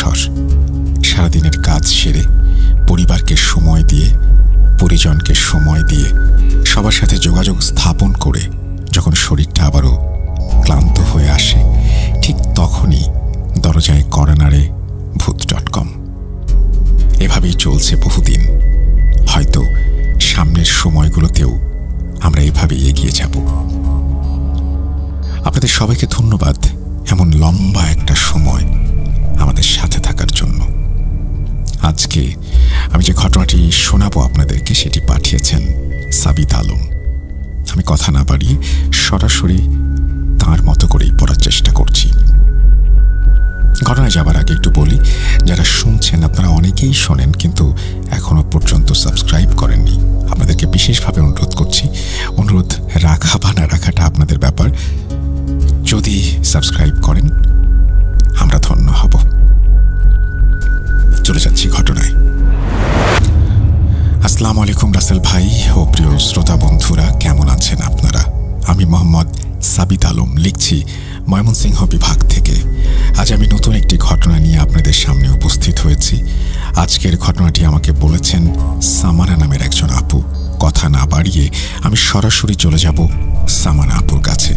ঘর। সারাদিনের কাজ সেরে পরিবারকে সময় দিয়ে, পরিজনকে সময় দিয়ে, সবার সাথে যোগাযোগ স্থাপন করে যখন শরীরটা আবারও ক্লান্ত হয়ে আসে, ঠিক তখনই দরজায় কড়া নাড়ে ভূত.com। এভাবেই চলছে বহুদিন। হয়তো সামনের সময়গুলোতেও আমরা এভাবেই এগিয়ে যাব। আপনাদের সবাইকে ধন্যবাদ এমন লম্বা একটা সময় আমাদের সাথে থাকার জন্য। আজকে আমি যে ঘটনাটি শোনাবো আপনাদেরকে, সেটি পাঠিয়েছেন সাবিত আলম। আমি কথা না বাড়িয়ে সরাসরি তাঁর মতো করেই পড়ার চেষ্টা করছি। ঘটনায় যাবার আগে একটু বলি, যারা শুনছেন আপনারা অনেকেই শোনেন কিন্তু এখনো পর্যন্ত সাবস্ক্রাইব করেননি। আপনাদেরকে বিশেষভাবে অনুরোধ করছি, অনুরোধ রাখা বা না রাখাটা আপনাদের ব্যাপার। যদি সাবস্ক্রাইব করেন আমরা ধন্য হব। চলে যাচ্ছি ঘটনায়। আসসালামু আলাইকুম রাসেল ভাই ও প্রিয় শ্রোতা বন্ধুরা, কেমন আছেন আপনারা? আমি মোহাম্মদ সাবিত আলম, লিখছি ময়মনসিংহ বিভাগ থেকে। আজ আমি নতুন একটি ঘটনা নিয়ে আপনাদের সামনে উপস্থিত হয়েছি। আজকের ঘটনাটি আমাকে বলেছেন সামানা নামের একজন আপু। কথা না বাড়িয়ে আমি সরাসরি চলে যাব সামানা আপুর কাছে।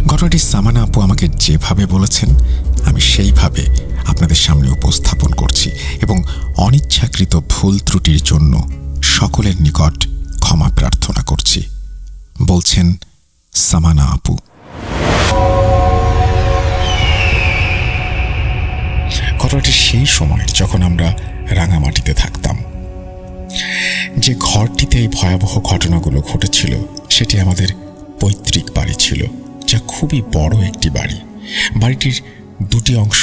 ঘটনাটি সামানা আপু আমাকে যেভাবে বলেছেন আমি সেইভাবে আপনাদের সামনে উপস্থাপন করছি এবং অনিচ্ছাকৃত ভুল ত্রুটির জন্য সকলের নিকট ক্ষমা প্রার্থনা করছি। বলছেন সামানা আপু। ঘটনাটি সেই সময় যখন আমরা রাঙামাটিতে থাকতাম। যে ঘরটিতে এই ভয়াবহ ঘটনাগুলো ঘটেছিল সেটি আমাদের পৈতৃক বাড়ি ছিল, যা খুবই বড় একটি বাড়ি। বাড়িটির দুটি অংশ,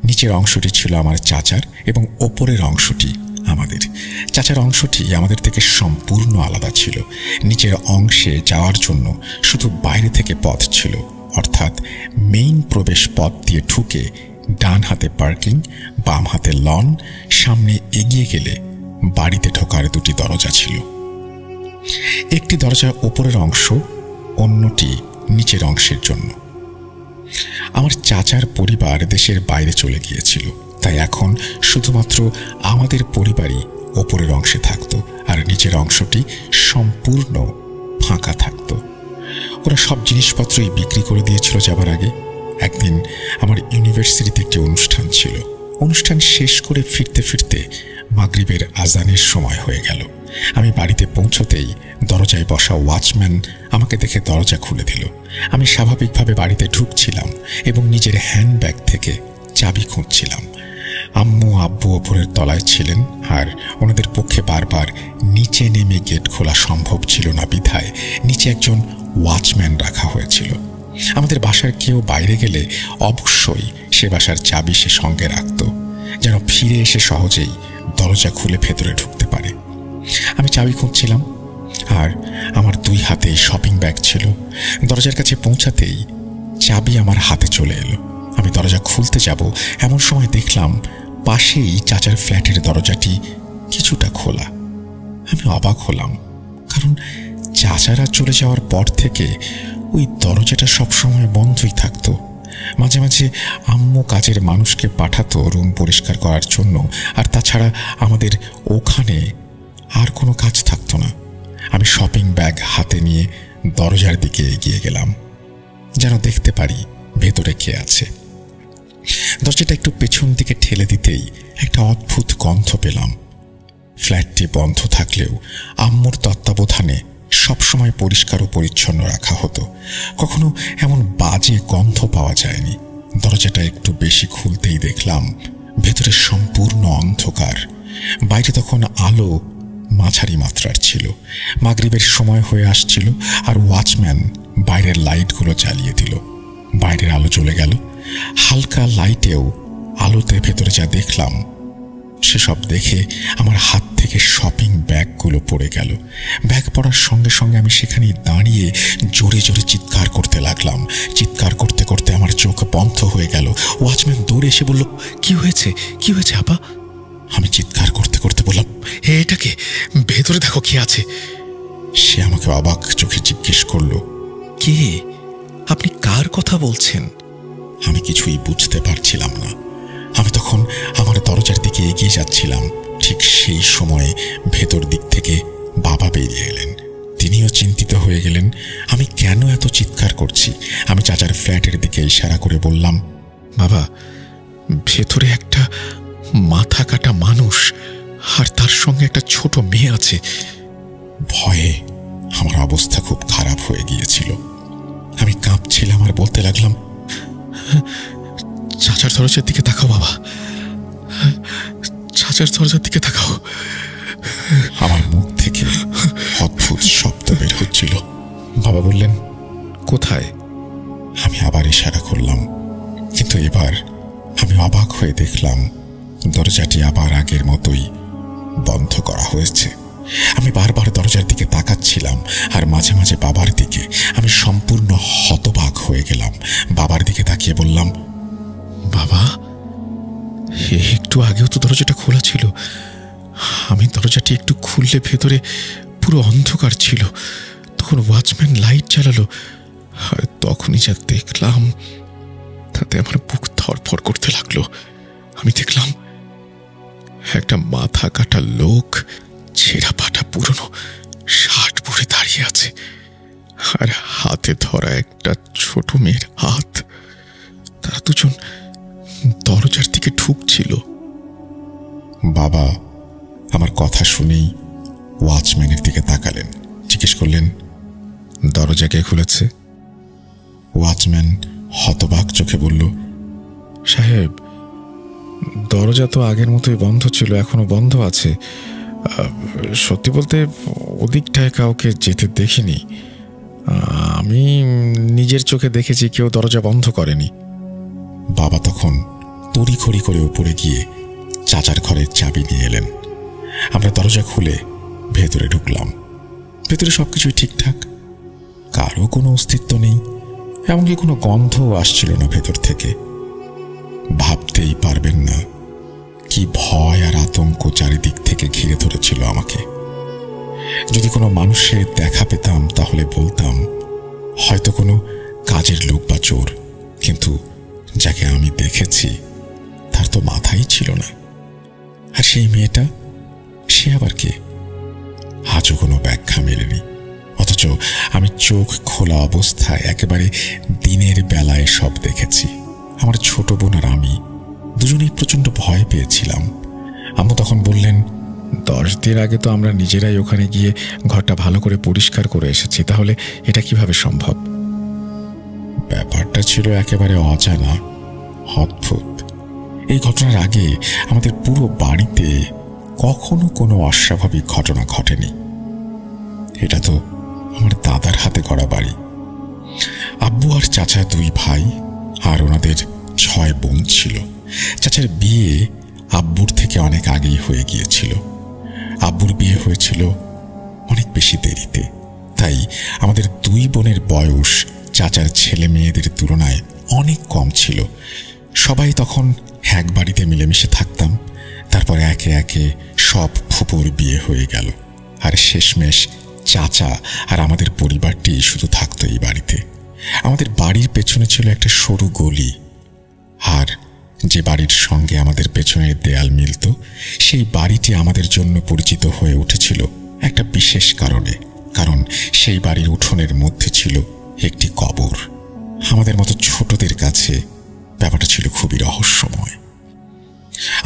নিচের অংশটি ছিল আমার চাচার এবং ওপরের অংশটি আমাদের। চাচার অংশটি আমাদের থেকে সম্পূর্ণ আলাদা ছিল। নিচের অংশে যাওয়ার জন্য শুধু বাইরে থেকে পথ ছিল, অর্থাৎ মেইন প্রবেশ পথ দিয়ে ঢুকে ডান হাতে পার্কিং, বাম হাতে লন, সামনে এগিয়ে গেলে বাড়িতে ঢোকার দুটি দরজা ছিল। একটি দরজা ওপরের অংশ, অন্যটি নিচের অংশের জন্য। আমার চাচার পরিবার দেশের বাইরে চলে গিয়েছিল, তাই এখন শুধুমাত্র আমাদের পরিবারই ওপরের অংশে থাকতো আর নিচের অংশটি সম্পূর্ণ ফাঁকা থাকতো। ওরা সব জিনিসপত্রই বিক্রি করে দিয়েছিল যাবার আগে। একদিন আমার ইউনিভার্সিটিতে একটি অনুষ্ঠান ছিল। অনুষ্ঠান শেষ করে ফিরতে ফিরতে মাগরিবের আজানের সময় হয়ে গেল। আমি বাড়িতে পৌঁছতেই দরজায় বসা ওয়াচম্যান আমাকে দেখে দরজা খুলে দিল। আমি স্বাভাবিকভাবে বাড়িতে ঢুকছিলাম এবং নিজের হ্যান্ডব্যাগ থেকে চাবি খুঁজছিলাম। আম্মু আব্বু ওপরের তলায় ছিলেন আর ওনাদের পক্ষে বারবার নিচে নেমে গেট খোলা সম্ভব ছিল না, বিধায় নিচে একজন ওয়াচম্যান রাখা হয়েছিল। আমাদের বাসার কেউ বাইরে গেলে অবশ্যই সে বাসার চাবি সে সঙ্গে রাখত, যেন ফিরে এসে সহজেই দরজা খুলে ভেতরে ঢুকতে পারে। আমি চাবি খুঁজছিলাম আর আমার দুই হাতেই শপিং ব্যাগ ছিল। দরজার কাছে পৌঁছাতেই চাবি আমার হাতে চলে এলো। আমি দরজা খুলতে যাব এমন সময় দেখলাম পাশেই চাচার ফ্ল্যাটের দরজাটি কিছুটা খোলা। আমি অবাক হলাম, কারণ চাচারা চলে যাওয়ার পর থেকে ওই দরজাটা সবসময় বন্ধই থাকতো। মাঝে মাঝে আম্মু কাজের মানুষকে পাঠাতো রুম পরিষ্কার করার জন্য, আর তাছাড়া আমাদের ওখানে আর কোনো কাজ থাকতো না। আমি শপিং ব্যাগ হাতে নিয়ে দরজার দিকে এগিয়ে গেলাম, যেন দেখতে পারি ভেতরে কে আছে। দরজাটা একটু পেছন দিকে ঠেলে দিতেই একটা অদ্ভুত গন্ধ পেলাম। ফ্ল্যাটটি বন্ধ থাকলেও আম্মুর তত্ত্বাবধানে সবসময় পরিষ্কার ও পরিচ্ছন্ন রাখা হতো, কখনো এমন বাজে গন্ধ পাওয়া যায়নি। দরজাটা একটু বেশি খুলতেই দেখলাম ভেতরে সম্পূর্ণ অন্ধকার। বাইরে তখন আলো মাঝারি মাত্রার ছিল। মাগরিবের সময় হয়ে আসছিল আর ওয়াচম্যান বাইরের লাইটগুলো জ্বালিয়ে দিল। বাইরের আলো চলে গেল। হালকা লাইটেও আলোতে ভেতরে যা দেখলাম সেসব দেখে আমার হাত থেকে শপিং ব্যাগগুলো পড়ে গেল। ব্যাগ পড়ার সঙ্গে সঙ্গে আমি সেখানে দাঁড়িয়ে জোরে জোরে চিৎকার করতে লাগলাম। চিৎকার করতে করতে আমার চোখ বন্ধ হয়ে গেল। ওয়াচম্যান দৌড়ে এসে বলল, কি হয়েছে কি হয়েছে আপা? আমি চিৎকার করতে করতে বললাম, এটাকে ভেতরে দেখো কি আছে। সে আমাকে অবাক চোখে জিজ্ঞেস করল, কে? আপনি কার কথা বলছেন? আমি কিছুই বুঝতে পারছিলাম না। আমি তখন বেরিয়ে যাচ্ছিলাম, ঠিক সেই সময়ে ভেতর দিক থেকে বাবা বেরিয়ে এলেন। তিনিও চিন্তিত হয়ে গেলেন আমি কেন এত চিৎকার করছি। আমি চাচার ফ্ল্যাটের দিকে ইশারা করে বললাম, বাবা, ভেতরে একটা মাথা কাটা মানুষ আর তার সঙ্গে একটা ছোট মেয়ে আছে। ভয়ে আমার অবস্থা খুব খারাপ হয়ে গিয়েছিল। আমি কাঁপছিলাম আর বলতে লাগলাম, চাচার দরজার দিকে তাকাও বাবা, চাচার দরজার দিকে তাকাও। আমার মুখ থেকে অদ্ভুত শব্দ বের হচ্ছিল। বাবা বললেন, কোথায়? আমি আবার ইশারা করলাম, কিন্তু এবার আমি অবাক হয়ে দেখলাম দরজাটি আবার আগের মতোই বন্ধ করা হয়েছে। আমি বারবার দরজার দিকে তাকাচ্ছিলাম আর মাঝে মাঝে বাবার দিকে। আমি সম্পূর্ণ হতবাক হয়ে গেলাম। বাবার দিকে তাকিয়ে বললাম, বাবা, একটু আগেও তো দরজাটা খোলা ছিল। আমি দরজাটি একটু খুললে ভেতরে পুরো অন্ধকার ছিল। তখন ওয়াচম্যান লাইট জ্বালালো, আর তখনই যা দেখলাম তাতে আমার বুক ধড়ফড় করতে লাগলো। আমি দেখলাম একটা মাথা কাটা লোক ছেঁড়া পাটা পুরনো শার্ট পরে দাঁড়িয়ে আছে, আর হাতে ধরা একটা ছোট মেয়ের হাত। তারা দুজন দরজার দিকে ঢুকছিল। বাবা আমার কথা শুনেই ওয়াচম্যানের দিকে তাকালেন, জিজ্ঞেস করলেন, দরজা কে খুলেছে? ওয়াচম্যান হতবাক চোখে বলল, সাহেব, দরজা তো আগের মতোই বন্ধ ছিল, এখনো বন্ধ আছে। সত্যি বলতে ওদিকটায় কাউকে যেতে দেখিনি। আমি নিজের চোখে দেখেছি কেউ দরজা বন্ধ করেনি। বাবা তখন তড়িঘড়ি করে উপরে গিয়ে চাচার ঘরের চাবি নিয়ে এলেন। আমরা দরজা খুলে ভেতরে ঢুকলাম। ভেতরে সবকিছুই ঠিকঠাক, কারো কোনো অস্তিত্ব নেই, এমনকি কোনো গন্ধও আসছিল না ভেতর থেকে। ভাবতেই পারবেন না কি ভয় আর আতঙ্ক চারিদিক থেকে ঘিরে ধরেছিল আমাকে। যদি কোনো মানুষের দেখা পেতাম তাহলে বলতাম হয়তো কোনো কাজের লোক বা চোর, কিন্তু যাকে আমি দেখেছি তার তো মাথাই ছিল না। আর সেই মেয়েটা, সে আবার কে? আজও কোনো ব্যাখ্যা মেলেনি। অথচ আমি চোখ খোলা অবস্থায় একেবারে দিনের বেলায় সব দেখেছি। আমার ছোট বোন আর আমি দুজনেই প্রচণ্ড ভয় পেয়েছিলাম। আম্মু তখন বললেন, 10 দিন আগে তো আমরা নিজেরাই ওখানে গিয়ে ঘরটা ভালো করে পরিষ্কার করে এসেছি, তাহলে এটা কিভাবে সম্ভব? ব্যাপারটা ছিল একেবারে অজানা, অদ্ভুত। এই ঘটনার আগে আমাদের পুরো বাড়িতে কখনো কোনো অস্বাভাবিক ঘটনা ঘটেনি। এটা তো আমার দাদার হাতে গড়া বাড়ি। আব্বু আর চাচা 2 ভাই আর ওনাদের 6 বোন ছিল। চাচার বিয়ে আব্বুর থেকে অনেক আগেই হয়ে গিয়েছিল। আব্বুর বিয়ে হয়েছিল অনেক বেশি দেরিতে, তাই আমাদের 2 বোনের বয়স চাচার ছেলে মেয়েদের তুলনায় অনেক কম ছিল। সবাই তখন এক বাড়িতে মিলেমিশে থাকতাম। তারপর একে একে সব ফুপুর বিয়ে হয়ে গেল, আর শেষমেশ চাচা আর আমাদের পরিবারটি শুধু থাকতো এই বাড়িতে। আমাদের বাড়ির পেছনে ছিল একটা সরু গলি, আর যে বাড়ির সঙ্গে আমাদের পেছনের দেয়াল মিলত সেই বাড়িটি আমাদের জন্য পরিচিত হয়ে উঠেছিল একটা বিশেষ কারণে। কারণ সেই বাড়ির উঠোনের মধ্যে ছিল একটি কবর। আমাদের মতো ছোটদের কাছে ব্যাপারটা ছিল খুবই রহস্যময়।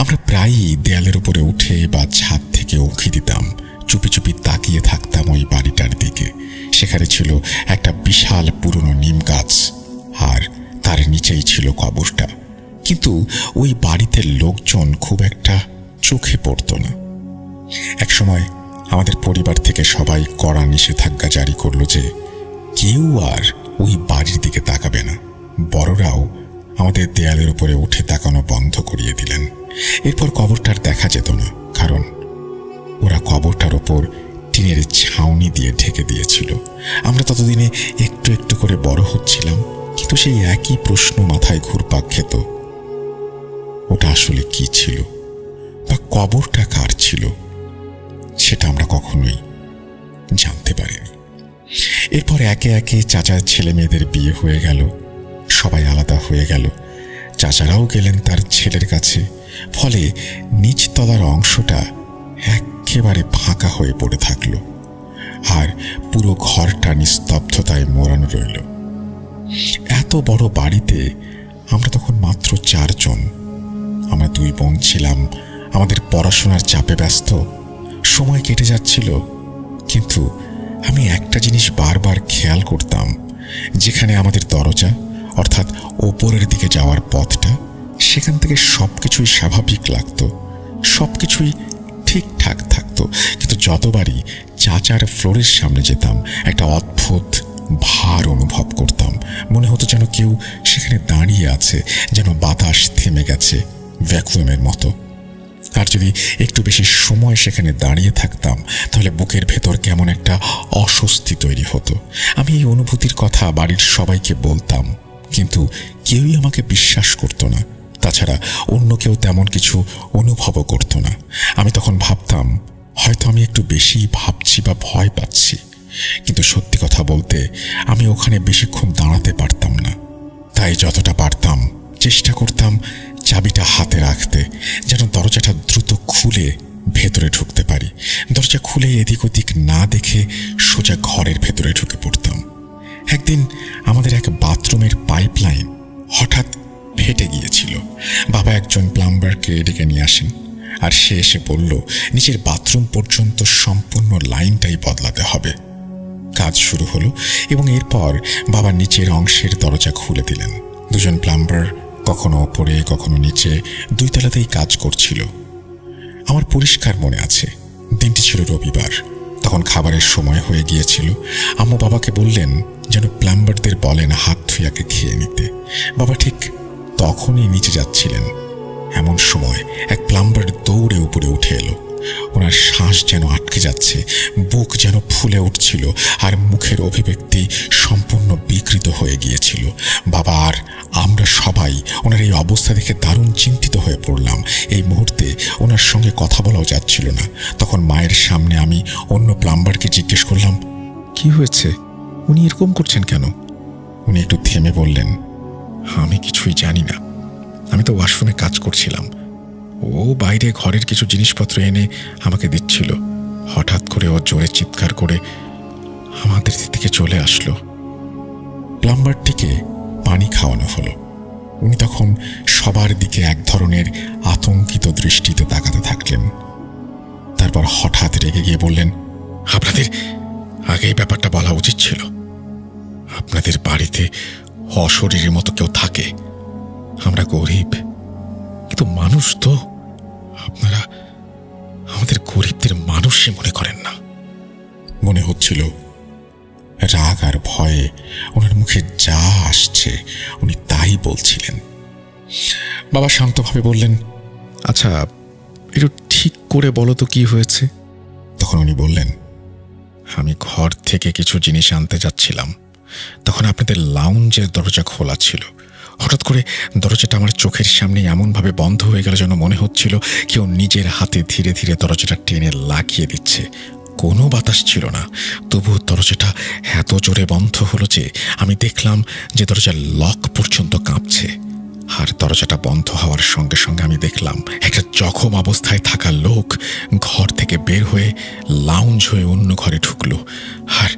আমরা প্রায়ই দেয়ালের উপরে উঠে বা ছাদ থেকে উঁকি দিতাম, চুপি চুপি তাকিয়ে থাকতাম ওই বাড়িটার দিকে। সেখানে ছিল একটা বিশাল পুরনো নিম গাছ, আর তার নিচেই ছিল কবরটা। কিন্তু ওই বাড়িতে লোকজন খুব একটা চোখে পড়ত না। একসময় আমাদের পরিবার থেকে সবাই কড়া নিষেধাজ্ঞা জারি করলো যে কেউ আর ওই বাড়ির দিকে তাকাবে না। বড়রাও আমাদের দেয়ালের উপরে উঠে তাকানো বন্ধ করিয়ে দিলেন। এরপর কবরটার দেখা যেত না, কারণ ওরা কবরটার ওপর টিনের ছাউনি দিয়ে ঢেকে দিয়েছিল। আমরা ততদিনে একটু একটু করে বড় হচ্ছিলাম, কিন্তু সেই একই প্রশ্ন মাথায় ঘুরপাক খেত, ওটা আসলে কি ছিল বা কবরটা কার ছিল সেটা আমরা কখনোই জানতে পারিনি। এরপর একে একে চাচার ছেলে মেয়েদের বিয়ে হয়ে গেল, সবাই আলাদা হয়ে গেল। চাচারাও গেলেন তার ছেলের কাছে। ফলে নিচতলার অংশটা একেবারে ফাঁকা হয়ে পড়ে থাকল, আর পুরো ঘরটা নিস্তব্ধতায় মোড়ানো রইল। এত বড় বাড়িতে আমরা তখন মাত্র 4 জন। আমরা 2 বোন ছিলাম, আমাদের পড়াশোনার চাপে ব্যস্ত। সময় কেটে যাচ্ছিল, কিন্তু আমি একটা জিনিস বারবার খেয়াল করতাম, যেখানে আমাদের দরজা অর্থাৎ ওপরের দিকে যাওয়ার পথটা, সেখান থেকে সবকিছুই স্বাভাবিক লাগতো, সবকিছুই ঠিকঠাক থাকতো। কিন্তু যতবারই চাচার ফ্লোরের সামনে যেতাম, একটা অদ্ভুত ভার অনুভব করতাম। মনে হতো যেন কেউ সেখানে দাঁড়িয়ে আছে, যেন বাতাস থেমে গেছে ভ্যাকুয়ামের মতো। আর যদি একটু বেশি সময় সেখানে দাঁড়িয়ে থাকতাম, তাহলে বুকের ভেতর কেমন একটা অস্বস্তি তৈরি হতো। আমি এই অনুভূতির কথা বাড়ির সবাইকে বলতাম, কিন্তু কেউই আমাকে বিশ্বাস করত না। তাছাড়া অন্য কেউ তেমন কিছু অনুভবও করত না। আমি তখন ভাবতাম, হয়তো আমি একটু বেশি ভাবছি বা ভয় পাচ্ছি। কিন্তু সত্যি কথা বলতে, আমি ওখানে বেশিক্ষণ দাঁড়াতে পারতাম না। তাই যতটা পারতাম চেষ্টা করতাম চাবিটা হাতে রাখতে, যেন দরজাটা দ্রুত খুলে ভেতরে ঢুকতে পারি। দরজা খুলে এদিক ওদিক না দেখে সোজা ঘরের ভেতরে ঢুকে পড়তাম। একদিন আমাদের এক বাথরুমের পাইপলাইন হঠাৎ ফেটে গিয়েছিল। বাবা একজন প্লাম্বারকে ডেকে নিয়ে আসেন, আর সে এসে বলল নিচের বাথরুম পর্যন্ত সম্পূর্ণ লাইনটাই বদলাতে হবে। কাজ শুরু হলো এবং এরপর বাবা নিচের অংশের দরজা খুলে দিলেন। 2 জন প্লাম্বার কখনো ওপরে কখনো নিচে 2 তলাতেই কাজ করছিল। আমার পরিষ্কার মনে আছে, দিনটি ছিল রবিবার। তখন খাবারের সময় হয়ে গিয়েছিল। আম্মু বাবাকে বললেন যেন প্লাম্বারদের বলেন হাত ধুইয়াকে খেয়ে নিতে। বাবা ঠিক তখনই নিচে যাচ্ছিলেন। এমন সময় এক প্লাম্বার দৌড়ে উপরে উঠে এলো। ওনার শ্বাস যেন আটকে যাচ্ছে, বুক যেন ফুলে উঠছিল, আর মুখের অভিব্যক্তি সম্পূর্ণ বিকৃত হয়ে গিয়েছিল। বাবা আর আমরা সবাই ওনার এই অবস্থা দেখে দারুণ চিন্তিত হয়ে পড়লাম। এই মুহূর্তে ওনার সঙ্গে কথা বলাও যাচ্ছিল না। তখন মায়ের সামনে আমি অন্য প্লাম্বারকে জিজ্ঞেস করলাম, কি হয়েছে, উনি এরকম করছেন কেন? উনি একটু থেমে বললেন, আমি কিছুই জানি না, আমি তো ওয়াশরুমে কাজ করছিলাম। ও বাইরে ঘরের কিছু জিনিসপত্র এনে আমাকে দিচ্ছিল। হঠাৎ করে ও জোরে চিৎকার করে আমাদের দিকে চলে আসলো। প্লাম্বারটিকে পানি খাওয়ানো হলো। উনি তখন সবার দিকে এক ধরনের আতঙ্কিত দৃষ্টিতে তাকাতে থাকলেন। তারপর হঠাৎ রেগে গিয়ে বললেন, আপনাদের আগে এই ব্যাপারটা বলা উচিত ছিল। আপনাদের বাড়িতে অশরীরের মতো কেউ থাকে। আমরা গরিব, কিন্তু মানুষ তো। আপনারা আমাদের গরিবদের মানুষই মনে করেন না। মনে হচ্ছিল রাগ আর ভয়ে ওনার মুখে যা আসছে উনি তাই বলছিলেন। বাবা শান্তভাবে বললেন, আচ্ছা একটু ঠিক করে বলো তো কি হয়েছে। তখন উনি বললেন, আমি ঘর থেকে কিছু জিনিস আনতে যাচ্ছিলাম। তখন আপনাদের লাউঞ্জের দরজা খোলা ছিল। হঠাৎ করে দরজাটা আমার চোখের সামনে এমনভাবে বন্ধ হয়ে গেল যেন মনে হচ্ছিল কেউ নিজের হাতে ধীরে ধীরে দরজাটা টেনে লাগিয়ে দিচ্ছে। কোনো বাতাস ছিল না, তবুও দরজাটা এত জোরে বন্ধ হলো যে আমি দেখলাম যে দরজার লক পর্যন্ত কাঁপছে। আর দরজাটা বন্ধ হওয়ার সঙ্গে সঙ্গে আমি দেখলাম একটা জখম অবস্থায় থাকা লোক ঘর থেকে বের হয়ে লাউঞ্জ হয়ে অন্য ঘরে ঢুকলো, আর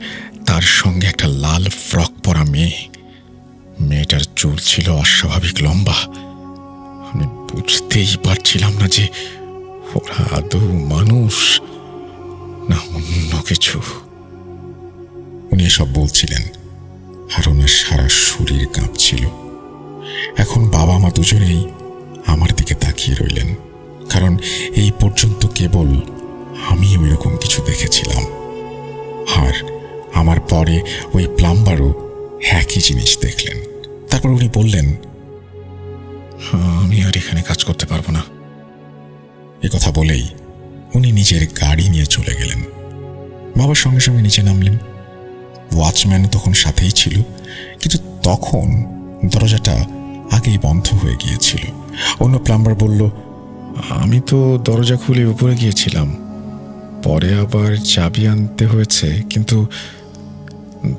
তার সঙ্গে একটা লাল ফ্রক পরা মেয়ে। মেয়েটার চুল ছিল অস্বাভাবিক লম্বা। আমি বুঝতেই পারছিলাম না যে ওরা আদৌ মানুষ না অন্য কিছু। উনি এসব বলছিলেন আর ওনার সারা শরীর কাঁপছিল। এখন বাবা মা দুজনেই আমার দিকে তাকিয়ে রইলেন, কারণ এই পর্যন্ত কেবল আমি ওইরকম কিছু দেখেছিলাম। আর আমার পরে ওই প্লাম্বারও একই জিনিস দেখলেন। তারপর উনি বললেন, আমি আর এখানে কাজ করতে পারবো না। এ কথা বলেই উনি নিজের গাড়ি নিয়ে চলে গেলেন। বাবার সঙ্গে সঙ্গে নিচে নামলেন। ওয়াচম্যান তখন সাথেই ছিল, কিন্তু তখন দরজাটা আগেই বন্ধ হয়ে গিয়েছিল। অন্য প্লাম্বার বলল, আমি তো দরজা খুলে উপরে গিয়েছিলাম, পরে আবার চাবি আনতে হয়েছে, কিন্তু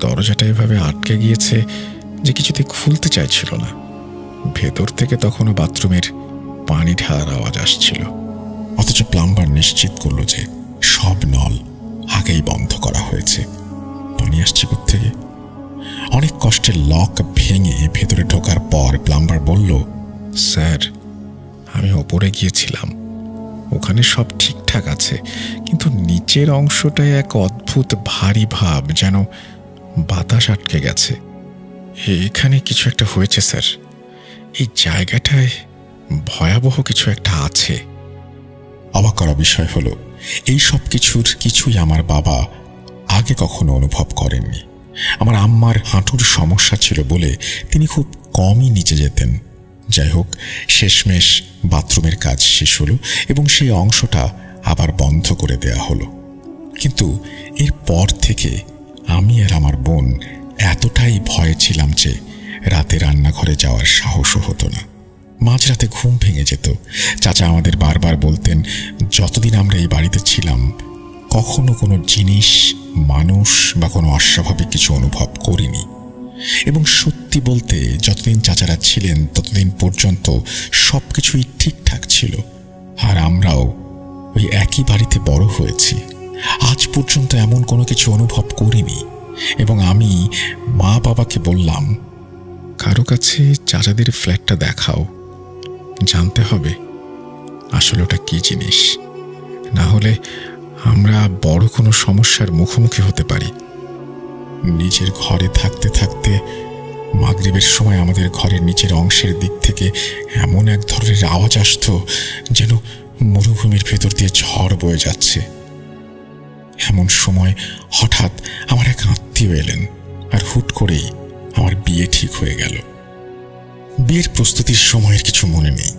দরজাটা এভাবে আটকে গিয়েছে যে কিছুতে খুলতে চাইছিল না। ভেতর থেকে তখনও বাথরুমের পানি ঢালার আওয়াজ আসছিল। অথচ প্লাম্বার নিশ্চিত করল যে সব নল আগেই বন্ধ করা হয়েছে। পানি আসছে কোত্থেকে? অনেক কষ্টে লক ভেঙে ভেতরে ঢোকার পর প্লাম্বার বলল, স্যার, আমি ওপরে গিয়েছিলাম, ওখানে সব ঠিকঠাক আছে, কিন্তু নিচের অংশটায় এক অদ্ভুত ভারী ভাব, যেন বাতাস আটকে গেছে। এখানে কিছু একটা হয়েছে স্যার, এই জায়গাটায় ভয়াবহ কিছু একটা আছে। অবাক করা বিষয় হলো এই সব কিছুই আমার বাবা আগে কখনো অনুভব করেননি। আমার আম্মার হাঁটুর সমস্যা ছিল বলে তিনি খুব কমই নিচে যেতেন। যাই হোক, শেষমেশ বাথরুমের কাজ শেষ হলো এবং সেই অংশটা আবার বন্ধ করে দেয়া হলো। কিন্তু এর পর থেকে আমি আর আমার বোন এতটাই ভয়ে ছিলাম যে রাতে রান্নাঘরে যাওয়ার সাহসও হতো না। মাঝরাতে ঘুম ভেঙে যেত। চাচা আমাদের বারবার বলতেন, যতদিন আমরা এই বাড়িতে ছিলাম কখনো কোনো জিনিস, মানুষ বা কোনো অস্বাভাবিক কিছু অনুভব করিনি। এবং সত্যি বলতে যতদিন চাচারা ছিলেন ততদিন পর্যন্ত সব কিছুই ঠিকঠাক ছিল। আর আমরাও ওই একই বাড়িতে বড় হয়েছি, আজ পর্যন্ত এমন কোনো কিছু অনুভব করিনি। এবং আমি মা বাবাকে বললাম, কারো কাছে চাচাদের ফ্ল্যাটটা দেখাও, জানতে হবে আসলে ওটা কি জিনিস, না হলে আমরা বড় কোনো সমস্যার মুখোমুখি হতে পারি। নিজের ঘরে থাকতে থাকতে মাগরিবের সময় আমাদের ঘরের নিচের অংশের দিক থেকে এমন এক ধরনের আওয়াজ আসত যেন মরুভূমির ভেতর দিয়ে ঝড় বয়ে যাচ্ছে। এমন সময় হঠাৎ আমার এক আত্মীয় এলেন, আর হুট করেই আমার বিয়ে ঠিক হয়ে গেল। বিয়ের প্রস্তুতির সময়ের কিছু মনে নেই।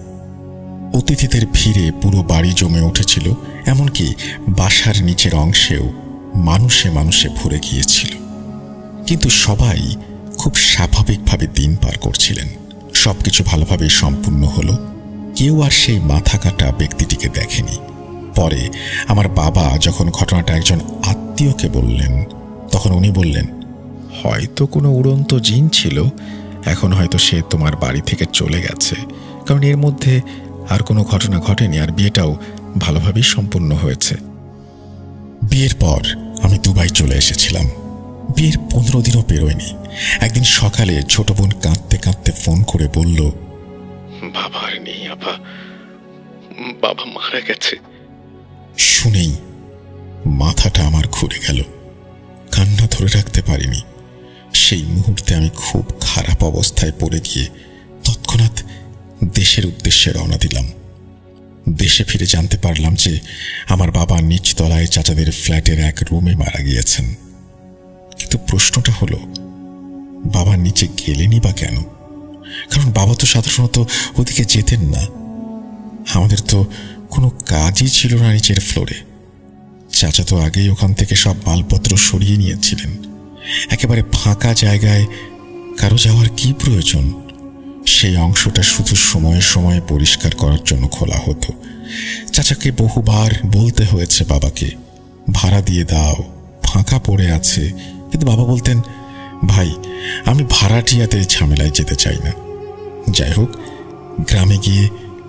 অতিথিদের ভিড়ে পুরো বাড়ি জমে উঠেছিল, এমনকি বাসার নিচের অংশেও মানুষে মানুষে ভরে গিয়েছিল। কিন্তু সবাই খুব স্বাভাবিকভাবে দিন পার করছিলেন। সবকিছু ভালোভাবেই সম্পূর্ণ হলো। কেউ আর সেই মাথা কাটা ব্যক্তিটিকে দেখেনি। পরে আমার বাবা যখন ঘটনাটা একজন আত্মীয়কে বললেন, তখন উনি বললেন, হয়তো কোনো উড়ন্ত জিন ছিল, এখন হয়তো সে তোমার বাড়ি থেকে চলে গেছে, কারণ এর মধ্যে আর কোনো ঘটনা ঘটেনি, আর বিয়েটাও ভালোভাবেই সম্পূর্ণ হয়েছে। বিয়ের পর আমি দুবাই চলে এসেছিলাম। বিয়ের 15 দিনও পেরোয়নি। একদিন সকালে ছোট বোন কাঁদতে কাঁদতে ফোন করে বলল, বাবা আর নেই আপা, বাবা মারা গেছে। শুনেই মাথাটা আমার ঘুরে গেল। কান্না ধরে রাখতে পারিনি। সেই মুহূর্তে আমি খুব খারাপ অবস্থায় পড়ে গিয়ে তৎক্ষণাৎ দেশের উদ্দেশ্যে রওনা দিলাম। দেশে ফিরে জানতে পারলাম যে আমার বাবা নিচতলায় চাচাদের ফ্ল্যাটের এক রুমে মারা গিয়েছেন। কিন্তু প্রশ্নটা হলো, বাবা নিচে গেলেনি বা কেন? কারণ বাবা তো সাধারণত ওদিকে যেতেন না। আমাদের তো কোনো কাজই ছিল না নিচের ফ্লোরে। চাচা তো আগেই ওখান থেকে সব মালপত্র সরিয়ে নিয়েছিলেন। একেবারে ফাঁকা জায়গায় কারো যাওয়ার কি প্রয়োজন? সেই অংশটা শুধু সময়ে সময়ে পরিষ্কার করার জন্য খোলা হতো। চাচাকে বহুবার বলতে হয়েছে বাবাকে, ভাড়া দিয়ে দাও, ফাঁকা পড়ে আছে। কিন্তু বাবা বলতেন, ভাই আমি ভাড়াটিয়াদের ঝামেলায় যেতে চাই না। যাই হোক, গ্রামে গিয়ে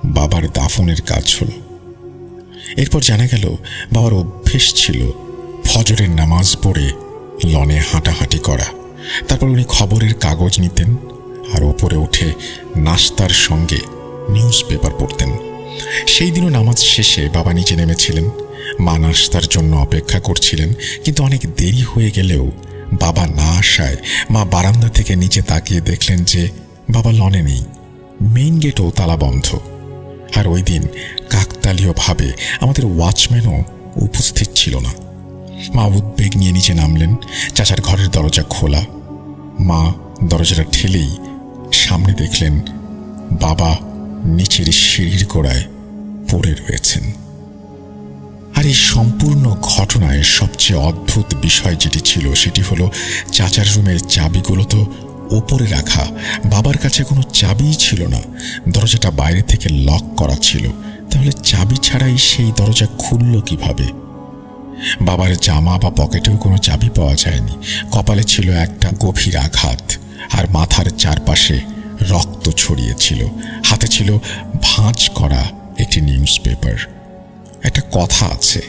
বাবার দাফনের কাজ হলো। এরপর জানা গেল বাবার অভ্যেস ছিল ফজরের নামাজ পড়ে লনে হাঁটাহাঁটি করা। তারপর উনি খবরের কাগজ নিতেন আর ওপরে উঠে নাস্তার সঙ্গে নিউজ পেপার পড়তেন। সেই দিনও নামাজ শেষে বাবা নিচে নেমেছিলেন। মা নাস্তার জন্য অপেক্ষা করছিলেন, কিন্তু অনেক দেরি হয়ে গেলেও বাবা না আসায় মা বারান্দা থেকে নিচে তাকিয়ে দেখলেন যে বাবা লনে নেই। মেইন গেটও তালা বন্ধ। আর ওই দিন কাকতালীয়ভাবে আমাদের ওয়াচম্যানও উপস্থিত ছিল না। মা উদ্বেগ নিয়ে নিচে নামলেন। চাচার ঘরের দরজা খোলা। মা দরজাটা ঠেলেই সামনে দেখলেন বাবা নিচের সিঁড়ির গোড়ায় পড়ে রয়েছেন। আর এই সম্পূর্ণ ঘটনায় সবচেয়ে অদ্ভুত বিষয় যেটি ছিল সেটি হলো, চাচার রুমের চাবিগুলো তো ওপরে রাখা, বাবার কাছে কোনো চাবিই ছিল না। দরজাটা বাইরে থেকে লক করা ছিল। তাহলে চাবি ছাড়াই সেই দরজা খুলল কিভাবে? বাবার জামা বা পকেটেও কোনো চাবি পাওয়া যায়নি। কপালে ছিল একটা গভীর আঘাত, আর মাথার চারপাশে রক্ত ছড়িয়েছিল, হাতে ছিল ভাঁজ করা একটি নিউজ পেপার। একটা কথা আছে,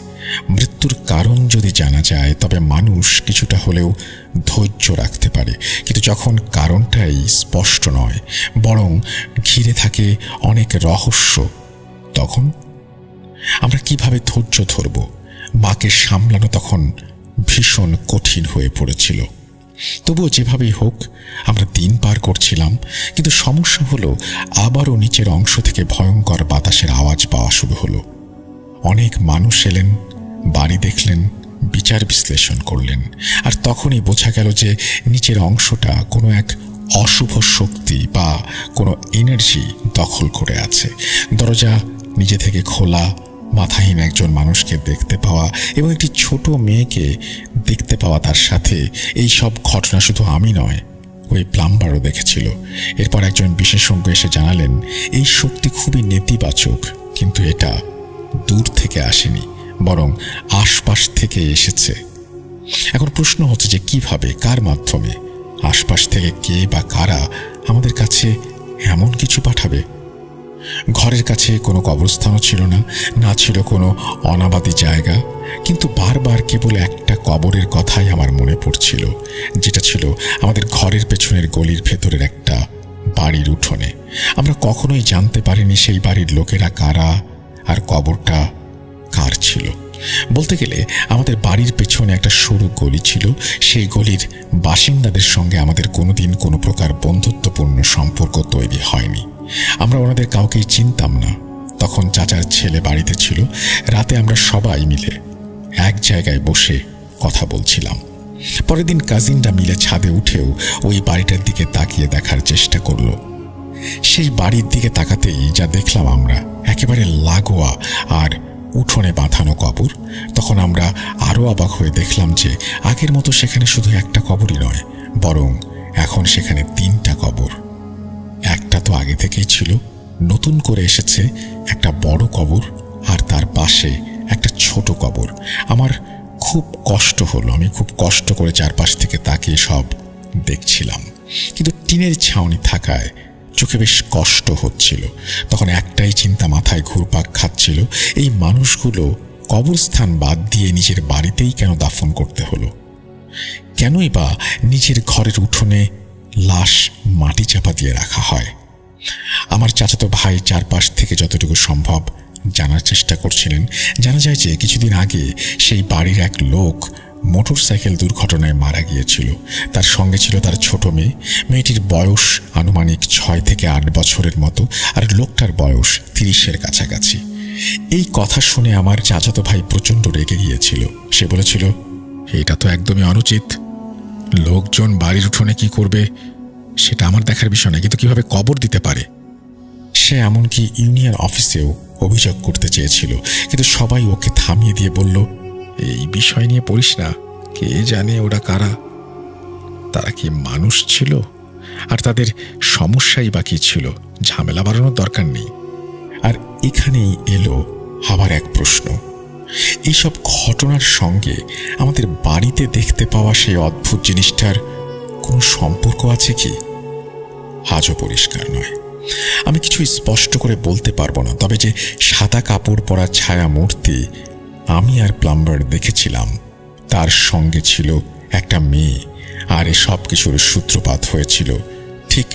মৃত্যুর কারণ যদি জানা যায় তবে মানুষ কিছুটা হলেও ধৈর্য রাখতে পারে, কিন্তু যখন কারণটাই স্পষ্ট নয় বরং ঘিরে থাকে অনেক রহস্য, তখন আমরা কিভাবে ধৈর্য ধরব? মাকে সামলানো তখন ভীষণ কঠিন হয়ে পড়েছিল। তবুও যেভাবেই হোক আমরা দিন পার করছিলাম, কিন্তু সমস্যা হলো আবারও নিচের অংশ থেকে ভয়ঙ্কর বাতাসের আওয়াজ পাওয়া শুরু হলো। অনেক মানুষ এলেন, বাড়ি দেখলেন, বিচার বিশ্লেষণ করলেন, আর তখনই বোঝা গেল যে নিচের অংশটা কোনো এক অশুভ শক্তি বা কোনো এনার্জি দখল করে আছে। দরজা নিজে থেকে খোলা, মাথাহীন একজন মানুষকে দেখতে পাওয়া এবং একটি ছোট মেয়েকে দেখতে পাওয়া, তার সাথে এই সব ঘটনা শুধু আমি নয়, ওই প্লাম্বারও দেখেছিল। এরপর একজন বিশেষজ্ঞ এসে জানালেন এই শক্তি খুবই নেতিবাচক, কিন্তু এটা দূর থেকে আসেনি, বরং আশপাশ থেকে এসেছে। এখন প্রশ্ন হচ্ছে যে কিভাবে, কার মাধ্যমে, আশপাশ থেকে কে বা কারা আমাদের কাছে এমন কিছু পাঠাবে? ঘরের কাছে কোনো কবরস্থানও ছিল না, না ছিল কোনো অনাবাদি জায়গা, কিন্তু বারবার কেবল একটা কবরের কথাই আমার মনে পড়ছিল, যেটা ছিল আমাদের ঘরের পেছনের গলির ভেতরের একটা বাড়ির উঠোনে। আমরা কখনোই জানতে পারিনি সেই বাড়ির লোকেরা কারা আর কবরটা কার ছিল। বলতে গেলে আমাদের বাড়ির পেছনে একটা সরু গলি ছিল, সেই গলির বাসিন্দাদের সঙ্গে আমাদের কোনোদিন কোনো প্রকার বন্ধুত্বপূর্ণ সম্পর্ক তৈরি হয়নি। আমরা ওনাদের কাউকেই চিনতাম না। তখন চাচার ছেলে বাড়িতে ছিল। রাতে আমরা সবাই মিলে এক জায়গায় বসে কথা বলছিলাম। পরের দিন কাজিনরা মিলে ছাদে উঠেও ওই বাড়িটার দিকে তাকিয়ে দেখার চেষ্টা করলো। সেই বাড়ির দিকে তাকাতেই যা দেখলাম আমরা, একেবারে লাগোয়া আর উঠোনে বাঁধানো কবর। তখন আমরা আরও অবাক হয়ে দেখলাম যে আগের মতো সেখানে শুধু একটা কবরই নয়, বরং এখন সেখানে 3টা কবর। একটা তো আগে থেকেই ছিল, নতুন করে এসেছে একটা বড় কবর, আর তার পাশে একটা ছোট কবর। আমার খুব কষ্ট হলো, আমি খুব কষ্ট করে চারপাশ থেকে তাকিয়ে সব দেখছিলাম, কিন্তু টিনের ছাউনি থাকায় চোখে বেশ কষ্ট হচ্ছিল। তখন একটাই চিন্তা মাথায় ঘুরপাক খাচ্ছিল, এই মানুষগুলো কবরস্থান বাদ দিয়ে নিজের বাড়িতেই কেন দাফন করতে হলো? কেনই বা নিজের ঘরের উঠোনে লাশ মাটি চাপা দিয়ে রাখা হয়? আমার চাচাতো ভাই চারপাশ থেকে যতটুকু সম্ভব জানার চেষ্টা করছিলেন। জানা যায় যে কিছুদিন আগে সেই বাড়ির এক লোক মোটরসাইকেল দুর্ঘটনায় মারা গিয়েছিল। তার সঙ্গে ছিল তার ছোট মেয়ে। মেয়েটির বয়স আনুমানিক 6 থেকে 8 বছরের মতো, আর লোকটার বয়স 30-এর কাছাকাছি। এই কথা শুনে আমার চাচাতো ভাই প্রচণ্ড রেগে গিয়েছিল। সে বলেছিল, এটা তো একদমই অনুচিত। লোকজন বাড়ির উঠোনে কি করবে সেটা আমার দেখার বিষয় না, কিন্তু কিভাবে কবর দিতে পারে? সে এমনকি ইউনিয়ন অফিসেও অভিযোগ করতে চেয়েছিল, কিন্তু সবাই ওকে থামিয়ে দিয়ে বলল, এই বিষয় নিয়ে পড়িস না, কে জানে ওরা কারা, তারা কি মানুষ ছিল, আর তাদের সমস্যাই বা কি ছিল, ঝামেলা বাড়ানোর দরকার নেই। আর এখানেই এলো আবার এক প্রশ্ন, এইসব ঘটনার সঙ্গে আমাদের বাড়িতে দেখতে পাওয়া সেই অদ্ভুত জিনিসটার কোনো সম্পর্ক আছে কি? আজও পরিষ্কার নয়। আমি কিছু স্পষ্ট করে বলতে পারবো না, তবে যে সাদা কাপড় পরা ছায়া মূর্তি আমি আর প্লাম্বার দেখেছিলাম, তার সঙ্গে ছিল একটা মেয়ে, আর এসব কিছুর সূত্রপাত হয়েছিল ঠিক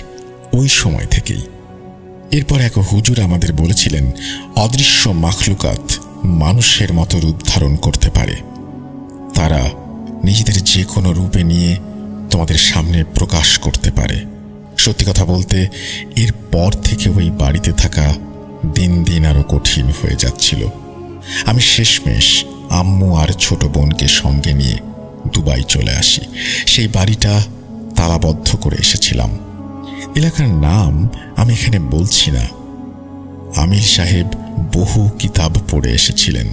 ওই সময় থেকেই। এরপর এক হুজুর আমাদের বলেছিলেন, অদৃশ্য মাখলুকাত মানুষের মতো রূপ ধারণ করতে পারে। তারা নিজেদের যে কোনো রূপে নিয়ে তোমাদের সামনে প্রকাশ করতে পারে। সত্যি কথা বলতে এরপর থেকে ওই বাড়িতে থাকা দিন দিন আরো কঠিন হয়ে যাচ্ছিল। আমি শেষমেশ আম্মু আর ছোট বোনকে সঙ্গে নিয়ে দুবাই চলে আসি। সেই বাড়িটা তালাবদ্ধ করে এসেছিলাম। এলাকার নাম আমি এখানে বলছি না। আমির সাহেব বহু কিতাব পড়ে এসেছিলেন।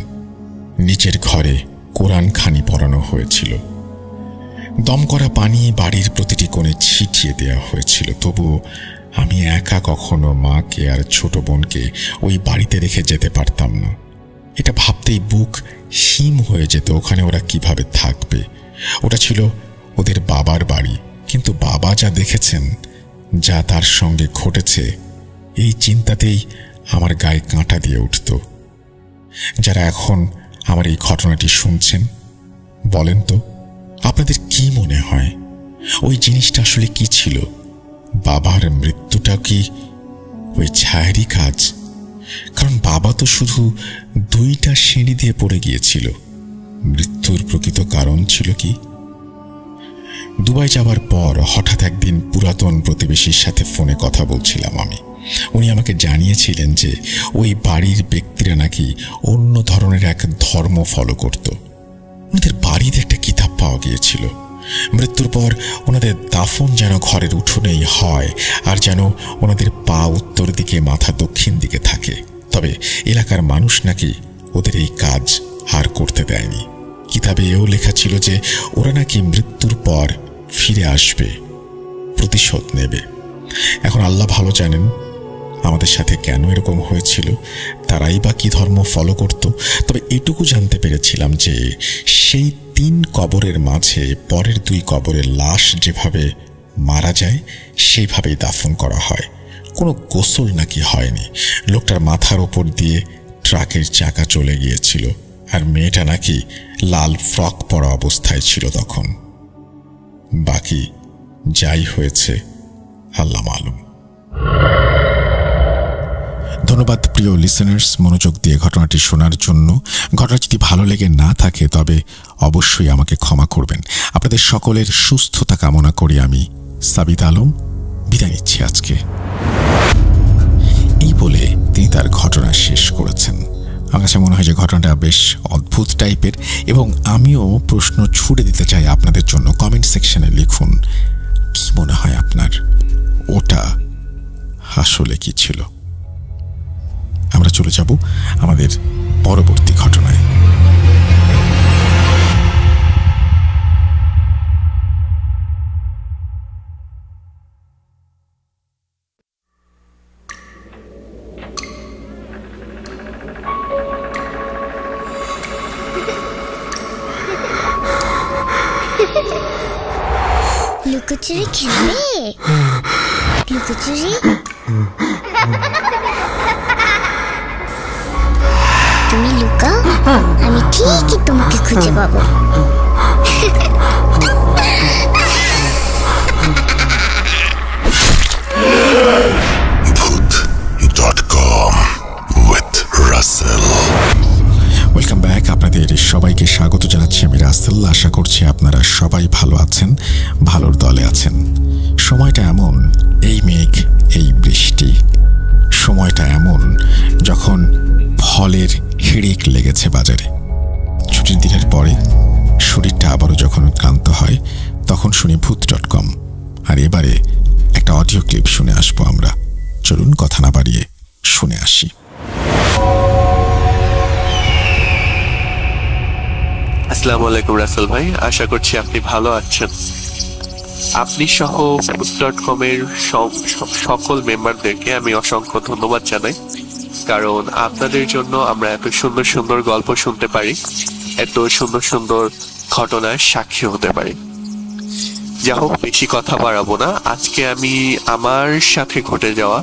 নিচের ঘরে কোরআন খানি পড়ানো হয়েছিল। দম করা পানি বাড়ির প্রতিটি কোণে ছিটিয়ে দেওয়া হয়েছিল। তবুও আমি একা কখনো মাকে আর ছোট বোনকে ওই বাড়িতে রেখে যেতে পারতাম না। এটা ভাবতেই বুক হিম হয়ে যেত। ওখানে ওরা কিভাবে থাকবে? ওটা ছিল ওদের বাবার বাড়ি, কিন্তু বাবা যা দেখেছেন যা তার সঙ্গে ঘটেছে এই চিন্তাতেই আমার গায়ে কাঁটা দিয়ে উঠত। যারা এখন আমার এই ঘটনাটি শুনছেন, বলেন তো আপনাদের কি মনে হয় ওই জিনিসটা আসলে কি ছিল? বাবার মৃত্যুটা কি ওই ছায়ারই কাজ? কারণ বাবা তো শুধু 2টা সিঁড়ি দিয়ে পড়ে গিয়েছিল। মৃত্যুর প্রকৃত কারণ ছিল কি? দুবাই যাবার পর হঠাৎ একদিন পুরাতন প্রতিবেশীর সাথে ফোনে কথা বলছিলাম আমি। উনি আমাকে জানিয়েছিলেন যে ওই বাড়ির ব্যক্তিরা নাকি অন্য ধরনের এক ধর্ম ফলো করত। ওনাদের বাড়িতে একটা কিতাব পাওয়া গিয়েছিল। মৃত্যুর পর ওনাদের দাফন যেন ঘরের উঠোনেই হয়, আর যেন ওনাদের পা উত্তর দিকে, মাথা দক্ষিণ দিকে থাকে। তবে এলাকার মানুষ নাকি ওদের এই কাজ আর করতে দেয়নি। কিতাবে এও লেখা ছিল যে ওরা নাকি মৃত্যুর পর ফিরে আসবে, প্রতিশোধ নেবে। এখন আল্লাহ ভালো জানেন আমাদের সাথে কেন এরকম হয়েছিল, তারাই বা কি ধর্ম ফলো করত। তবে এটুকু জানতে পেরেছিলাম যে সেই 3 কবরের মাঝে পরের 2 কবরের লাশ যেভাবে মারা যায় সেইভাবেই দাফন করা হয়। কোনো গোসল নাকি হয়নি। লোকটার মাথার ওপর দিয়ে ট্রাকের চাকা চলে গিয়েছিল, আর মেয়েটা নাকি লাল ফ্রক পরা অবস্থায় ছিল তখন। বাকি যাই হয়েছে আল্লাহ মালুম। ধন্যবাদ প্রিয় লিসেনার্স, মনোযোগ দিয়ে ঘটনাটি শোনার জন্য। ঘটনা যদি ভালো লেগে না থাকে তবে অবশ্যই আমাকে ক্ষমা করবেন। আপনাদের সকলের সুস্থতা কামনা করি আমি সাবিত আলম বিদায় নিচ্ছি আজকে। এই বলে তিনি তার ঘটনা শেষ করেছেন। আমার কাছে মনে হয় যে ঘটনাটা বেশ অদ্ভুত টাইপের, এবং আমিও প্রশ্ন ছুড়ে দিতে চাই আপনাদের জন্য। কমেন্ট সেকশনে লিখুন কি মনে হয় আপনার, ওটা আসলে কি ছিল। আমরা চলে যাব আমাদের পরবর্তী ঘটনায়। লুকোচুরি খেলবে? লুকোচুরি? তুমি লুকাও, আমি ঠিকই তোমাকে খুঁজে পাবো। Welcome back. আপনাদের সবাইকে স্বাগত জানাচ্ছি আমি রাসেল। আশা করছি আপনারা সবাই ভালো আছেন, ভালোর দলে আছেন। সময়টা এমন, এই মেঘ, এই বৃষ্টি। সময়টা এমন যখন ফলের হিড়িক লেগেছে বাজারে। ছুটির দিনের পরে শরীরটা আবারও যখন ক্লান্ত হয় তখন শুনি ভূত.com। আর এবারে একটা অডিও ক্লিপ শুনে আসবো আমরা। চলুন কথা না বাড়িয়ে শুনে আসি। আসসালামু আলাইকুম রাসেল ভাই, আশা করছি আপনি ভালো আছেন। আপনি সহ ভূত.com এর সকল মেম্বারদেরকে আমি অসংখ্য ধন্যবাদ জানাই, কারণ আপনাদের জন্য আমরা এত সুন্দর সুন্দর গল্প শুনতে পারি, এত সুন্দর সুন্দর ঘটনার সাক্ষী হতে পারি। যা হোক, বেশি কথা বাড়াবো না। আজকে আমি আমার সাথে ঘটে যাওয়া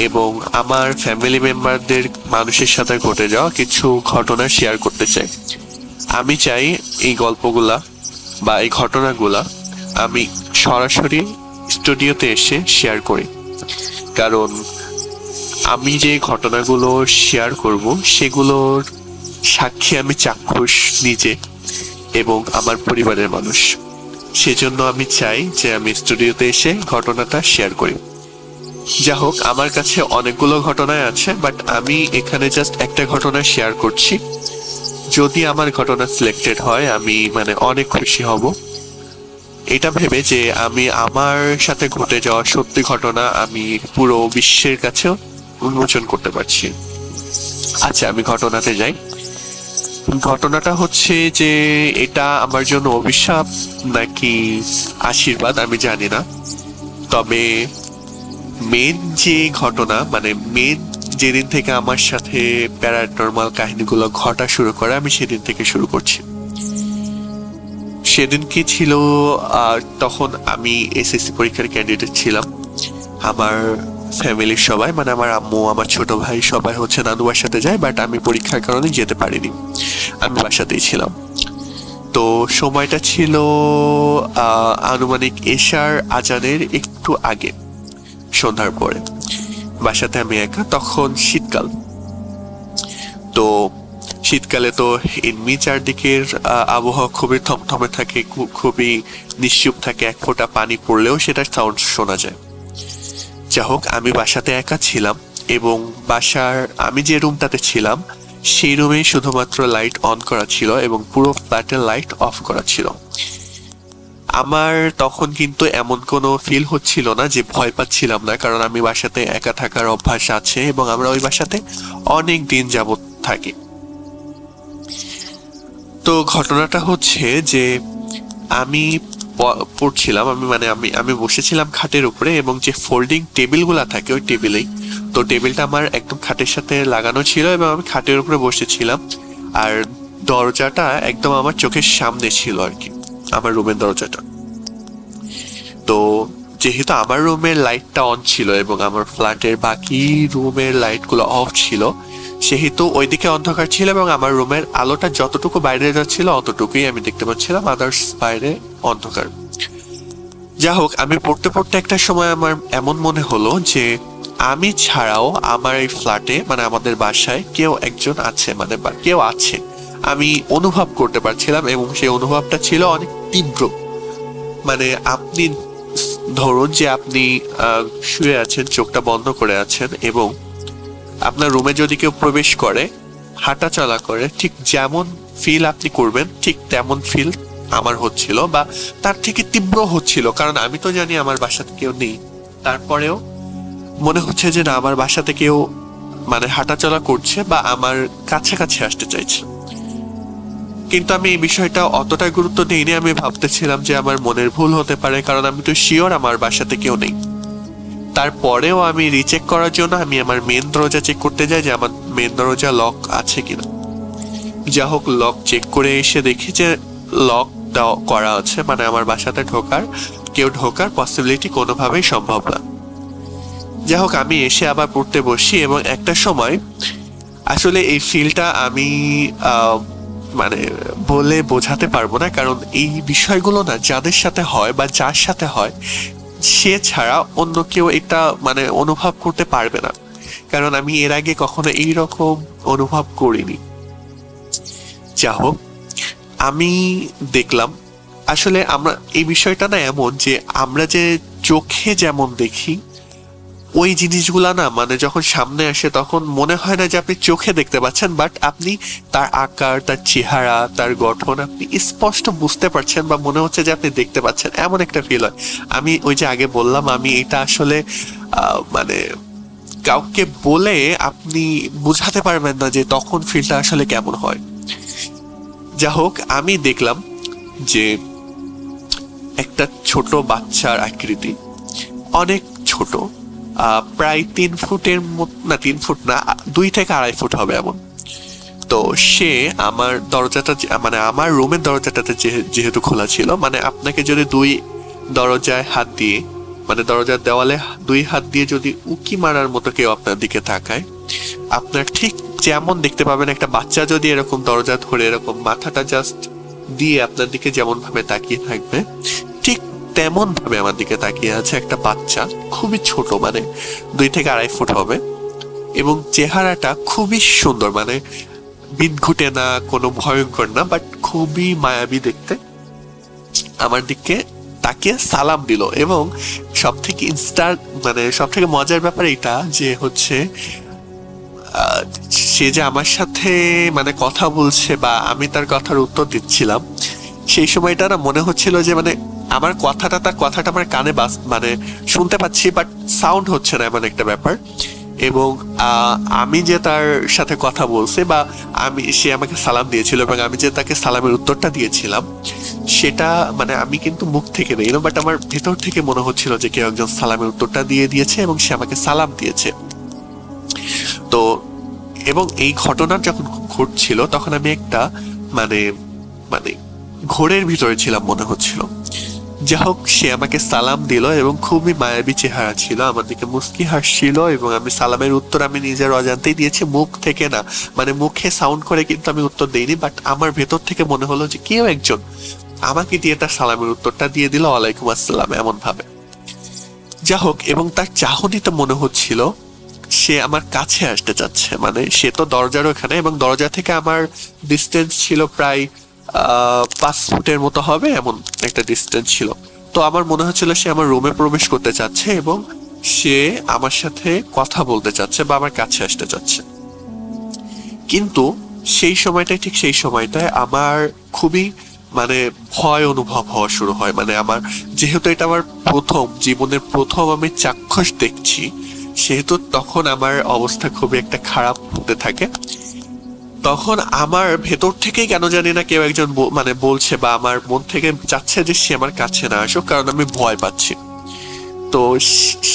এবং আমার ফ্যামিলি মেম্বারদের মানুষের সাথে ঘটে যাওয়া কিছু ঘটনা শেয়ার করতে চাই। আমি চাই এই গল্পগুলা বা এই ঘটনাগুলা আমি সরাসরি স্টুডিওতে এসে শেয়ার করি, কারণ আমি যে ঘটনাগুলো শেয়ার করব সেগুলোর সাক্ষী আমি চাক্ষুষ নিজে এবং আমার পরিবারের মানুষ। সেজন্য আমি চাই যে আমি স্টুডিওতে এসে ঘটনাটা শেয়ার করি। যা হোক, আমার কাছে অনেকগুলো ঘটনায় আছে, বাট আমি এখানে জাস্ট একটা ঘটনা শেয়ার করছি। যদি আমার ঘটনা সিলেক্টেড হয় আমি অনেক খুশি হব, এটা ভেবে যে আমি আমার সাথে ঘটে যাওয়া সত্যি ঘটনা আমি পুরো বিশ্বের কাছেও উন্মোচন করতে পারছি। আচ্ছা, আমি ঘটনাতে যাই। ঘটনাটা হচ্ছে যে এটা আমার জন্য অভিশাপ নাকি আশীর্বাদ আমি জানি না, তবে মেন যে ঘটনা মেন যেদিন থেকে আমার সাথে প্যারানর্মাল কাহিনীগুলো ঘটা শুরু করে আমি সেদিন থেকে শুরু করছি। সেদিন কি ছিল, তখন আমি এসএসসি পরীক্ষার ক্যান্ডিডেট ছিলাম। আমার ফ্যামিলির সবাই, মানে আমার আম্মু, আমার ছোট ভাই সবাই হচ্ছে নানু বাসাতে যায়, বাট আমি পরীক্ষার কারণে যেতে পারিনি, আমি বাসাতেই ছিলাম। তো সময়টা ছিল আনুমানিক এশার আজানের একটু আগে, সন্ধ্যার পরে। বাসাতে আমি একা, তখন শীতকাল। তো শীতকালে তো এমনি চারদিকের আবহাওয়া খুবই থমথমে থাকে, খুবই নিশ্চুপ থাকে, এক ফোঁটা পানি পড়লেও সেটার সাউন্ড শোনা যায়। যা হোক, আমি বাসাতে একা ছিলাম এবং বাসার আমি যে রুমটাতে ছিলাম সেই রুমে শুধুমাত্র লাইট অন করা ছিল এবং পুরো ফ্ল্যাটের লাইট অফ করা ছিল। আমার তখন কিন্তু এমন কোনো ফিল হচ্ছিল না যে ভয় পাচ্ছিলাম না, কারণ আমি বাসাতে একা থাকার অভ্যাস আছে এবং আমরা ওই বাসাতে অনেক দিন যাবত থাকি। তো ঘটনাটা হচ্ছে যে আমি পড়ছিলাম, আমি বসেছিলাম খাটের উপরে এবং যে ফোল্ডিং টেবিলগুলা থাকে ওই টেবিলেই, তো টেবিলটা আমার একদম খাটের সাথে লাগানো ছিল এবং আমি খাটের উপরে বসেছিলাম আর দরজাটা একদম আমার চোখের সামনে ছিল আর কি, আমার রুমের দরজাটা। তো যেহেতু আমার রুমের লাইটটা অন ছিল এবং আমার ফ্ল্যাটের বাকি রুমের লাইটগুলো অফ ছিল, সেহেতু ওইদিকে অন্ধকার ছিল এবং আমার রুমের আলোটা যতটুকু বাইরে যাচ্ছিল অতটুকুই আমি দেখতে পাচ্ছিলাম, আদার্স বাইরে অন্ধকার। যা হোক, আমি পড়তে পড়তে একটা সময় আমার এমন মনে হলো যে আমি ছাড়াও আমার এই ফ্ল্যাটে, মানে আমাদের বাসায় কেউ একজন আছে, মানে কেউ আছে, আমি অনুভব করতে পারছিলাম এবং সেই অনুভবটা ছিল অনেক তীব্র। মানে আপনি ধরুন যে আপনি শুয়ে আছেন, চোখটা বন্ধ করে আছেন এবং আপনার রুমে যদি কেউ প্রবেশ করে, হাঁটা চলা করে, ঠিক যেমন ফিল আপনি করবেন ঠিক তেমন ফিল আমার হচ্ছিল, বা তার থেকে তীব্র হচ্ছিল। কারণ আমি তো জানি আমার বাসাতে কেউ নেই, তারপরেও মনে হচ্ছে যে না, আমার বাসাতে কেউ মানে হাঁটাচলা করছে বা আমার কাছাকাছি আসতে চাইছে। কিন্তু আমি এই বিষয়টা অতটা গুরুত্ব দিইনি, আমি ভাবতেছিলাম যে আমার মনের ভুল হতে পারে, কারণ আমি তো শিওর আমার বাসাতে কেউ নেই। তারপরেও আমি রিচেক করার জন্য আমি আমার মেন দরজা চেক করতে যাই যে আমার মেন দরজা লক আছে কিনা। যা হোক, লক চেক করে এসে দেখি যে লক করা আছে, মানে আমার বাসাতে কেউ ঢোকার পসিবিলিটি কোনোভাবেই সম্ভব না। যা হোক, আমি এসে আবার পড়তে বসি এবং একটা সময় আসলে এই ফিলটা আমি মানে বলে বোঝাতে পারবো না, কারণ এই বিষয়গুলো না যাদের সাথে হয় বা যার সাথে হয় সে ছাড়া অন্য কেউ এটা মানে অনুভব করতে পারবে না, কারণ আমি এর আগে কখনো এইরকম অনুভব করিনি। যা হোক, আমি দেখলাম আসলে আমরা এই বিষয়টা না এমন যে আমরা যে চোখে যেমন দেখি ওই জিনিসগুলা না, মানে যখন সামনে আসে তখন মনে হয় না যে আপনি চোখে দেখতে পাচ্ছেন, বাট আপনি তার আকার, তার চেহারা, তার গঠন আপনি স্পষ্ট বুঝতে পারছেন বা মনে হচ্ছে যে আপনি দেখতে পাচ্ছেন, এমন একটা ফিল হয়। আমি ওই যে আগে বললাম, আমি এটা আসলে মানে কাউকে বলে আপনি বুঝাতে পারবেন না যে তখন ফিলটা আসলে কেমন হয়। যা হোক, আমি দেখলাম যে একটা ছোট বাচ্চার আকৃতি, অনেক ছোট, প্রায় 3 ফুটের মতো, না 3 ফুট না, 2 থেকে 2.5 ফুট হবে এমন। তো সে আমার দরজাটা, মানে আমার রুমের দরজাটাতে যেহেতু খোলা ছিল, মানে আপনাকে যদি 2 দরজায় হাত দিয়ে, মানে দরজার দেওয়ালে 2 হাত দিয়ে যদি উকি মারার মতো কেউ আপনার দিকে তাকায়, আপনার ঠিক যেমন দেখতে পাবেন একটা বাচ্চা যদি এরকম দরজা ধরে এরকম মাথাটা জাস্ট দিয়ে আপনার দিকে যেমন ভাবে তাকিয়ে থাকবে, ঠিক তেমন ভাবে আমার দিকে তাকিয়ে আছে একটা বাচ্চা, খুবই ছোট, মানে 2 থেকে 2.5 ফুট হবে এবং চেহারাটা খুবই সুন্দর, মানে বিদঘুটে না, কোনো ভয়ঙ্কর না, বাট খুবই মায়াবী দেখতে। আমার দিকে তাকিয়ে সালাম দিল এবং সব থেকে মজার ব্যাপার এটা যে হচ্ছে সে যে আমার সাথে মানে কথা বলছে বা আমি তার কথার উত্তর দিচ্ছিলাম, সেই সময়টা না মনে হচ্ছিল যে মানে আমার তার কথাটা আমার কানে মানে শুনতে পাচ্ছি, বাট সাউন্ড হচ্ছে না, এমন একটা ব্যাপার। এবং আমি যে তার সাথে কথা বলছে বা সে আমাকে সালাম দিয়েছিল এবং আমি যে তাকে সালামের উত্তরটা দিয়েছিলাম, সেটা মানে আমি কিন্তু মুখ থেকে নেই, বাট আমার ভেতর থেকে মনে হচ্ছিল যে কেউ একজন সালামের উত্তরটা দিয়েছে এবং সে আমাকে সালাম দিয়েছে। তো এবং এই ঘটনা যখন ঘটছিল তখন আমি একটা মানে ঘোরের ভিতরে ছিলাম মনে হচ্ছিল। যাই হোক, সে আমাকে সালাম দিল এবং খুবই মায়াবী চেহারা ছিল, আমার দিকে মুস্কি হাসছিল এবং আমি সালামের উত্তর আমি নিজের অজান্তেই দিয়েছি, মুখ থেকে না, মানে মুখে সাউন্ড করে কিন্তু আমি উত্তর দেইনি, বাট আমার ভেতর থেকে মনে হলো যে কেউ একজন আমাকে দিয়ে তার সালামের উত্তরটা দিয়ে দিল, ওয়ালাইকুম আসসালাম, এমন ভাবে। যাই হোক, এবং তার চাহনিতে মনে হচ্ছিল সে আমার কাছে আসতে চাচ্ছে, মানে সে তো দরজার ওখানে এবং দরজা থেকে আমার ডিস্টেন্স ছিল প্রায় 5 ফুটের মতো হবে, এমন একটা ডিস্টেন্স ছিল। তো আমার মনে হচ্ছিল সে আমার রুমে প্রবেশ করতে চাচ্ছে এবং সে আমার সাথে কথা বলতে চাচ্ছে বা আমার কাছে আসতে চাচ্ছে। কিন্তু সেই সময়টায় আমার খুবই মানে ভয় অনুভব হওয়া শুরু হয়। মানে আমার যেহেতু এটা আমার জীবনের প্রথম আমি চাক্ষুষ দেখছি, সেহেতু তখন আমার অবস্থা খুবই একটা খারাপ হতে থাকে। তখন আমার ভেতর থেকেই কেন জানি না কেউ একজন মানে বলছে বা আমার মন থেকে চাচ্ছে যে সে আমার কাছে না আসুক, কারণ আমি ভয় পাচ্ছি। তো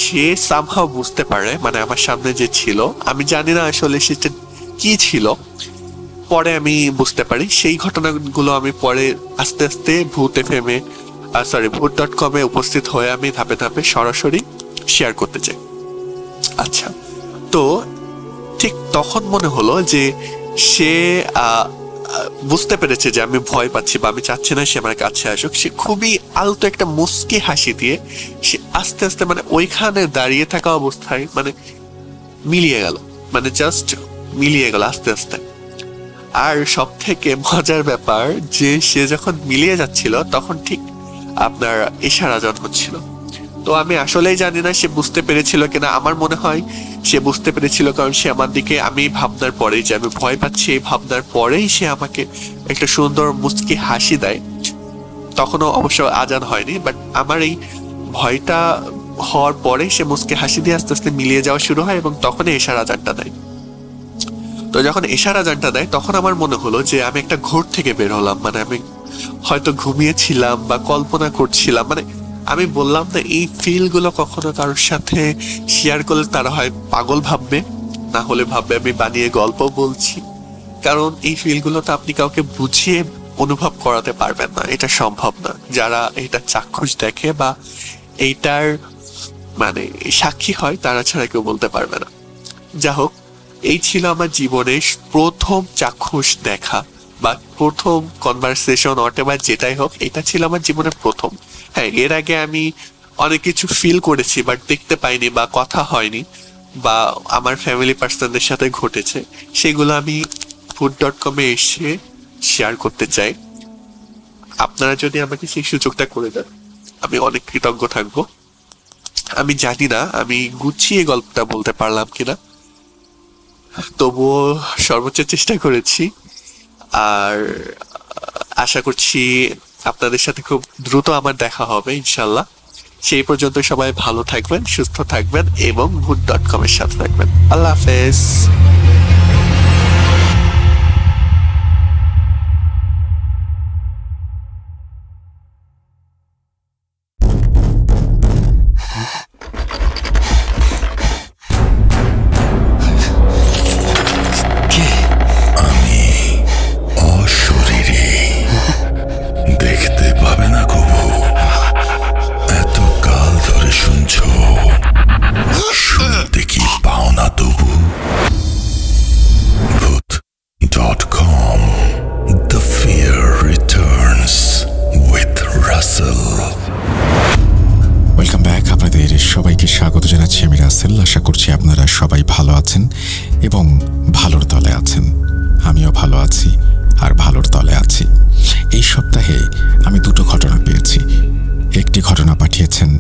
সে সামহাও বুঝতে পারে, মানে আমার সামনে যে ছিল, আমি জানি না আসলে সেটা কি ছিল, পরে আমি বুঝতে পারি। সেই ঘটনাগুলো আমি পরে আস্তে আস্তে ভূত.com-এ উপস্থিত হয়ে আমি ধাপে ধাপে সরাসরি শেয়ার করতে চাই। আচ্ছা, তো ঠিক তখন মনে হলো যে সে বুঝতে পেরেছে যে আমি ভয় পাচ্ছি বা আমি চাচ্ছি না সে আমার কাছে আসুক। সে খুবই আলতো একটা মুস্কি হাসি দিয়ে সে আস্তে আস্তে মানে ওইখানে দাঁড়িয়ে থাকা অবস্থায় মানে মিলিয়ে গেল, মানে জাস্ট মিলিয়ে গেল আস্তে আস্তে। আর সব থেকে মজার ব্যাপার যে সে যখন মিলিয়ে যাচ্ছিল তখন ঠিক আপনার ইশারা হচ্ছিল। তো আমি আসলেই জানি না সে বুঝতে পেরেছিল কিনা, আমার মনে হয় সে বুঝতে পেরেছিল, কারণ সে আমার দিকে, আমি ভাবনার পরেই যে আমি ভয় পাচ্ছি এই ভাবনার পরেই সে আমাকে একটা সুন্দর মুচকি হাসি দেয়। তখনও অবশ্য আজান হয়নি, বাট আমার এই ভয়টা হওয়ার পরে সে মুচকি হাসি দিয়ে আস্তে আস্তে মিলিয়ে যাওয়া শুরু হয় এবং তখনই এশার আজানটা দেয়। তো যখন এশার আজানটা দেয় তখন আমার মনে হলো যে আমি একটা ঘোর থেকে বের হলাম, মানে আমি হয়তো ঘুমিয়েছিলাম বা কল্পনা করছিলাম। মানে আমি বললাম না, এই ফিলগুলো কখনো কারোর সাথে শেয়ার করলে তারা হয় পাগল ভাববে, না হলে ভাববে আমি বানিয়ে গল্প বলছি, কারণ এই ফিলগুলো তো আপনি কাউকে বুঝিয়ে অনুভব করাতে পারবেন না, এটা সম্ভব না। যারা এটা চাক্ষুষ দেখে বা এইটার মানে সাক্ষী হয় তারা ছাড়া কেউ বলতে পারবে না। যা হোক, এই ছিল আমার জীবনের প্রথম চাক্ষুষ দেখা বা প্রথম কনভারসেশন, অথবা যেটাই হোক, এটা ছিল আমার জীবনের প্রথম। হ্যাঁ, এর আগে আমি অনেক কিছু ফিল করেছি বাট দেখতে পাইনি বা কথা হয়নি বা আমার ফ্যামিলি পার্সনদের সাথে ঘটেছে, সেগুলো আমি ভূত.com-এ এসে শেয়ার করতে চাই। আপনারা যদি আমাকে সেই সুযোগটা করে দেন আমি অনেক কৃতজ্ঞ থাকবো। আমি জানি না আমি গুছিয়ে গল্পটা বলতে পারলাম কিনা, তবুও সর্বোচ্চ চেষ্টা করেছি। আর আশা করছি আপনাদের সাথে খুব দ্রুত আমার দেখা হবে ইনশাল্লাহ। সেই পর্যন্ত সবাই ভালো থাকবেন, সুস্থ থাকবেন এবং ভূত.com-এর সাথে থাকবেন। আল্লাহ হাফেজ। সবাইকে স্বাগত জানাচ্ছি, আমি রাসেল। আশা করছি আপনারা সবাই ভালো আছেন এবং ভালোর তলে আছেন। আমিও ভালো আছি আর ভালোর তলে আছি। এই সপ্তাহে আমি দুটো ঘটনা পেয়েছি। একটি ঘটনা পাঠিয়েছেন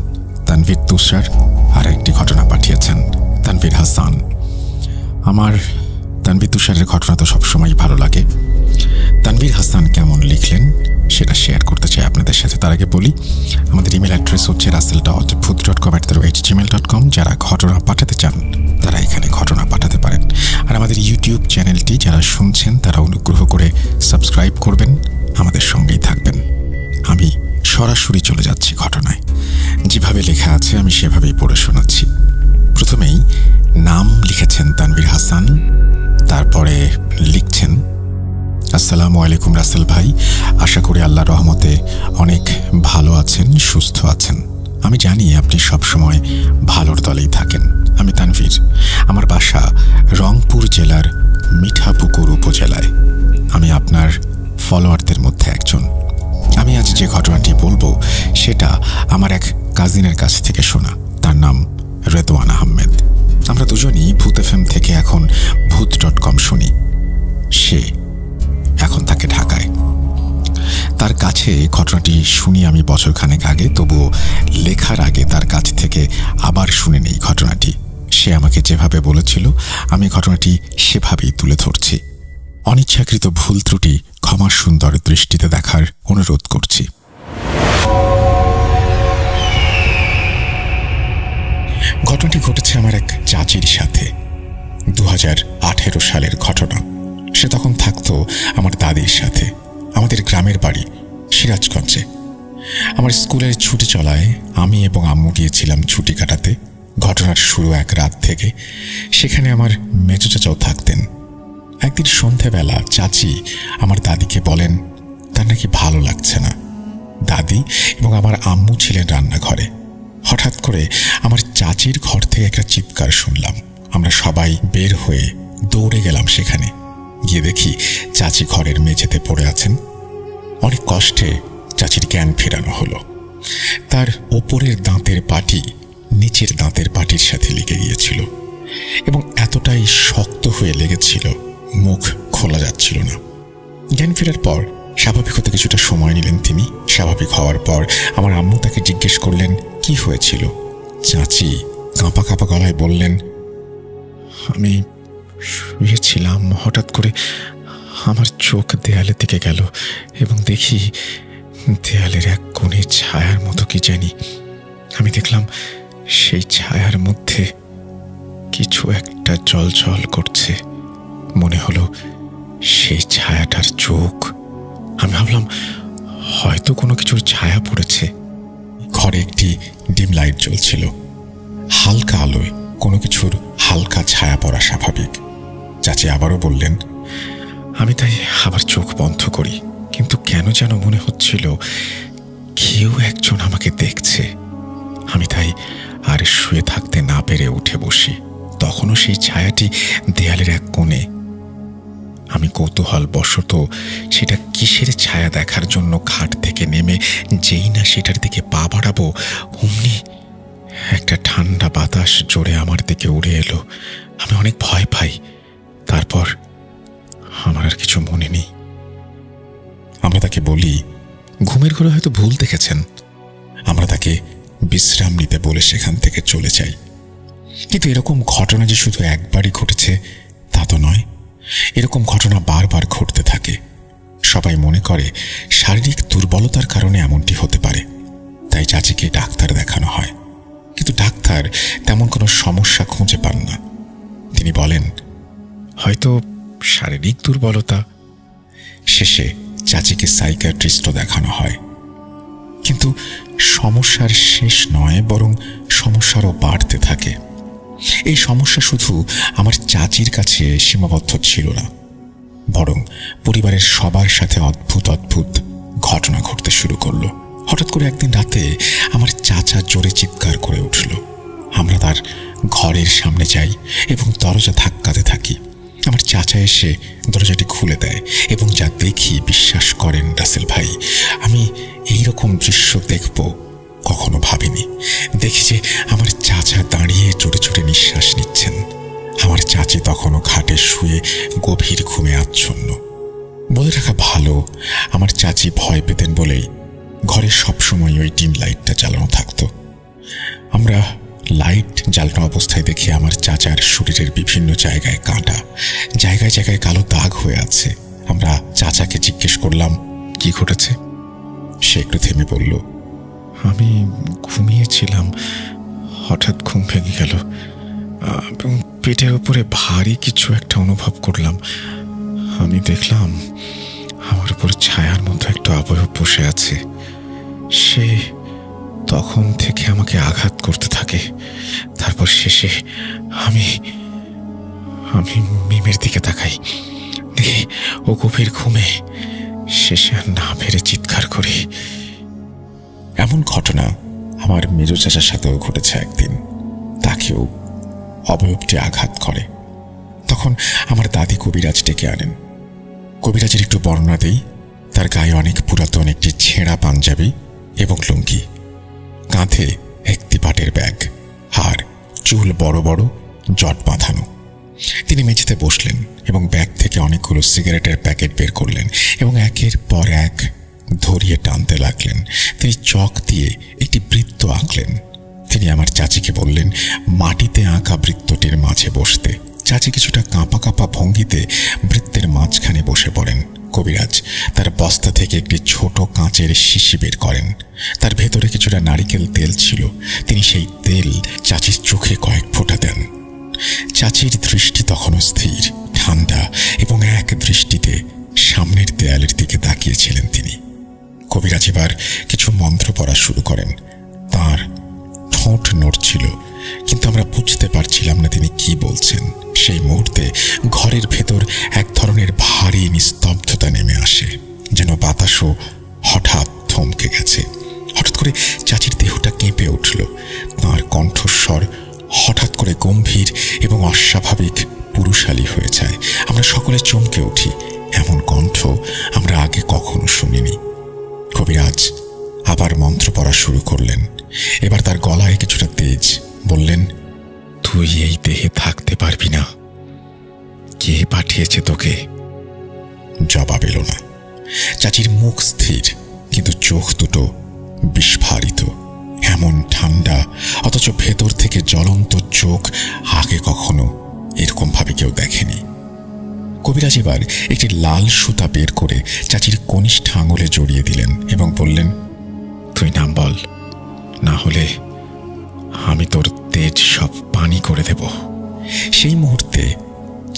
তানভীর তুষার আর একটি ঘটনা পাঠিয়েছেন তানভীর হাসান। আমার তানভীর তুষারের ঘটনা তো সবসময় ভালো লাগে। তানভীর হাসান কেমন লিখলেন সেটা শেয়ার করতে চাই আপনাদের সাথে। তার আগে বলি, আমাদের ইমেল অ্যাড্রেস হচ্ছে rasel.bhoot.com@gmail.com। যারা ঘটনা পাঠাতে চান তারা এখানে ঘটনা পাঠাতে পারেন। আর আমাদের ইউটিউব চ্যানেলটি যারা শুনছেন তারা অনুগ্রহ করে সাবস্ক্রাইব করবেন, আমাদের সঙ্গেই থাকবেন। আমি সরাসরি চলে যাচ্ছি ঘটনায়। যেভাবে লেখা আছে আমি সেভাবেই পড়ে শোনাচ্ছি। প্রথমেই নাম লিখেছেন তানভীর হাসান, তারপরে লিখছেন আসসালামু আলাইকুম রাসেল ভাই। আশা করি আল্লাহর রহমতে অনেক ভালো আছেন, সুস্থ আছেন। আমি জানি আপনি সবসময় ভালোর দলেই থাকেন। আমি তানভীর। আমার বাসা রংপুর জেলার মিঠাপুকুর উপজেলায়। আমি আপনার ফলোয়ারদের মধ্যে একজন। আমি আজ যে ঘটনাটি বলবো সেটা আমার এক কাজিনের কাছ থেকে শোনা। তার নাম রেদওয়ান আহমেদ। আমরা দুজনই ভূত FM থেকে এখন ভূত.com শুনি। সে এখন থাকে ঢাকায়। তার কাছে ঘটনাটি শুনি আমি বছরখানেক আগে, তবুও লেখার আগে তার কাছ থেকে আবার শুনে নেই ঘটনাটি। সে আমাকে যেভাবে বলেছিল আমি ঘটনাটি সেভাবেই তুলে ধরছি। অনিচ্ছাকৃত ভুল ত্রুটি ক্ষমা সুন্দর দৃষ্টিতে দেখার অনুরোধ করছি। ঘটনাটি ঘটেছে আমার এক চাচির সাথে। 2018 সালের ঘটনা। সে তখন থাকতো আমার দাদির সাথে। আমাদের গ্রামের বাড়ি সিরাজগঞ্জে। আমার স্কুলের ছুটি চলায় আমি এবং আম্মু গিয়েছিলাম ছুটি কাটাতে। ঘটনার শুরু এক রাত থেকে। সেখানে আমার মেজো চাচাও থাকতেন। একদিন সন্ধ্যাবেলা চাচি আমার দাদিকে বলেন তার নাকি ভালো লাগছে না। দাদি এবং আমার আম্মু ছিলেন রান্নাঘরে। হঠাৎ করে আমার চাচির ঘর থেকে একটা চিৎকার শুনলাম। আমরা সবাই বের হয়ে দৌড়ে গেলাম সেখানে। গিয়ে দেখি চাচি ঘরের মেঝেতে পড়ে আছেন। অনেক কষ্টে চাচির জ্ঞান ফেরানো হলো। তার ওপরের দাঁতের পাটি নিচের দাঁতের পাটির সাথে লেগে গিয়েছিল এবং এতটাই শক্ত হয়ে লেগেছিল মুখ খোলা যাচ্ছিল না। জ্ঞান ফেরার পর স্বাভাবিক হতে কিছুটা সময় নিলেন তিনি। স্বাভাবিক হওয়ার পর আমার আম্মু তাকে জিজ্ঞেস করলেন কি হয়েছিল। চাচি কাঁপা কাঁপা গলায় বললেন, আমি শুয়েছিলাম, হঠাৎ করে আমার চোখ দেয়ালের দিকে গেল এবং দেখি দেয়ালের এক কোণে ছায়ার মতো কি জানি। আমি দেখলাম সেই ছায়ার মধ্যে কিছু একটা জ্বলজ্বল করছে। মনে হলো সেই ছায়াটার চোখ। আমি ভাবলাম হয়তো কোনো কিছুর ছায়া পড়েছে। ঘরে একটি ডিম লাইট জ্বলছিল। হালকা আলোয় কোনো কিছুর হালকা ছায়া পড়া স্বাভাবিক। চাচি আবারও বললেন, আমি তাই আবার চোখ বন্ধ করি, কিন্তু কেন যেন মনে হচ্ছিল কেউ একজন আমাকে দেখছে। আমি তাই আর শুয়ে থাকতে না পেরে উঠে বসি। তখনও সেই ছায়াটি দেয়ালের এক কোণে। আমি কৌতূহল বশত সেটা কিসের ছায়া দেখার জন্য খাট থেকে নেমে যেই না সেটার দিকে পা বাড়াবো, অমনি একটা ঠান্ডা বাতাস জোরে আমার দিকে উড়ে এলো। আমি অনেক ভয় পাই। তারপর আমার আর কিছু মনে নেই। আমরা তাকে বলি ঘুমের ঘরে হয়তো ভুল দেখেছেন। আমরা তাকে বিশ্রাম নিতে বলে সেখান থেকে চলে যাই। কিন্তু এরকম ঘটনা যে শুধু একবারই ঘটেছে তা তো নয়। এরকম ঘটনা বারবার ঘটতে থাকে। সবাই মনে করে শারীরিক দুর্বলতার কারণে এমনটি হতে পারে। তাই চাচিকে ডাক্তার দেখানো হয়, কিন্তু ডাক্তার তেমন কোনো সমস্যা খুঁজে পান না। তিনি বলেন হয়তো শারীরিক দুর্বলতা। শেষে চাচিকে সাইকিয়াট্রিস্টও দেখানো হয়, কিন্তু সমস্যার শেষ নয়, বরং সমস্যারও বাড়তে থাকে। এই সমস্যা শুধু আমার চাচির কাছে সীমাবদ্ধ ছিল না, বরং পরিবারের সবার সাথে অদ্ভুত অদ্ভুত ঘটনা ঘটতে শুরু করলো। হঠাৎ করে একদিন রাতে আমার চাচা জোরে চিৎকার করে উঠল। আমরা তার ঘরের সামনে যাই এবং দরজা ধাক্কাতে থাকি। আমার চাচা এসে দরজাটি খুলে দেয় এবং যা দেখি বিশ্বাস করেন রাসেল ভাই, আমি এইরকম দৃশ্য দেখব কখনো ভাবিনি। দেখি যে আমার চাচা দাঁড়িয়ে জোরে জোরে নিঃশ্বাস নিচ্ছেন। আমার চাচি তখনও খাটে শুয়ে গভীর ঘুমে আচ্ছন্ন। বলে রাখা ভালো, আমার চাচি ভয় পেতেন বলেই ঘরে সবসময় ওই ডিম লাইটটা জ্বালানো থাকতো। আমরা লাইট জ্বালানো অবস্থায় দেখি আমার চাচার শরীরের বিভিন্ন জায়গায় কাঁটা, জায়গায় জায়গায় কালো দাগ হয়ে আছে। আমরা চাচাকে জিজ্ঞেস করলাম কি ঘটেছে। সে একটু থেমে বলল, আমি ঘুমিয়েছিলাম, হঠাৎ ঘুম ভেঙে গেল এবং পেটের উপরে ভারী কিছু একটা অনুভব করলাম। আমি দেখলাম আমার উপর ছায়ার মতো একটা অবয়ব বসে আছে। সে তখন থেকে আমাকে আঘাত করতে থাকে। তারপর শেষে আমি মিমের দিকে তাকাই, দেখি ও গভীর ঘুমে শেষে আর না পেরে চিৎকার করে। এমন ঘটনা আমার মেজ চাচার সাথেও ঘটেছে একদিন। তাকেও অবয়বটি আঘাত করে। তখন আমার দাদি কবিরাজ ডেকে আনেন। কবিরাজের একটু বর্ণনা দেই। তার গায়ে অনেক পুরাতন একটি ছেঁড়া পাঞ্জাবি এবং লুঙ্গি, কাঁধে একটি পাটের ব্যাগ, আর চুল বড় বড় জট বাঁধানো। তিনি মেঝেতে বসলেন এবং ব্যাগ থেকে অনেকগুলো সিগারেটের প্যাকেট বের করলেন এবং একের পর এক ধরিয়ে টানতে লাগলেন। তিনি চক দিয়ে একটি বৃত্ত আঁকলেন। তিনি আমার চাচিকে বললেন মাটিতে আঁকা বৃত্তটির মাঝে বসতে। চাচি কিছুটা কাঁপা কাঁপা ভঙ্গিতে বৃত্তের মাঝখানে বসে পড়েন। কবিরাজ তার বস্তা থেকে একটি ছোট কাঁচের শিশি বের করেন। তার ভেতরে কিছুটা নারিকেল তেল ছিল। তিনি সেই তেল চাচির চোখে কয়েক ফোঁটা দেন। চাচির দৃষ্টি তখনও স্থির, ঠান্ডা এবং এক দৃষ্টিতে সামনের দেয়ালের দিকে তাকিয়েছিলেন তিনি। কবিরাজ এবার কিছু মন্ত্র পড়া শুরু করেন। তার ঠোঁট নড়ছিল, কিন্তু আমরা বুঝতে পারছিলাম না তিনি কি বলছেন। সেই মুহূর্তে ঘরের ভেতর এক ধরনের ভারী নিস্তব্ধতা নেমে আসে, যেন বাতাসও হঠাৎ থমকে গেছে। হঠাৎ করে চাচির দেহটা কেঁপে উঠল। তাঁর কণ্ঠস্বর হঠাৎ করে গম্ভীর এবং অস্বাভাবিক পুরুষালী হয়ে যায়। আমরা সকলে চমকে উঠি। এমন কণ্ঠ আমরা আগে কখনো শুনিনি। কবিরাজ আবার মন্ত্র পড়া শুরু করলেন। এবার তার গলায় কিছুটা তেজ। বললেন, তুই এই দেহে থাকতে পারবি না। কে পাঠিয়েছে তোকে? জবাব এলো না। চাচির মুখ স্থির, কিন্তু চোখ দুটো বিস্ফারিত, এমন ঠান্ডা, অথচ ভেতর থেকে জ্বলন্ত চোখ আগে কখনো এরকম ভাবে কেউ দেখেনি। কবিরাজ এবার একটি লাল সুতা বের করে চাচির কনিষ্ঠ আঙুলে জড়িয়ে দিলেন এবং বললেন, তুই নাম বল, না হলে আমি তোর তেজ সব পানি করে দেব। সেই মুহূর্তে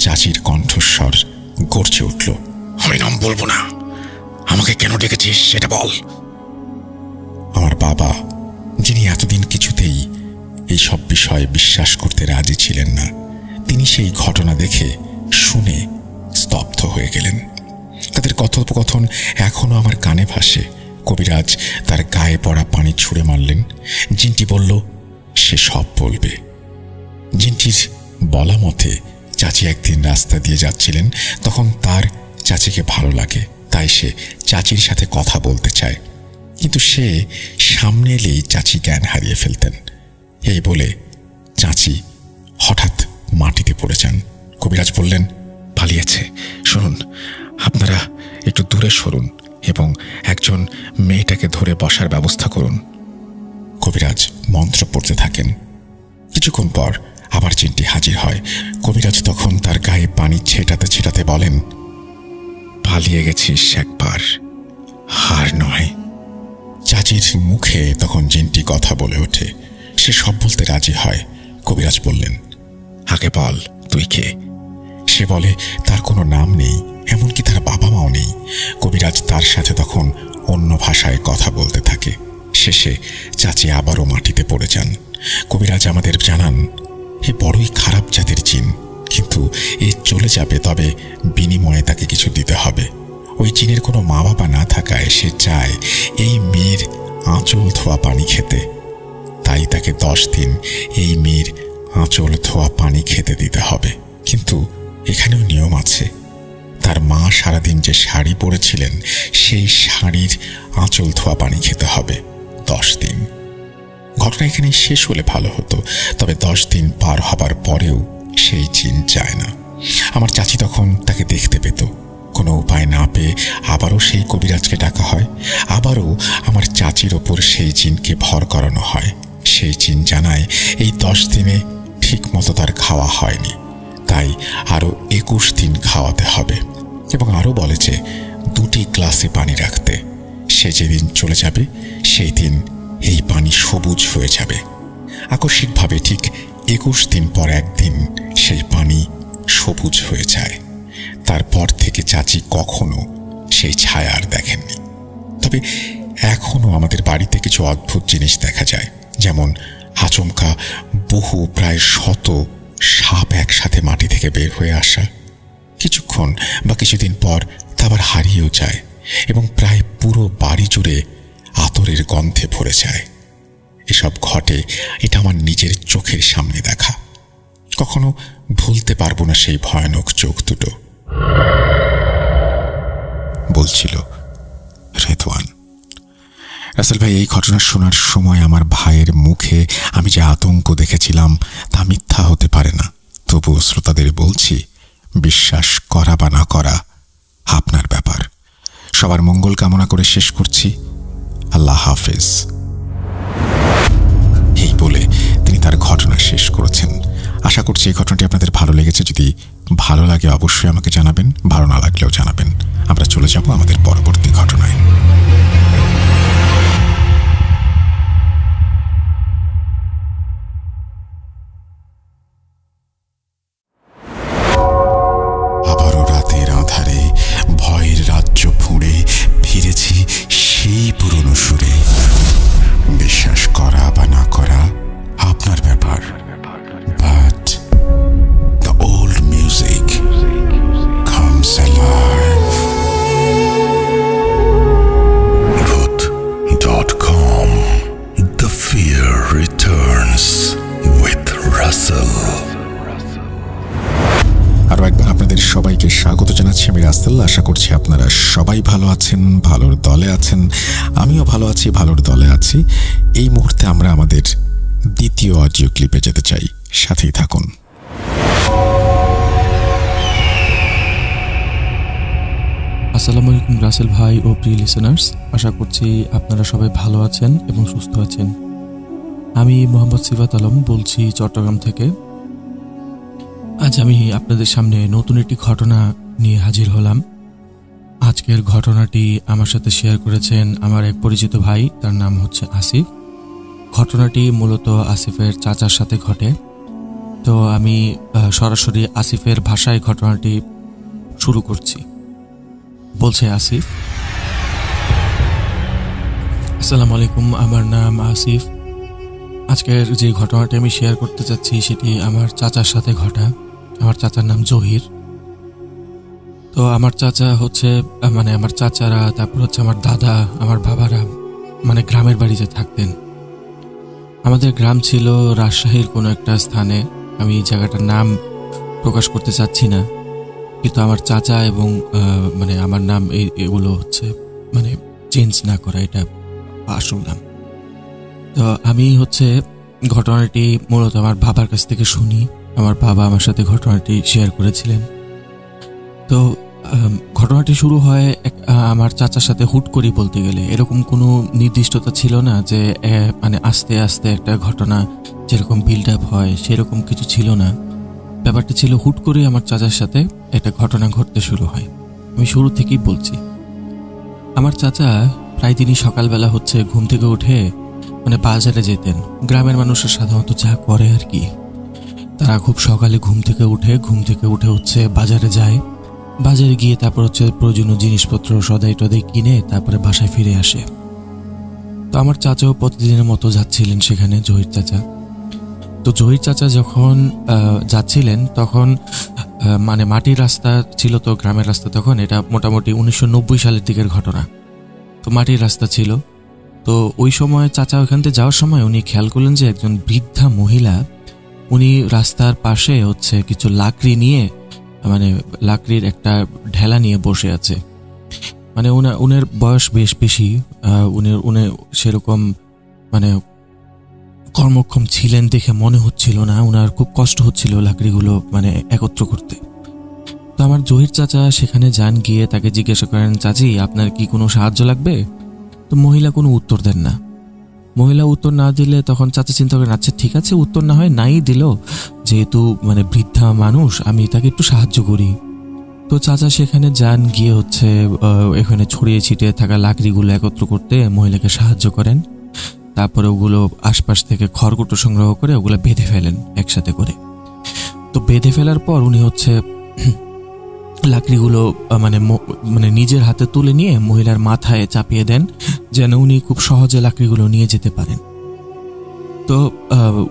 চাচির কণ্ঠস্বর গর্জে উঠল, আমি নাম বলবো না। আমাকে কেন ডেকেছিস সেটা বল। আমার বাবা, যিনি এতদিন কিছুতেই এই সব বিষয়ে বিশ্বাস করতে রাজি ছিলেন না, তিনি সেই ঘটনা দেখে শুনে স্তব্ধ হয়ে গেলেন। তাদের কথোপকথন এখনো আমার কানে ভাসে। কবিরাজ তার গায়ে পড়া পানি ছুঁড়ে মারলেন। জিনটি বলল সে সব বলবে। জিনটির বলা মতে চাচি একদিন রাস্তা দিয়ে যাচ্ছিলেন। তখন তার চাচিকে ভালো লাগে, তাই সে চাচির সাথে কথা বলতে চায়, কিন্তু সে সামনে এলেই চাচি জ্ঞান হারিয়ে ফেলতেন। এই বলে চাচি হঠাৎ মাটিতে পড়ে যান। কবিরাজ বললেন, পালিয়েছে। শুনুন, আপনারা একটু দূরে সরুন এবং একজন মেয়েটাকে ধরে বসার ব্যবস্থা করুন। কবিরাজ মন্ত্র পড়তে থাকেন। কিছুক্ষণ পর আবার জিনটি হাজির হয়। কবিরাজ তখন তার গায়ে পানি ছেটাতে ছেটাতে বলেন, পালিয়ে গেছিস একবার, হার নয়। চাচির মুখে তখন জিনটি কথা বলে ওঠে। সে সব বলতে রাজি হয়। কবিরাজ বললেন, আগে বল তুই কে? সে বলে তার কোনো নাম নেই, এমনকি তার বাবা মাও নেই। কবিরাজ তার সাথে তখন অন্য ভাষায় কথা বলতে থাকে। শেষে চাচি আবারও মাটিতে পড়ে যান। কবিরাজ আমাদের জানান, এ বড়ই খারাপ জাতের জিন, কিন্তু এ চলে যাবে, তবে বিনিময়ে তাকে কিছু দিতে হবে। ওই জিনের কোনো মা বাবা না থাকায় সে চায় এই মেয়ের আঁচল ধোয়া পানি খেতে। তাই তাকে 10 দিন এই মেয়ের আঁচল ধোয়া পানি খেতে দিতে হবে। কিন্তু এখানেও নিয়ম আছে। তার মা সারাদিন যে শাড়ি পরেছিলেন সেই শাড়ির আঁচল ধোয়া পানি খেতে হবে 10 দিন। ঘটনা এখানে শেষ হলে ভালো হতো, তবে 10 দিন পার হবার পরেও সেই জিন যায় না। আমার চাচি তখন তাকে দেখতে পেত। কোনো উপায় না পেয়ে আবারও সেই কবিরাজকে ডাকা হয়। আবারও আমার চাচির ওপর সেই জিনকে ভর করানো হয়। সেই জিন জানায় এই 10 দিনে ঠিক মতো তার খাওয়া হয়নি, তাই আরও 21 দিন খাওয়াতে হবে, এবং আরও বলে যে 2টি গ্লাসে পানি রাখতে। সে যেদিন চলে যাবে সেই দিন এই পানি সবুজ হয়ে যাবে। আকস্মিকভাবে ঠিক 21 দিন পর একদিন সেই পানি সবুজ হয়ে যায়। তারপর থেকে চাচি কখনো সেই ছায়া আর দেখেননি। তবে এখনো আমাদের বাড়িতে কিছু অদ্ভুত জিনিস দেখা যায়, যেমন আচমকা প্রায় 100 সাপ একসাথে মাটি থেকে বের হয়ে আসা, কিছুক্ষণ বা কিছুদিন পর তা আবার হারিয়েও যায় এবং প্রায় পুরো বাড়ি জুড়ে আতরের গন্ধে ভরে যায়। এসব ঘটে, এটা আমার নিজের চোখের সামনে দেখা। কখনো ভুলতে পারবো না সেই ভয়ানক চোখ দুটো। বলছিল রেদওয়ান। রাসেল ভাই, এই ঘটনা শোনার সময় আমার ভাইয়ের মুখে আমি যে আতঙ্ক দেখেছিলাম তা মিথ্যা হতে পারে না। তবুও শ্রোতাদের বলছি, বিশ্বাস করা বা না করা আপনার ব্যাপার। সবার মঙ্গল কামনা করে শেষ করছি। আল্লাহ হাফেজ। এই বলে তিনি তার ঘটনা শেষ করেছেন। আশা করছি এই ঘটনাটি আপনাদের ভালো লেগেছে। যদি ভালো লাগে অবশ্যই আমাকে জানাবেন, ভালো না লাগলেও জানাবেন। আমরা চলে যাব আমাদের পরবর্তী ঘটনায়। আবারও রাতের আঁধারে ভয়ের রাজ্য ফুঁড়ে ফিরেছি সেই পুরনো সুরে। বিশ্বাস করা বা না করা আপনার ব্যাপার, but the old music comes alive. Truth.com. The fear returns with Russell. আরো একবার আপনাদের সবাইকে স্বাগত জানাচ্ছি। আমি রাসেল। আশা করছি আপনারা সবাই ভালো আছেন, ভালোর দলে আছেন। আমিও ভালো আছি, ভালোর দলে আছি। এই মুহূর্তে আমরা আমাদের দ্বিতীয় অডিও ক্লিপে যেতে চাই। সাথেই থাকুন। আসসালামু আলাইকুম রাসেল ভাই ও প্রিয় লিসেনার্স, আশা করছি আপনারা সবাই ভালো আছেন এবং সুস্থ আছেন। আমি মোহাম্মদ সিফাত আলম বলছি চট্টগ্রাম থেকে। আজ আমি আপনাদের সামনে নতুন একটি ঘটনা নিয়ে হাজির হলাম। আজকের ঘটনাটি আমার সাথে শেয়ার করেছেন আমার এক পরিচিত ভাই, তার নাম হচ্ছে আসিফ। ঘটনাটি মূলত আসিফের চাচার সাথে ঘটে। তো আমি সরাসরি আসিফের ভাষায় ঘটনাটি শুরু করছি। বলছে আসিফ, আসসালামু আলাইকুম, আমার নাম আসিফ। আজকের যে ঘটনাটি আমি শেয়ার করতে চাচ্ছি সেটি আমার চাচার সাথে ঘটা। আমার চাচার নাম জহির। তো আমার চাচা হচ্ছে আমার চাচারা, তারপর হচ্ছে আমার দাদা, আমার বাবারা গ্রামের বাড়িতে থাকতেন। আমাদের গ্রাম ছিল রাজশাহীর কোনো একটা স্থানে। আমি এই জায়গাটার নাম প্রকাশ করতে চাচ্ছি না, কিন্তু আমার চাচা এবং আমার নাম এগুলো হচ্ছে চেঞ্জ না করা, এটা আসল নাম। তো আমি হচ্ছে ঘটনাটি মূলত আমার বাবার কাছ থেকে শুনি। আমার বাবা আমার সাথে ঘটনাটি শেয়ার করেছিলেন। তো ঘটনাটি শুরু হয় আমার চাচার সাথে হুট করেই, বলতে গেলে এরকম কোনো নির্দিষ্টতা ছিল না যে আস্তে আস্তে একটা ঘটনা যেরকম বিল্ড আপ হয় সেরকম কিছু ছিল না। ব্যাপারটা ছিল হুট করে আমার চাচার সাথে একটা ঘটনা ঘটতে শুরু হয়। আমি শুরু থেকেই বলছি। আমার চাচা প্রায় দিনই সকালবেলা হচ্ছে ঘুম থেকে উঠে বাজারে যেতেন। গ্রামের মানুষের সাধারণত যা করে আর কি, তারা খুব সকালে ঘুম থেকে উঠে হচ্ছে বাজারে যায়। বাজারে গিয়ে তারপর হচ্ছে প্রয়োজনীয় জিনিসপত্র সদাই টদাই কিনে তারপরে বাসায় ফিরে আসে। তো আমার চাচাও প্রতিদিনের মতো যাচ্ছিলেন সেখানে, জহির চাচা। তো জহির চাচা যখন যাচ্ছিলেন তখন মাটির রাস্তা ছিল, তো গ্রামের রাস্তা তখন, এটা মোটামুটি 1990 সালের দিকের ঘটনা। তো মাটির রাস্তা ছিল। তো ওই সময় চাচা ওখান থেকে যাওয়ার সময় উনি খেয়াল করলেন যে একজন বৃদ্ধা মহিলা, উনি রাস্তার পাশে হচ্ছে কিছু লাকড়ি নিয়ে, লাকড়ির একটা ঢেলা নিয়ে বসে আছে। উনার বয়স বেশ বেশি, উনি সেরকম কর্মক্ষম ছিলেন দেখে মনে হচ্ছিল না। উনার খুব কষ্ট হচ্ছিল লাকড়িগুলো একত্র করতে। তো আমার জহির চাচা সেখানে যান, গিয়ে তাকে জিজ্ঞাসা করেন, চাচি আপনার কি কোনো সাহায্য লাগবে? তো মহিলা কোনো উত্তর দেন না। মহিলা উত্তর না দিলে তখন চাচা চিন্তা করেন, আচ্ছা ঠিক আছে, উত্তর না হয় নাই দিল, যেহেতু বৃদ্ধা মানুষ, আমি তাকে একটু সাহায্য করি। তো চাচা সেখানে যান, গিয়ে হচ্ছে এখানে ছড়িয়ে ছিটিয়ে থাকা লাকড়িগুলো একত্র করতে মহিলাকে সাহায্য করেন। তারপরে ওগুলো আশপাশ থেকে খড়কুটো সংগ্রহ করে ওগুলো বেঁধে ফেলেন একসাথে করে। তো বেঁধে ফেলার পর উনি হচ্ছে লাকড়িগুলো নিজের হাতে তুলে নিয়ে মহিলার মাথায় চাপিয়ে দেন, যেন উনি খুব সহজে লাকড়িগুলো নিয়ে যেতে পারেন। তো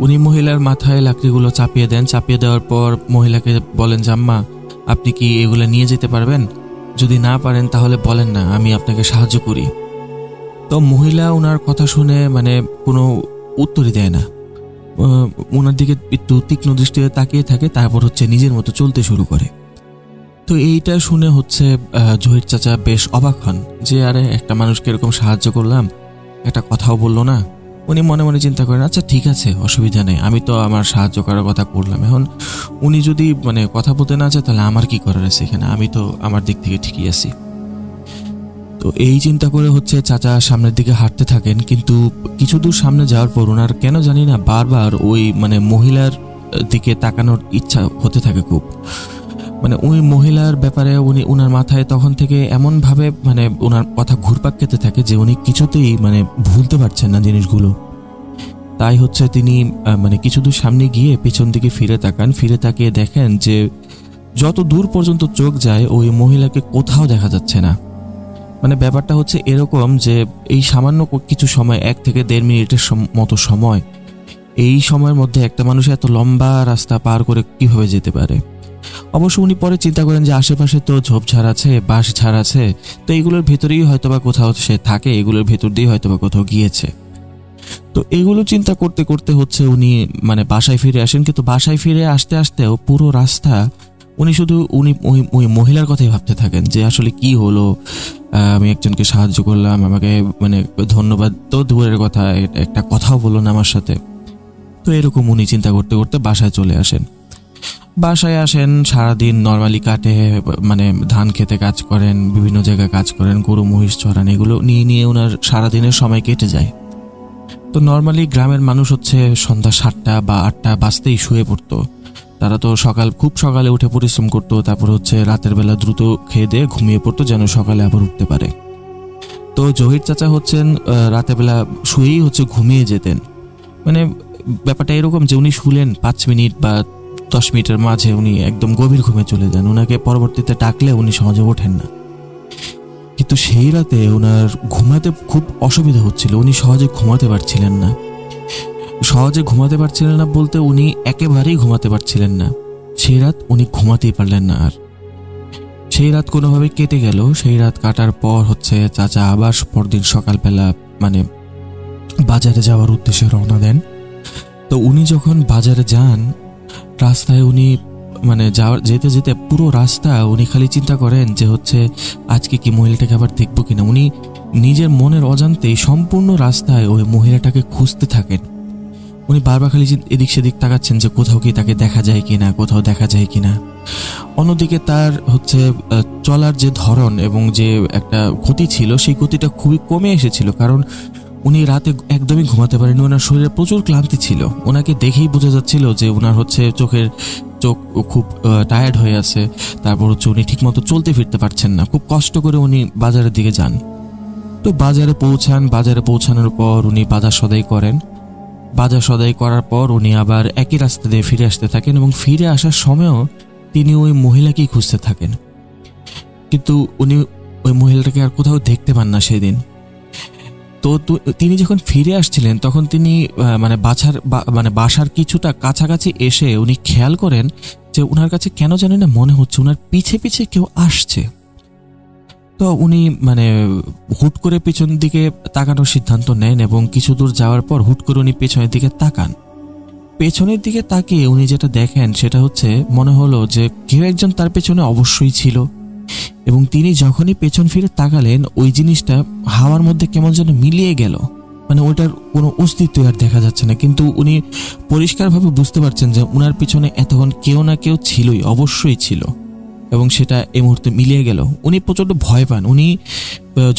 উনি মহিলার মাথায় লাকড়িগুলো চাপিয়ে দেন। চাপিয়ে দেওয়ার পর মহিলাকে বলেন যে, আম্মা আপনি কি এগুলো নিয়ে যেতে পারবেন? যদি না পারেন তাহলে বলেন না, আমি আপনাকে সাহায্য করি। তো মহিলা ওনার কথা শুনে মানে কোনো উত্তরই দেয় না, ওনার দিকে একটু তীক্ষ্ণ দৃষ্টিতে তাকিয়ে থাকে, তারপর হচ্ছে নিজের মতো চলতে শুরু করে। তো এইটা শুনে হচ্ছে জহির চাচা বেশ অবাক হন যে আরে একটা মানুষকে এরকম সাহায্য করলাম, একটা কথাও বললো না। উনি মনে মনে চিন্তা করেন, আচ্ছা ঠিক আছে, অসুবিধা নেই, আমি তো আমার সাহায্য করার কথা করলাম, এখন উনি যদি মানে কথা বলতে না চায় তাহলে আমার কি করার আছে এখানে, আমি তো আমার দিক থেকে ঠিকই আছি। তো এই চিন্তা করে হচ্ছে চাচা সামনের দিকে হাঁটতে থাকেন, কিন্তু কিছু দূর সামনে যাওয়ার পর ওনার কেন জানি না বারবার ওই মানে মহিলার দিকে তাকানোর ইচ্ছা হতে থাকে খুব। মানে ওই মহিলার ব্যাপারে উনার মাথায় তখন থেকে এমনভাবে মানে ওনার কথা ঘুরপাক খেতে থাকে যে উনি কিছুতেই মানে ভুলতে পারছেন না জিনিসগুলো। তাই হচ্ছে তিনি মানে কিছু দূর সামনে গিয়ে পেছন দিকে ফিরে তাকান, ফিরে তাকিয়ে দেখেন যে যত দূর পর্যন্ত চোখ যায় ওই মহিলাকে কোথাও দেখা যাচ্ছে না। মানে ব্যাপারটা হচ্ছে এরকম যে এই সামান্য কিছু সময়, 1 থেকে 1.5 মিনিটের মতো সময়, এই সময়ের মধ্যে একটা মানুষ এত লম্বা রাস্তা পার করে কিভাবে যেতে পারে। অবশ্য উনি পরে চিন্তা করেন যে আশেপাশে তো ঝোপঝাড় আছে, বাঁশঝাড় আছে, তো এগুলোর ভেতরেই হয়তোবা কোথাও সে থাকে, এগুলোর ভেতর দিয়ে হয়তোবা কোথাও গিয়েছে। তো এগুলো চিন্তা করতে করতে হচ্ছে উনি মানে বাসায় ফিরে আসেন, কিন্তু বাসায় ফিরে আসতে আসতেও পুরো রাস্তা উনি শুধু ওই মহিলার কথাই ভাবতে থাকেন যে আসলে কি হলো, আমি একজনকে সাহায্য করলাম, আমাকে মানে ধন্যবাদ তো দূরের কথা, একটা কথাও বললো না আমার সাথে। তো এরকম উনি চিন্তা করতে করতে বাসায় চলে আসেন। বাসায় আসেন, সারাদিন নর্মালি কাটে, মানে ধান খেতে কাজ করেন, বিভিন্ন জায়গায় কাজ করেন, গরু মহিষ চড়ান, এগুলো নিয়ে ওনার সারাদিনের সময় কেটে যায়। তো নর্মালি গ্রামের মানুষ হচ্ছে সন্ধ্যা 7টা বা 8টা বাজতেই শুয়ে পড়তো। তারা তো খুব সকালে উঠে পরিশ্রম করতো, তারপর হচ্ছে রাতের বেলা দ্রুত খেয়ে দিয়ে ঘুমিয়ে পড়তো যেন সকালে আবার উঠতে পারে। তো জহির চাচা হচ্ছেন রাতের বেলা শুয়েই হচ্ছে ঘুমিয়ে যেতেন। মানে ব্যাপারটা এরকম যে উনি শুলেন 5 মিনিট বা 10 মিনিটের মাঝে উনি একদম গভীর ঘুমে চলে যান, ওনাকে পরবর্তীতে ডাকলে উনি সহজে ওঠেন না। কিন্তু সেই রাতে ওনার ঘুমাতে খুব অসুবিধা হচ্ছিল, উনি সহজে ঘুমাতে পারছিলেন না বলতে উনি একেবারেই ঘুমাতে পারছিলেন না। সেই রাত উনি ঘুমাতেই পারলেন না। আর সেই রাত কোনোভাবে কেটে গেল। সেই রাত কাটার পর হচ্ছে চাচা আবার পরদিন সকালবেলা মানে বাজারে যাওয়ার উদ্দেশ্যে রওনা দেন। তো উনি যখন বাজারে যান, রাস্তায় উনি মানে যেতে যেতে পুরো রাস্তা উনি খালি চিন্তা করেন যে হচ্ছে আজকে কি মহিলাটাকে আবার দেখবো কিনা। উনি নিজের মনের অজান্তেই সম্পূর্ণ রাস্তায় ওই মহিলাটাকে খুঁজতে থাকেন। উনি বারবার খালি এদিক সেদিক তাকাচ্ছেন যে কোথাও কি তাকে দেখা যায় কিনা। অন্যদিকে তার হচ্ছে চলার যে ধরন এবং যে একটা গতি ছিল, সেই গতিটা খুবই কমে এসেছিল, কারণ উনি রাতে একদমই ঘুমাতে পারেনি, ওনার শরীরে প্রচুর ক্লান্তি ছিল। ওনাকে দেখেই বোঝা যাচ্ছিল যে ওনার হচ্ছে চোখ খুব টায়ার্ড হয়ে আছে। তারপর হচ্ছে উনি ঠিকমতো চলতে ফিরতে পারছেন না, খুব কষ্ট করে উনি বাজারের দিকে যান। তো বাজারে পৌঁছানোর পর উনি বাজার সদাই করার পর উনি আবার একই রাস্তা দিয়ে ফিরে আসতে থাকেন, এবং ফিরে আসার সময়ও তিনি ওই মহিলাকেই খুঁজতে থাকেন। কিন্তু উনি ওই মহিলাটাকে আর কোথাও দেখতে পান না সেদিন। তো তিনি যখন ফিরে আসছিলেন তখন তিনি বাসার কিছুটা কাছাকাছি এসে উনি খেয়াল করেন যে ওনার কাছে কেন জানি না মনে হচ্ছে ওনার পিছে পিছে কেউ আসছে। তো উনি হুট করে পেছন দিকে তাকানোর সিদ্ধান্ত নেন, এবং কিছু দূর যাওয়ার পর হুট করে উনি পেছনের দিকে তাকান। পেছনের দিকে তাকিয়ে উনি যেটা দেখেন সেটা হচ্ছে মনে হলো যে কেউ একজন তার পেছনে অবশ্যই ছিল, এবং তিনি যখনই পেছন ফিরে তাকালেন ওই জিনিসটা হাওয়ার মধ্যে কেমন যেন মিলিয়ে গেল, ওইটার কোনো অস্তিত্ব আর দেখা যাচ্ছে না। কিন্তু উনি পরিষ্কারভাবে বুঝতে পারছেন যে ওনার পিছনে এতক্ষণ কেউ না কেউ ছিলই, অবশ্যই ছিল, এবং সেটা এই মুহূর্তে মিলিয়ে গেল। উনি প্রচণ্ড ভয় পান। উনি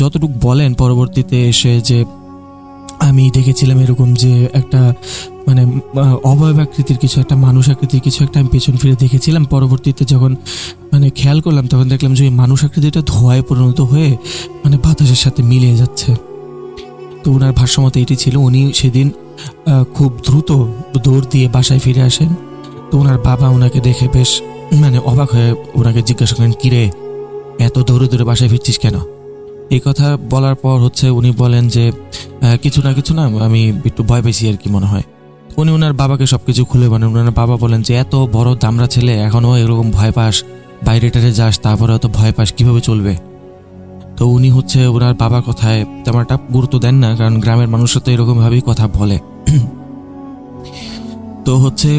যতটুকু বলেন পরবর্তীতে এসে যে আমি দেখেছিলাম এরকম যে একটা অবয়ব আকৃতির কিছু একটা, মানুষ আকৃতির কিছু একটা আমি পেছন ফিরে দেখেছিলাম। পরবর্তীতে যখন খেয়াল করলাম তখন দেখলাম যে ওই মানুষ আকৃতিটা ধোঁয়ায় পরিণত হয়ে বাতাসের সাথে মিলিয়ে যাচ্ছে। তো ওনার ভাষ্যমতে এটি ছিল। উনি সেদিন খুব দ্রুত দৌড় দিয়ে বাসায় ফিরে আসেন। তো ওনার বাবা ওনাকে দেখে বেশ অবাক হয়ে ওনাকে জিজ্ঞাসা করেন, কিরে এত দৌড়ে দৌড়ে বাসায় ফিরছিস কেন? এই কথা বলার পর হচ্ছে উনি বলেন যে কিছু না আমি একটু ভয় পেয়েছি আর কি মনে হয়। উনি ওনার বাবাকে সবকিছু খুলে বলেন। ওনার বাবা বলেন যে এত বড় দামড়া ছেলে এখনো এরকম ভয় পাস, বাইরেটারে যাস, তারপরে হয়তো ভয় পাস, কিভাবে চলবে। তো উনি হচ্ছে ওনার বাবার কথায় তেমন একটা গুরুত্ব দেন না, কারণ গ্রামের মানুষরা তো এরকমভাবেই কথা বলে। তো হচ্ছে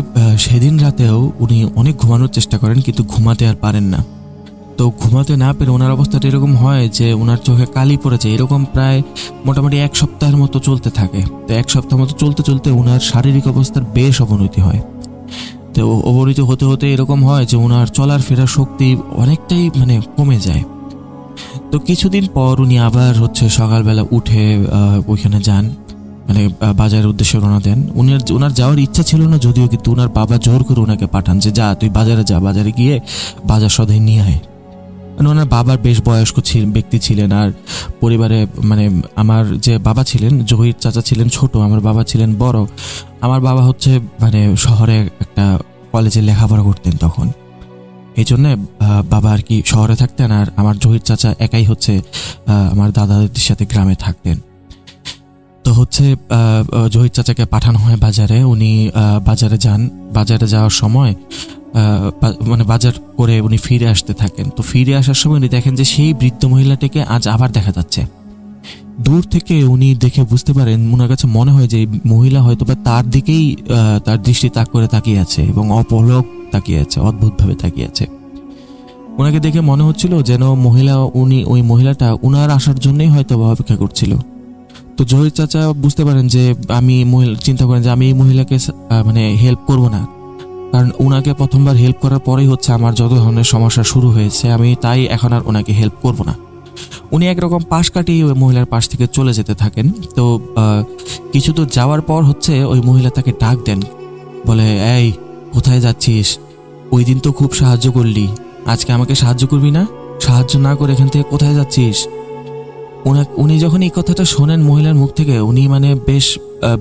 সেদিন রাতেও উনি অনেক ঘুমানোর চেষ্টা করেন, কিন্তু ঘুমাতে আর পারেন না। তো ঘুমাতে না পেরে ওনার অবস্থাটা এরকম হয় যে ওনার চোখে কালি পড়ে যায়। এরকম প্রায় মোটামুটি 1 সপ্তাহের মতো চলতে থাকে। তো 1 সপ্তাহ মতো চলতে চলতে ওনার শারীরিক অবস্থার বেশ অবনতি হয়। তো অবনতি হতে হতে এরকম হয় যে ওনার চলার ফেরার শক্তি অনেকটাই কমে যায়। তো কিছুদিন পর উনি আবার হচ্ছে সকালবেলা উঠে ওইখানে যান, বাজারের উদ্দেশ্যে রওনা দেন। ওনার যাওয়ার ইচ্ছা ছিল না যদিও, কিন্তু ওনার বাবা জোর করে ওনাকে পাঠান যে যা তুই বাজারে যা, বাজারে গিয়ে বাজার সদাই নিয়ে আয়। ওনার বাবার বেশ বয়স্ক ব্যক্তি ছিলেন, আর পরিবারে আমার যে বাবা ছিলেন, জহির চাচা ছিলেন ছোট, আমার বাবা ছিলেন বড়। আমার বাবা হচ্ছে শহরে একটা কলেজে লেখাপড়া করতেন তখন, এই জন্যে বাবা আর কি শহরে থাকতেন, আর আমার জহির চাচা একাই হচ্ছে আমার দাদাদের সাথে গ্রামে থাকতেন। তো হচ্ছে জহির চাচাকে পাঠানো হয় বাজারে। উনি বাজারে যান। বাজারে যাওয়ার সময় বাজার করে উনি ফিরে আসতে থাকেন। তো ফিরে আসার সময় উনি দেখেন যে সেই বৃদ্ধ মহিলাটিকে আজ আবার দেখা যাচ্ছে। দূর থেকে উনি দেখে বুঝতে পারেন, ওনার কাছে মনে হয় যে মহিলা হয়তো বা তার দিকেই তার দৃষ্টি তাক করে তাকিয়ে আছে এবং অপলক তাকিয়ে আছে, অদ্ভুতভাবে তাকিয়ে আছে। ওনাকে দেখে মনে হচ্ছিল যেন ওই মহিলাটা উনার আসার জন্যই হয়তো অপেক্ষা করছিল। তো জহির চাচা বুঝতে পারেন যে চিন্তা করেন যে আমি এই মহিলাকে হেল্প করব না, কারণ ওনাকে প্রথমবার হেল্প করার পরেই হচ্ছে আমার যত ধরনের সমস্যা শুরু হয়েছে, আমি তাই এখন আর ওনাকে হেল্প করব না। উনি একরকম পাশ কাটিয়ে ওই মহিলার পাশ থেকে চলে যেতে থাকেন। তো কিছু দূর যাওয়ার পর হচ্ছে ওই মহিলা তাকে ডাক দেন, বলে এই কোথায় যাচ্ছিস? ওই দিন তো খুব সাহায্য করলি, আজকে আমাকে সাহায্য করবি না? সাহায্য না করে এখান থেকে কোথায় যাচ্ছিস? উনি যখন এই কথাটা শোনেন মহিলার মুখ থেকে, উনি বেশ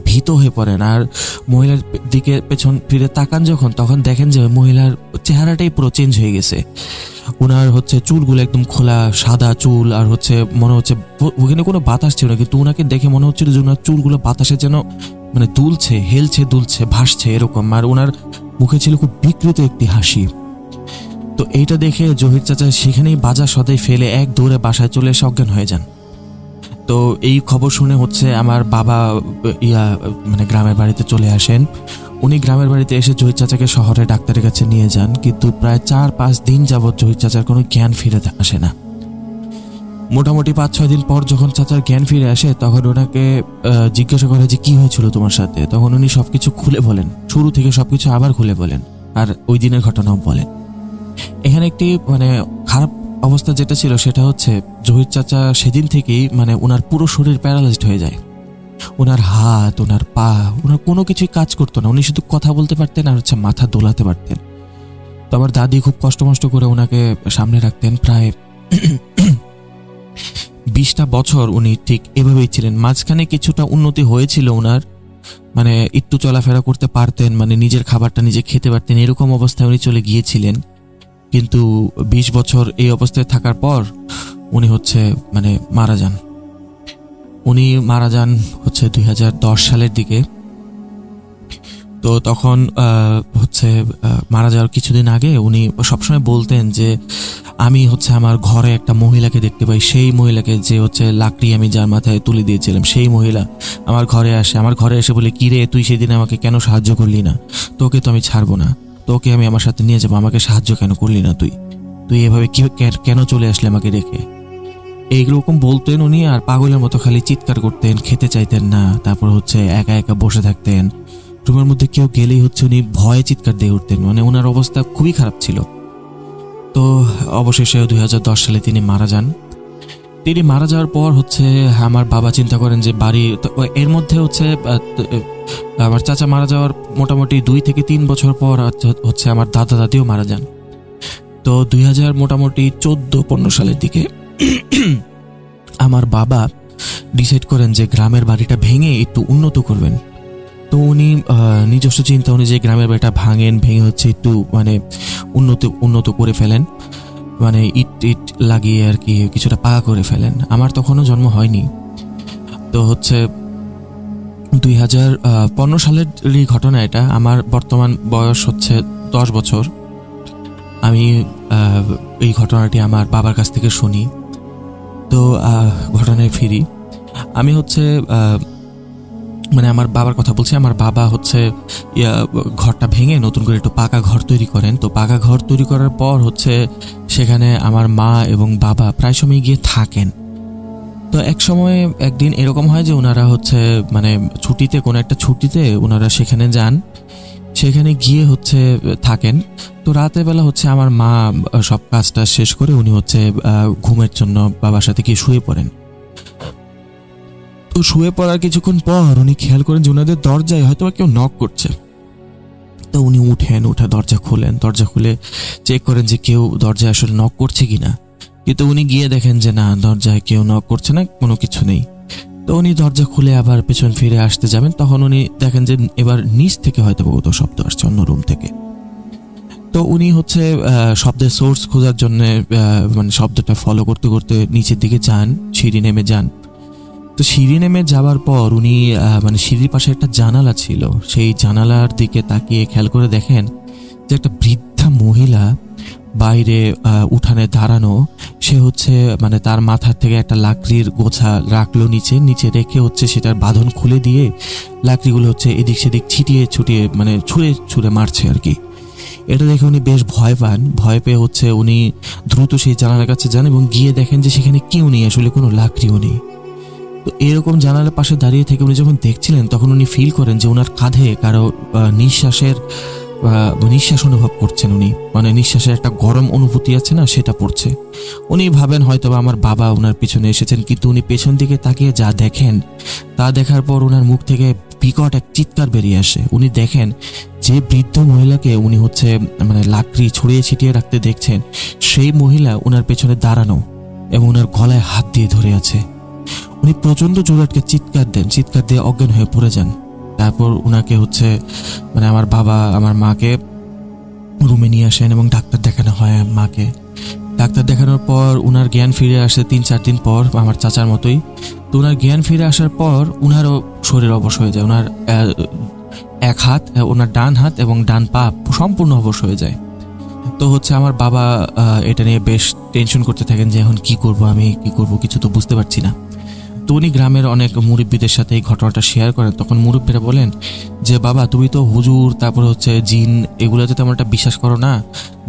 ভীত হয়ে পড়েন, আর মহিলার দিকে পেছন ফিরে তাকান যখন, তখন দেখেন যে মহিলার চেহারাটাই পুরো চেঞ্জ হয়ে গেছে। ওনার হচ্ছে চুলগুলো একদম খোলা সাদা চুল, আর হচ্ছে মনে হচ্ছে ওখানে কোনো বাতাস ছিল না, কিন্তু ওনাকে দেখে মনে হচ্ছিল যে ওনার চুলগুলো বাতাসে যেন দুলছে, হেলছে, দুলছে, ভাসছে এরকম। আর ওনার মুখে ছিল খুব বিকৃত একটি হাসি। তো এইটা দেখে জহির চাচা সেখানেই বাজার সদাই ফেলে এক দৌড়ে বাসায় চলে এসে অজ্ঞান হয়ে যান। তো এই খবর শুনে হচ্ছে আমার বাবা গ্রামের বাড়িতে চলে আসেন। উনি গ্রামের বাড়িতে এসে জহির চাচাকে শহরে ডাক্তারের কাছে নিয়ে যান, কিন্তু প্রায় 4-5 দিন যাবৎ জহির চাচার কোনো জ্ঞান ফিরে আসে না। মোটামুটি 5-6 দিন পর যখন চাচার জ্ঞান ফিরে আসে, তখন ওনাকে জিজ্ঞাসা করে যে কি হয়েছিল তোমার সাথে। তখন উনি সবকিছু খুলে বলেন, শুরু থেকে সবকিছু আবার খুলে বলেন, আর ওই দিনের ঘটনাও বলেন। এখানে একটি খারাপ অবস্থা যেটা ছিল সেটা হচ্ছে জহির চাচা সেদিন থেকেই ওনার পুরো শরীর প্যারালাইজড হয়ে যায়। ওনার হাত, ওনার পা, ওনার কোনো কিছুই কাজ করতো না। উনি শুধু কথা বলতে পারতেন আর হচ্ছে মাথা দোলাতে পারতেন। তো আমার দাদি খুব কষ্ট করে ওনাকে সামনে রাখতেন। প্রায় 20টা বছর উনি ঠিক এভাবেই ছিলেন। মাঝখানে কিছুটা উন্নতি হয়েছিল ওনার, একটু চলাফেরা করতে পারতেন, নিজের খাবারটা নিজে খেতে পারতেন, এরকম অবস্থায় উনি চলে গিয়েছিলেন। কিন্তু 20 বছর এই অবস্থায় থাকার পর উনি হচ্ছে মারা যান। উনি মারা যান হচ্ছে 2010 সালের দিকে। তো তখন হচ্ছে মারা যাওয়ার কিছুদিন আগে উনি সবসময় বলতেন যে আমি হচ্ছে আমার ঘরে একটা মহিলাকে দেখতে পাই, সেই মহিলাকে যে হচ্ছে লাকড়ি আমি যার মাথায় তুলে দিয়েছিলাম, সেই মহিলা আমার ঘরে আসে। আমার ঘরে এসে বলে, কি রে তুই সেদিন আমাকে কেন সাহায্য করলি না? তোকে তো আমি ছাড়বো না, তোকে আমি আমার সাথে নিয়ে যাবো, আমাকে সাহায্য কেন করলি না? তুই এভাবে কেন চলে আসলে আমাকে রেখে? এইরকম বলতেন উনি। আর পাগলের মতো খালি চিৎকার করতেন, খেতে চাইতেন না। তারপর হচ্ছে একা একা বসে থাকতেন। রুমের মধ্যে কেউ গেলেই হচ্ছে উনি ভয়ে চিৎকার দিয়ে উঠতেন। ওনার অবস্থা খুবই খারাপ ছিল। তো অবশেষে 2010 সালে তিনি মারা যান। তিনি মারা যাওয়ার পর হচ্ছে আমার বাবা চিন্তা করেন যে বাড়ি, এর মধ্যে হচ্ছে আমার চাচা মারা যাওয়ার মোটামুটি 2 থেকে 3 বছর পর হচ্ছে আমার দাদা দাদিও মারা যান। তো 2000 মোটামুটি 14-15 সালের দিকে আমার বাবা ডিসাইড করেন যে গ্রামের বাড়িটা ভেঙে একটু উন্নত করবেন। তো উনি নিজস্ব চিন্তা অনুযায়ী গ্রামের বাড়িটা ভেঙে হচ্ছে একটু উন্নত করে ফেলেন, ইট লাগিয়ে আর কি কিছুটা পাকা করে ফেলেন। আমার তখনও জন্ম হয়নি। তো হচ্ছে 2015 সালের ঘটনা এটা। আমার বর্তমান বয়স হচ্ছে 10 বছর। আমি এই ঘটনাটি আমার বাবার কাছ থেকে শুনি। তো ঘটনায় ফিরি। আমি হচ্ছে মানে আমার বাবার কথা বলছি। আমার বাবা হচ্ছে ঘরটা ভেঙে নতুন করে একটু পাকা ঘর তৈরি করেন। তো পাকা ঘর তৈরি করার পর হচ্ছে সেখানে আমার মা এবং বাবা প্রায় সময় গিয়ে থাকেন। তো এক সময় একদিন এরকম হয় যে ওনারা হচ্ছে মানে ছুটিতে, কোনো একটা ছুটিতে ওনারা সেখানে যান, সেখানে গিয়ে হচ্ছে থাকেন। তো রাতের বেলা হচ্ছে আমার মা সব কাজটা শেষ করে উনি হচ্ছে ঘুমের জন্য বাবার সাথে গিয়ে শুয়ে পড়েন। তো শুয়ে পড়ার কিছুক্ষণ পর উনি খেয়াল করেন যে ওনাদের দরজায় হয়তো কেউ নক করছে। তো উনি উঠে দরজা খোলেন, দরজা খুলে চেক করেন যে কেউ দরজায় আসলে নক করছে কিনা। কিন্তু উনি গিয়ে দেখেন যে না, দরজায় কেউ নক করছে না, কোনো কিছু নেই। তো উনি দরজা খুলে আবার পেছন ফিরে আসতে যাবেন, তখন উনি দেখেন যে এবার নিচ থেকে হয়তো কোথাও শব্দ আসছে, অন্য রুম থেকে। তো উনি হচ্ছে শব্দের সোর্স খোঁজার জন্য মানে শব্দটা ফলো করতে করতে নিচের দিকে যান, সিঁড়ি নেমে যান। তো সিঁড়ি নেমে যাওয়ার পর উনি মানে সিঁড়ির পাশে একটা জানালা ছিল, সেই জানালার দিকে তাকিয়ে খেয়াল করে দেখেন যে একটা বৃদ্ধা মহিলা বাইরে উঠানে দাঁড়ানো। সে হচ্ছে মানে তার মাথার থেকে একটা লাকড়ির গোছা রাখলো নিচে রেখে হচ্ছে সেটার বাঁধন খুলে দিয়ে লাকড়িগুলো হচ্ছে এদিক সেদিক ছুটিয়ে মানে ছুঁড়ে মারছে আর কি। এটা দেখে উনি বেশ ভয় পান। ভয় পেয়ে হচ্ছে উনি দ্রুত সেই জানালার কাছে যান এবং গিয়ে দেখেন যে সেখানে কেউ নেই, আসলে কোনো লাকড়িও নেই। তো এরকম জানালার পাশে দাঁড়িয়ে থেকে উনি যখন দেখছিলেন তখন উনি ফিল করেন যে ওনার কাঁধে কারো নিঃশ্বাস অনুভব করছেন। উনি মানে নিঃশ্বাসের একটা গরম অনুভূতি আছে না, সেটা পড়ছে। উনি ভাবেন হয়তো আমার বাবা ওনার পিছনে এসেছেন, কিন্তু উনি পেছন দিকে তাকিয়ে যা দেখেন তা দেখার পর ওনার মুখ থেকে বিকট এক চিৎকার বেরিয়ে আসে। উনি দেখেন যে বৃদ্ধ মহিলাকে উনি হচ্ছে মানে লাকড়ি ছড়িয়ে ছিটিয়ে রাখতে দেখছেন, সেই মহিলা ওনার পেছনে দাঁড়ানো এবং ওনার গলায় হাত দিয়ে ধরে আছে। উনি প্রচন্ড জোরে একটা চিৎকার দিয়ে অজ্ঞান হয়ে পড়ে যান। তারপর ওনাকে হচ্ছে মানে আমার বাবা আমার মাকে রুমে নিয়ে আসেন এবং ডাক্তার দেখানো হয়। মাকে ডাক্তার দেখানোর পর ওনার জ্ঞান ফিরে আসে 3-4 দিন পর, আমার চাচার মতোই। তো ওনার জ্ঞান ফিরে আসার পর ওনারও শরীর অবশ হয়ে যায়। ওনার এক হাত, ওনার ডান হাত এবং ডান পা সম্পূর্ণ অবশ হয়ে যায়। তো হচ্ছে আমার বাবা এটা নিয়ে বেশ টেনশন করতে থাকেন যে এখন কি করব, আমি কি করব, কিছু তো বুঝতে পারছি না। তো উনি গ্রামের অনেক মুরব্বীদের সাথে এই ঘটনাটা শেয়ার করেন। তখন মুরব্বীরা বলেন যে বাবা, তুমি তো হুজুর তারপর হচ্ছে জিন এগুলোতে তেমন একটা বিশ্বাস করো না।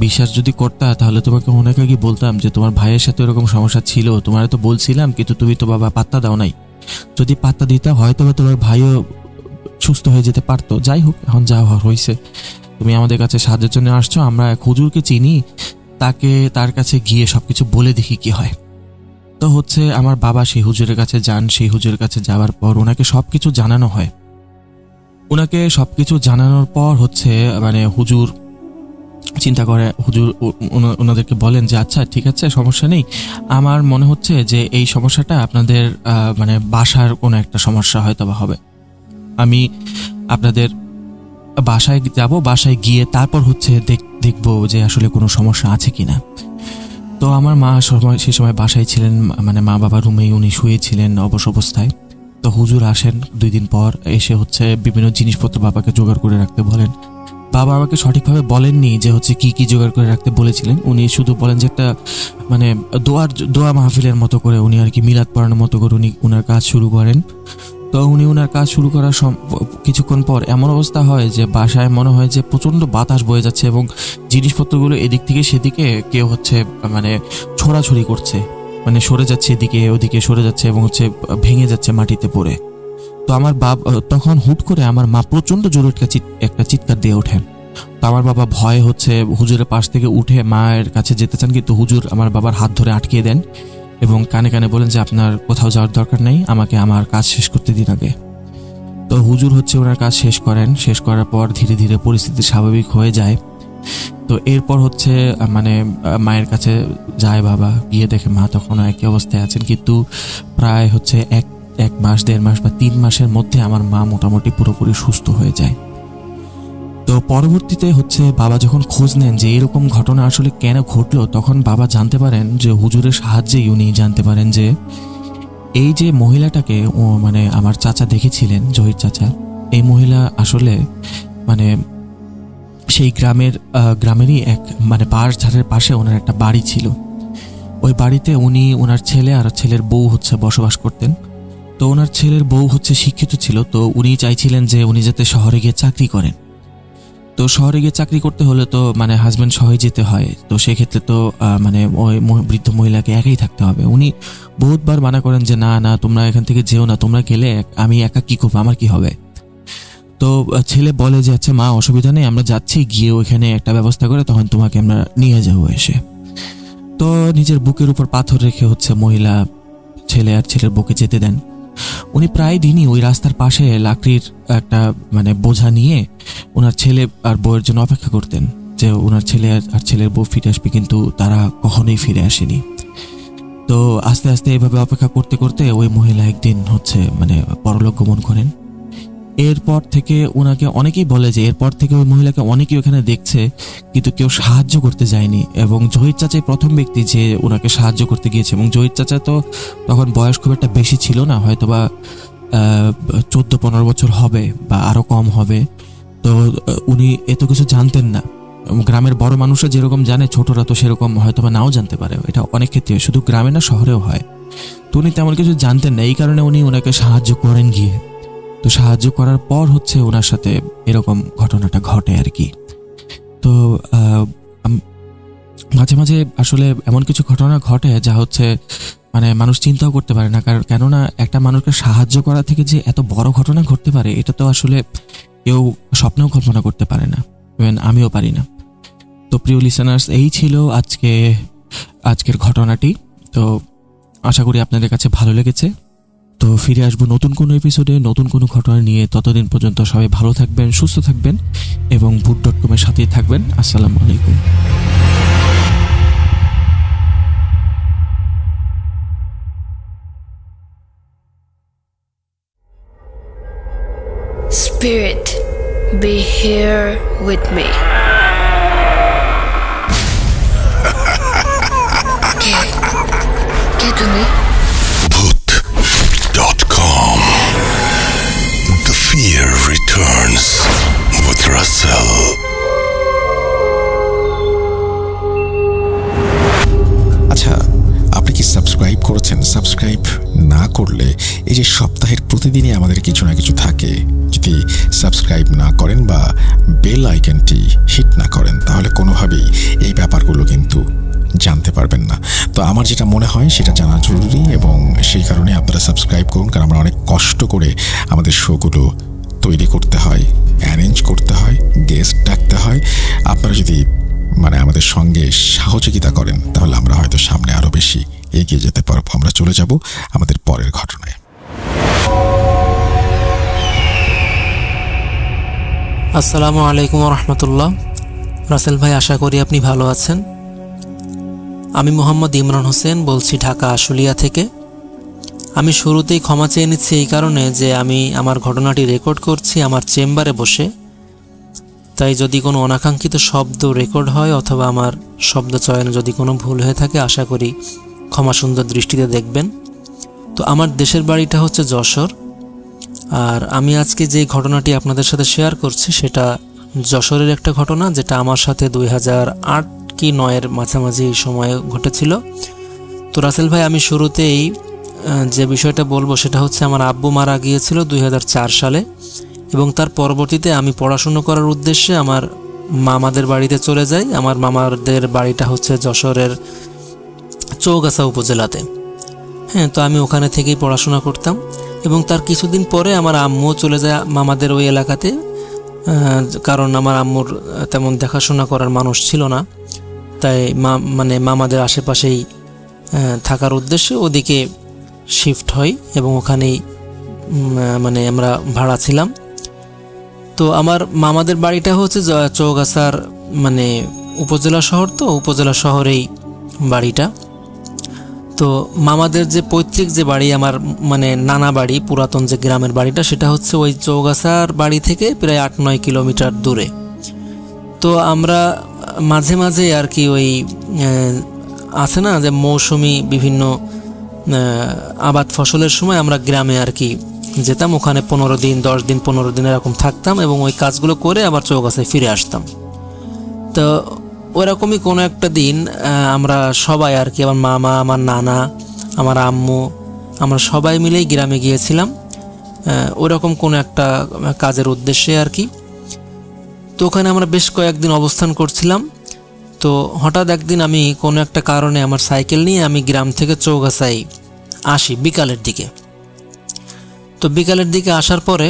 বিশ্বাস যদি করতা তাহলে তোমাকে অনেক আগে বলতাম যে তোমার ভাইয়ের সাথে এরকম সমস্যা ছিল, তোমার তো বলছিলাম, কিন্তু তুমি তো বাবা পাত্তা দাও নাই। যদি পাত্তা দিতে হয়তো তোমার ভাইও সুস্থ হয়ে যেতে পারতো। যাই হোক, এখন যা হয়েছে, তুমি আমাদের কাছে সাহায্যের জন্য আসছো, আমরা এক হুজুরকে চিনি, তার কাছে গিয়ে সবকিছু বলে দেখি কি হয়। তো হচ্ছে আমার বাবা সেই হুজুরের কাছে যান। সেই হুজুরের কাছে যাওয়ার পর ওনাকে সবকিছু জানানো হয়। ওনাকে সবকিছু জানানোর পর হচ্ছে মানে হুজুর চিন্তা করে, হুজুর ওনাদেরকে বলেন যে আচ্ছা ঠিক আছে, সমস্যা নেই, আমার মনে হচ্ছে যে এই সমস্যাটা আপনাদের মানে বাসার কোনো একটা সমস্যা হয়তো বা হবে। আমি আপনাদের বাসায় যাব, বাসায় গিয়ে তারপর হচ্ছে দেখবো যে আসলে কোনো সমস্যা আছে কিনা। তো আমার মা সেই সময় বাসায় ছিলেন, মানে মা বাবার রুমেই উনি শুয়েছিলেন অবশ অবস্থায়। তো হুজুর আসেন 2 দিন পর, এসে হচ্ছে বিভিন্ন জিনিসপত্র বাবাকে জোগাড় করে রাখতে বলেন। বাবা আমাকে সঠিকভাবে বলেননি যে হচ্ছে কি কি জোগাড় করে রাখতে বলেছিলেন। উনি শুধু বলেন যে একটা মানে দোয়া মাহফিলের মতো করে উনি আর কি মিলাদ পড়ানোর মতো করে উনি ওনার কাজ শুরু করেন। তো উনি ওনার কাজ শুরু করার কিছুক্ষণ পর এমন অবস্থা হয় যে বাসায় মনে হয় যে প্রচণ্ড বাতাস বয়ে যাচ্ছে এবং জিনিসপত্রগুলো এদিক থেকে সেদিকে কেউ হচ্ছে মানে ছোড়াছড়ি করছে, মানে সরে যাচ্ছে এদিকে ওদিকে সরে যাচ্ছে এবং হচ্ছে ভেঙে যাচ্ছে মাটিতে পড়ে। তো আমার তখন হুট করে আমার মা প্রচণ্ড জোরে একটা চিৎকার দিয়ে ওঠেন। তো আমার বাবা ভয়ে হচ্ছে হুজুরের পাশ থেকে উঠে মায়ের কাছে যেতে চান, কিন্তু হুজুর আমার বাবার হাত ধরে আটকিয়ে দেন এবং কানে কানে বলেন যে আপনার কোথাও যাওয়ার দরকার নেই, আমাকে আমার কাজ শেষ করতে দিন আগে। তো হুজুর হচ্ছে ওনার কাজ শেষ করেন। শেষ করার পর ধীরে ধীরে পরিস্থিতি স্বাভাবিক হয়ে যায়। তো এরপর হচ্ছে মানে মায়ের কাছে যায় বাবা, গিয়ে দেখে মা তখন একই অবস্থায় আছেন, কিন্তু প্রায় হচ্ছে এক মাস 1.5 মাস বা 3 মাসের মধ্যে আমার মা মোটামুটি পুরোপুরি সুস্থ হয়ে যায়। তো পরবর্তীতে হচ্ছে বাবা যখন খোঁজ নেন যে এরকম ঘটনা আসলে কেন ঘটলো, তখন বাবা জানতে পারেন যে হুজুরের সাহায্যেই উনি জানতে পারেন যে এই যে মহিলাটাকে মানে আমার চাচা দেখেছিলেন, জহির চাচা, এই মহিলা আসলে মানে সেই গ্রামেরই এক মানে পাশ ঝাড়ের পাশে ওনার একটা বাড়ি ছিল। ওই বাড়িতে উনি ওনার ছেলে আর ছেলের বউ হচ্ছে বসবাস করতেন। তো ওনার ছেলের বউ হচ্ছে শিক্ষিত ছিল, তো উনি চাইছিলেন যে উনি যাতে শহরে গিয়ে চাকরি করেন। তো শহরে গিয়ে চাকরি করতে হলে তো মানে হাজব্যান্ড সহই যেতে হয়, তো সেক্ষেত্রে তো মানে ওই বৃদ্ধ মহিলাকে একাই থাকতে হবে। উনি বহুতবার মানা করেন যে না না তোমরা এখান থেকে যেও না, তোমরা গেলে আমি একা কি করবো, আমার কি হবে। তো ছেলে বলে যে আচ্ছা মা অসুবিধা নেই, আমরা যাচ্ছি, গিয়ে ওইখানে একটা ব্যবস্থা করে তখন তোমাকে আমরা নিয়ে যাবো এসে। তো নিজের বুকের উপর পাথর রেখে হচ্ছে মহিলা ছেলে আর ছেলের বউকে যেতে দেন। উনি প্রায় দিনই ওই রাস্তার পাশে লাকড়ির একটা মানে বোঝা নিয়ে ওনার ছেলে আর বউয়ের জন্য অপেক্ষা করতেন যে ওনার ছেলে আর ছেলের বউ ফিরে আসবে, কিন্তু তারা কখনোই ফিরে আসেনি। তো আস্তে আস্তে এইভাবে অপেক্ষা করতে করতে ওই মহিলা একদিন হচ্ছে মানে পরলোক গমন করেন। এরপর থেকে ওনাকে অনেকেই বলে যে এরপর থেকে ওই মহিলাকে অনেকেই ওখানে দেখছে, কিন্তু কেউ সাহায্য করতে যায়নি। এবং জহির চাচাই প্রথম ব্যক্তি যে ওনাকে সাহায্য করতে গিয়েছে। এবং জহির চাচা তো তখন বয়স খুব একটা বেশি ছিল না, হয়তো বা 14-15 বছর হবে বা আরও কম হবে। তো উনি এত কিছু জানতেন না। গ্রামের বড় মানুষরা যেরকম জানে, ছোটরা তো সেরকম হয়তো বা নাও জানতে পারে। এটা অনেক ক্ষেত্রে শুধু গ্রামে না শহরেও হয়। তো উনি তেমন কিছু জানতেন না, এই কারণে উনি ওনাকে সাহায্য করেন গিয়ে। তো সাহায্য করার পর হচ্ছে ওনার সাথে এরকম ঘটনাটা ঘটে আর কি। তো মাঝে মাঝে আসলে এমন কিছু ঘটনা ঘটে যা হচ্ছে মানে মানুষ চিন্তাও করতে পারে না। কেননা একটা মানুষকে সাহায্য করা থেকে যে এত বড় ঘটনা ঘটতে পারে এটা তো আসলে কেউ স্বপ্নেও কল্পনা করতে পারে না, ইভেন আমিও পারি না। তো প্রিয় লিসেনার্স, এই ছিল আজকের ঘটনাটি। তো আশা করি আপনাদের কাছে ভালো লেগেছে। তো ফিরে আসবো নতুন কোনো এপিসোডে নতুন কোনো ঘটনা নিয়ে। ততদিন পর্যন্ত সবাই ভালো থাকবেন, সুস্থ থাকবেন এবং ভূত.com এর সাথেই থাকবেন। আসসালামু আলাইকুম। Spirit, be here with me. কে তুমি? Bhoot.com. The fear returns with Russell. আচ্ছা, আপনি কি সাবস্ক্রাইব করেছেন? সাবস্ক্রাইব না করলে এই যে সপ্তাহের প্রতিদিনই আমাদের কিছু না কিছু থাকে, যদি সাবস্ক্রাইব না করেন বা বেল আইকনটি হিট না করেন তাহলে কোনোভাবেই এই ব্যাপারগুলো কিন্তু জানতে পারবেন না। তো আমার যেটা মনে হয় সেটা জানা জরুরি এবং সেই কারণে আপনারা সাবস্ক্রাইব করুন, কারণ আমরা অনেক কষ্ট করে আমাদের শোগুলো তৈরি করতে হয়, অ্যারেঞ্জ করতে হয়, গেস্ট ডাকতে হয়। আপনারা যদি মানে আমাদের সঙ্গে সহযোগিতা করেন তাহলে আমরা হয়তো সামনে আরও বেশি এগিয়ে যেতে পারবো। আমরা চলে যাব আমাদের পরের ঘটনায়। আসসালামু আলাইকুম রহমতুল্লাহ। রাসেল ভাই, আশা করি আপনি ভালো আছেন। আমি মোহাম্মদ ইমরান হোসেন বলছি ঢাকা আশুলিয়া থেকে। আমি শুরুতেই ক্ষমা চেয়ে নিচ্ছি এই কারণে যে আমি আমার ঘটনাটি রেকর্ড করছি আমার চেম্বারে বসে, তাই যদি কোনো অনাকাঙ্ক্ষিত শব্দ রেকর্ড হয় অথবা আমার শব্দ চয়নে যদি কোনো ভুল হয়ে থাকে আশা করি ক্ষমা সুন্দর দৃষ্টিতে দেখবেন। তো আমার দেশের বাড়িটা হচ্ছে যশোর, আর আমি আজকে যে ঘটনাটি আপনাদের সাথে শেয়ার করছি সেটা যশোরের একটা ঘটনা, যেটা আমার সাথে 2008 কি 9-এর মাঝামাঝি সময়ে ঘটেছিল। তো রাসেল ভাই, আমি শুরুতেই যে বিষয়টা বলবো সেটা হচ্ছে আমার আব্বু মারা গিয়েছিল 2004 সালে এবং তার পরবর্তীতে আমি পড়াশুনো করার উদ্দেশ্যে আমার মামাদের বাড়িতে চলে যাই। আমার মামাদের বাড়িটা হচ্ছে যশোরের চৌগাছা উপজেলাতে। হ্যাঁ, তো আমি ওখানে থেকেই পড়াশোনা করতাম এবং তার কিছুদিন পরে আমার আম্মুও চলে যায় মামাদের ওই এলাকাতে, কারণ আমার আম্মুর তেমন দেখাশোনা করার মানুষ ছিল না, তাই মামাদের আশেপাশেই থাকার উদ্দেশ্যে ওদিকে শিফট হই এবং ওখানেই আমরা ভাড়া ছিলাম। তো আমার মামাদের বাড়িটা হচ্ছে চৌগাছার উপজেলা শহর, তো উপজেলা শহরেই বাড়িটা। তো মামাদের যে পৈতৃক যে বাড়ি, আমার নানা বাড়ি, পুরাতন যে গ্রামের বাড়িটা, সেটা হচ্ছে ওই চৌগাছার বাড়ি থেকে প্রায় 8-9 কিলোমিটার দূরে। তো আমরা মাঝে মাঝে আর কি ওই আছে না যে মৌসুমি বিভিন্ন আবাদ ফসলের সময় আমরা গ্রামে আর কি যেতাম, ওখানে 15 দিন 10 দিন 15 দিন এরকম থাকতাম এবং ওই কাজগুলো করে আবার চৌগাছায় ফিরে আসতাম। তো ওরকমই কোনো একটা দিন আমরা সবাই আর কি, আমার মামা, আমার নানা, আমার আম্মু, আমরা সবাই মিলেই গ্রামে গিয়েছিলাম ওরকম কোনো একটা কাজের উদ্দেশ্যে আর কি। তো ওখানে আমরা বেশ কয়েকদিন অবস্থান করছিলাম। তো হঠাৎ একদিন আমি কোনো একটা কারণে আমার সাইকেল নিয়ে আমি গ্রাম থেকে চৌগাছায় আসি বিকালের দিকে। তো বিকালের দিকে আসার পরে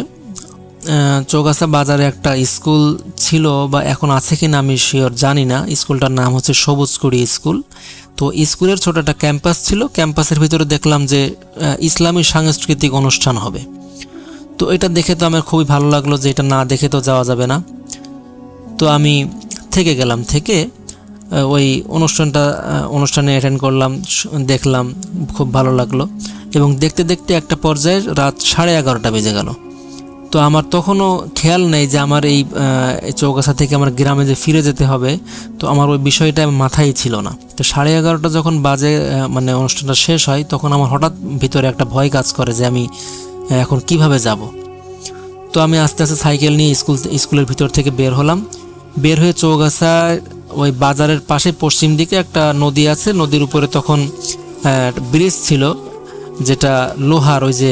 চৌগাছা বাজারে একটা স্কুল ছিল, বা এখন আছে কিনা আমি শিওর জানি না, স্কুলটার নাম হচ্ছে সবুজকুড়ি স্কুল। তো স্কুলের ছোট একটা ক্যাম্পাস ছিল, ক্যাম্পাসের ভিতরে দেখলাম যে ইসলামী সাংস্কৃতিক অনুষ্ঠান হবে। তো এটা দেখে তো আমার খুবই ভালো লাগলো যে এটা না দেখে তো যাওয়া যাবে না। তো আমি থেকে গেলাম, থেকে ওই অনুষ্ঠানে অ্যাটেন্ড করলাম, দেখলাম, খুব ভালো লাগলো। এবং দেখতে দেখতে একটা পর্যায়ে রাত 11:30 বেজে গেল। তো আমার তখনও খেয়াল নেই যে আমার এই চৌগাছা থেকে আমার গ্রামে যে ফিরে যেতে হবে, তো আমার ওই বিষয়টা মাথায় ছিল না। তো 11:30 যখন বাজে, মানে অনুষ্ঠানটা শেষ হয়, তখন আমার হঠাৎ ভিতরে একটা ভয় কাজ করে যে আমি এখন কিভাবে যাব। তো আমি আস্তে আস্তে সাইকেল নিয়ে স্কুলের ভিতর থেকে বের হলাম। বের হয়ে চৌগাছা ওই বাজারের পাশে পশ্চিম দিকে একটা নদী আছে, নদীর উপরে তখন ব্রিজ ছিল, যেটা লোহার, ওই যে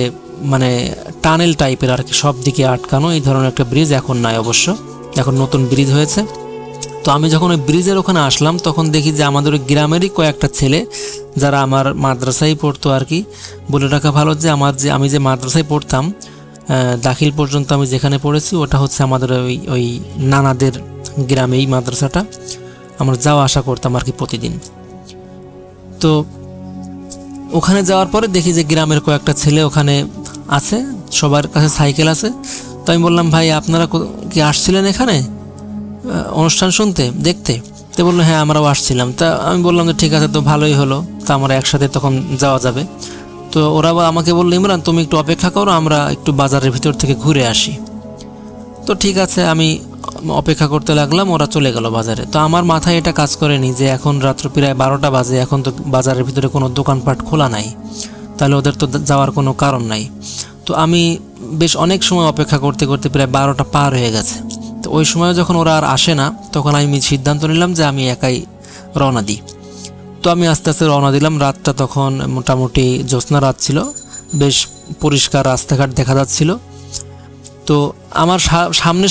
মানে টানেল টাইপের আর কি, সব দিকে আটকানো, এই ধরনের একটা ব্রিজ। এখন নাই অবশ্য, এখন নতুন ব্রিজ হয়েছে। তো আমি যখন ওই ব্রিজের ওখানে আসলাম, তখন দেখি যে আমাদের ওই গ্রামেরই কয়েকটা ছেলে, যারা আমার মাদ্রাসায় পড়তো আর কি। বলে রাখা ভালো যে আমি যে মাদ্রাসায় পড়তাম, দাখিল পর্যন্ত আমি যেখানে পড়েছি, ওটা হচ্ছে আমাদের ওই নানাদের গ্রামেই মাদ্রাসাটা। আমরা যাওয়া আসা করতাম আর কি প্রতিদিন। তো ওখানে যাওয়ার পরে দেখি যে গ্রামের কয়েকটা ছেলে ওখানে আছে, সবার কাছে সাইকেল আছে। তো আমি বললাম, ভাই আপনারা কি আসছিলেন এখানে অনুষ্ঠান শুনতে, দেখতে? তো বললো, হ্যাঁ আমরাও আসছিলাম। তা আমি বললাম যে ঠিক আছে, তো ভালোই হলো, তা আমরা একসাথে তখন যাওয়া যাবে। তো ওরা আমাকে বললো, ইমরান তুমি একটু অপেক্ষা করো, আমরা একটু বাজারের ভিতর থেকে ঘুরে আসি। তো ঠিক আছে, আমি অপেক্ষা করতে লাগলাম, ওরা চলে গেল বাজারে। তো আমার মাথায় এটা কাজ করেনি যে এখন রাত্র প্রায় 12টা বাজে, এখন তো বাজারের ভিতরে কোনো দোকানপাট খোলা নাই, তাহলে ওদের তো যাওয়ার কোনো কারণ নাই। তো আমি বেশ অনেক সময় অপেক্ষা করতে করতে প্রায় 12টা পার হয়ে গেছে। তো ওই সময় যখন ওরা আর আসে না, তখন আমি সিদ্ধান্ত নিলাম যে আমি একাই রওনা দিই। তো আমি আস্তে আস্তে রওনা দিলাম। রাতটা তখন মোটামুটি জ্যোৎস্না রাত ছিল, বেশ পরিষ্কার রাস্তাঘাট দেখা যাচ্ছিল। তো আমার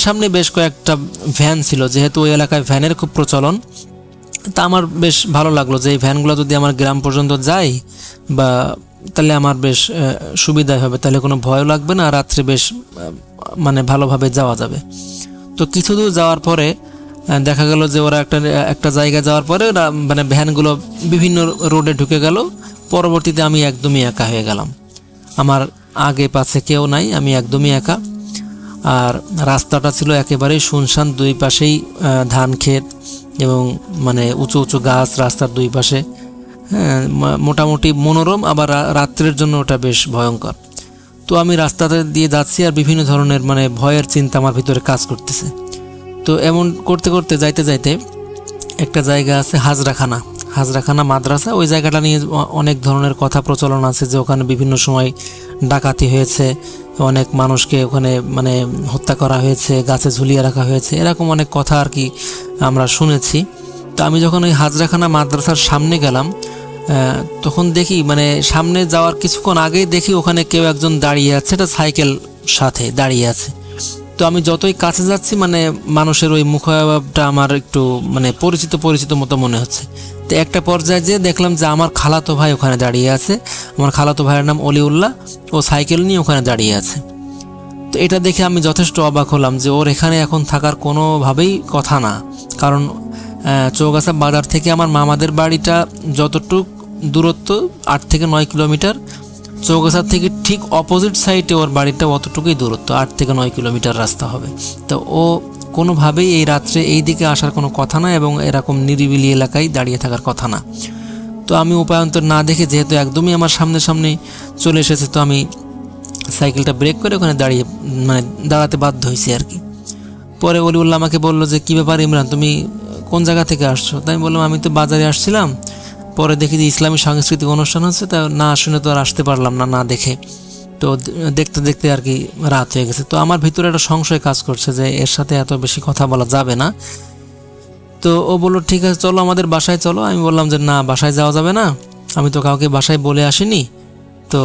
সামনে বেশ কয়েকটা ভ্যান ছিল, যেহেতু ওই এলাকায় ভ্যানের খুব প্রচলন। তা আমার বেশ ভালো লাগলো যে এই ভ্যানগুলো যদি আমার গ্রাম পর্যন্ত যায়, বা তাহলে আমার বেশ সুবিধাই হবে, তাহলে কোনো ভয়ও লাগবে না, রাত্রে বেশ মানে ভালোভাবে যাওয়া যাবে। তো কিছু দূর যাওয়ার পরে দেখা গেল যে ওরা একটা জায়গায় যাওয়ার পরে মানে ভ্যানগুলো বিভিন্ন রোডে ঢুকে গেল। পরবর্তীতে আমি একদমই একা হয়ে গেলাম, আমার আগে পাশে কেউ নাই, আমি একদমই একা। আর রাস্তাটা ছিল একেবারেই শুনশান, দুই পাশেই ধান ক্ষেত এবং মানে উঁচু উঁচু গাছ রাস্তার দুই পাশে। হ্যাঁ, মোটামুটি মনোরম, আবার রাত্রের জন্য ওটা বেশ ভয়ঙ্কর। তো আমি রাস্তাতে দিয়ে যাচ্ছি, আর বিভিন্ন ধরনের মানে ভয়ের চিন্তা আমার ভিতরে কাজ করতেছে। তো এমন করতে করতে যাইতে যাইতে একটা জায়গা আছে হাজরাখানা মাদ্রাসা, ওই জায়গাটা নিয়ে অনেক ধরনের কথা প্রচলন আছে যে ওখানে বিভিন্ন সময় ডাকাতি হয়েছে, অনেক মানুষকে ওখানে মানে হত্যা করা হয়েছে, গাছে ঝুলিয়ে রাখা হয়েছে, এরকম অনেক কথা আর কি আমরা শুনেছি। তো আমি যখন ওই হাজরাখানা মাদ্রাসার সামনে গেলাম, তখন দেখি মানে সামনে যাওয়ার কিছুক্ষণ আগেই দেখি ওখানে কেউ একজন দাঁড়িয়ে আছে, এটা সাইকেল সাথে দাঁড়িয়ে আছে। তো আমি যতই কাছে যাচ্ছি, মানে মানুষের ওই মুখাভাবটা আমার একটু মানে পরিচিত মতো মনে হচ্ছে। তো একটা পর্যায়ে যেয়ে দেখলাম যে আমার খালাতো ভাই ওখানে দাঁড়িয়ে আছে। আমার খালাতো ভাইয়ের নাম অলিউল্লাহ, ও সাইকেল নিয়ে ওখানে দাঁড়িয়ে আছে। তো এটা দেখে আমি যথেষ্ট অবাক হলাম যে ওর এখানে এখন থাকার কোনোভাবেই কথা না। কারণ চৌগাছা বাজার থেকে আমার মামাদের বাড়িটা যতটুক দূরত্ব, 8 থেকে 9 কিলোমিটার, চৌগাছা থেকে ঠিক অপোজিট সাইডে ওর বাড়িটা অতটুকুই দূরত্ব, 8 থেকে 9 কিলোমিটার রাস্তা হবে। তো ও কোনোভাবেই এই রাত্রে এই দিকে আসার কোনো কথা না, এবং এরকম নিরিবিলি এলাকায় দাঁড়িয়ে থাকার কথা না। তো আমি উপায়ন্তর না দেখে, যেহেতু একদমই আমার সামনে চলে এসেছে, তো আমি সাইকেলটা ব্রেক করে ওখানে দাঁড়াতে বাধ্য হয়েছি আর কি। পরে অলিউল্লাহ আমাকে বললো যে কী ব্যাপার ইমরান, তুমি কোন জায়গা থেকে আসছো? তাই আমি বললাম আমি তো বাজারে আসছিলাম, পরে দেখি যে ইসলামী সাংস্কৃতিক অনুষ্ঠান হচ্ছে, তা না শুনে তো আর আসতে পারলাম না দেখে। তো দেখতে দেখতে আর কি রাত হয়ে গেছে। তো আমার ভিতরে একটা সংশয় কাজ করছে যে এর সাথে এত বেশি কথা বলা যাবে না। তো ও বললো ঠিক আছে চলো আমাদের বাসায় চলো। আমি বললাম যে না, বাসায় যাওয়া যাবে না, আমি তো কাউকে বাসায় বলে আসিনি, তো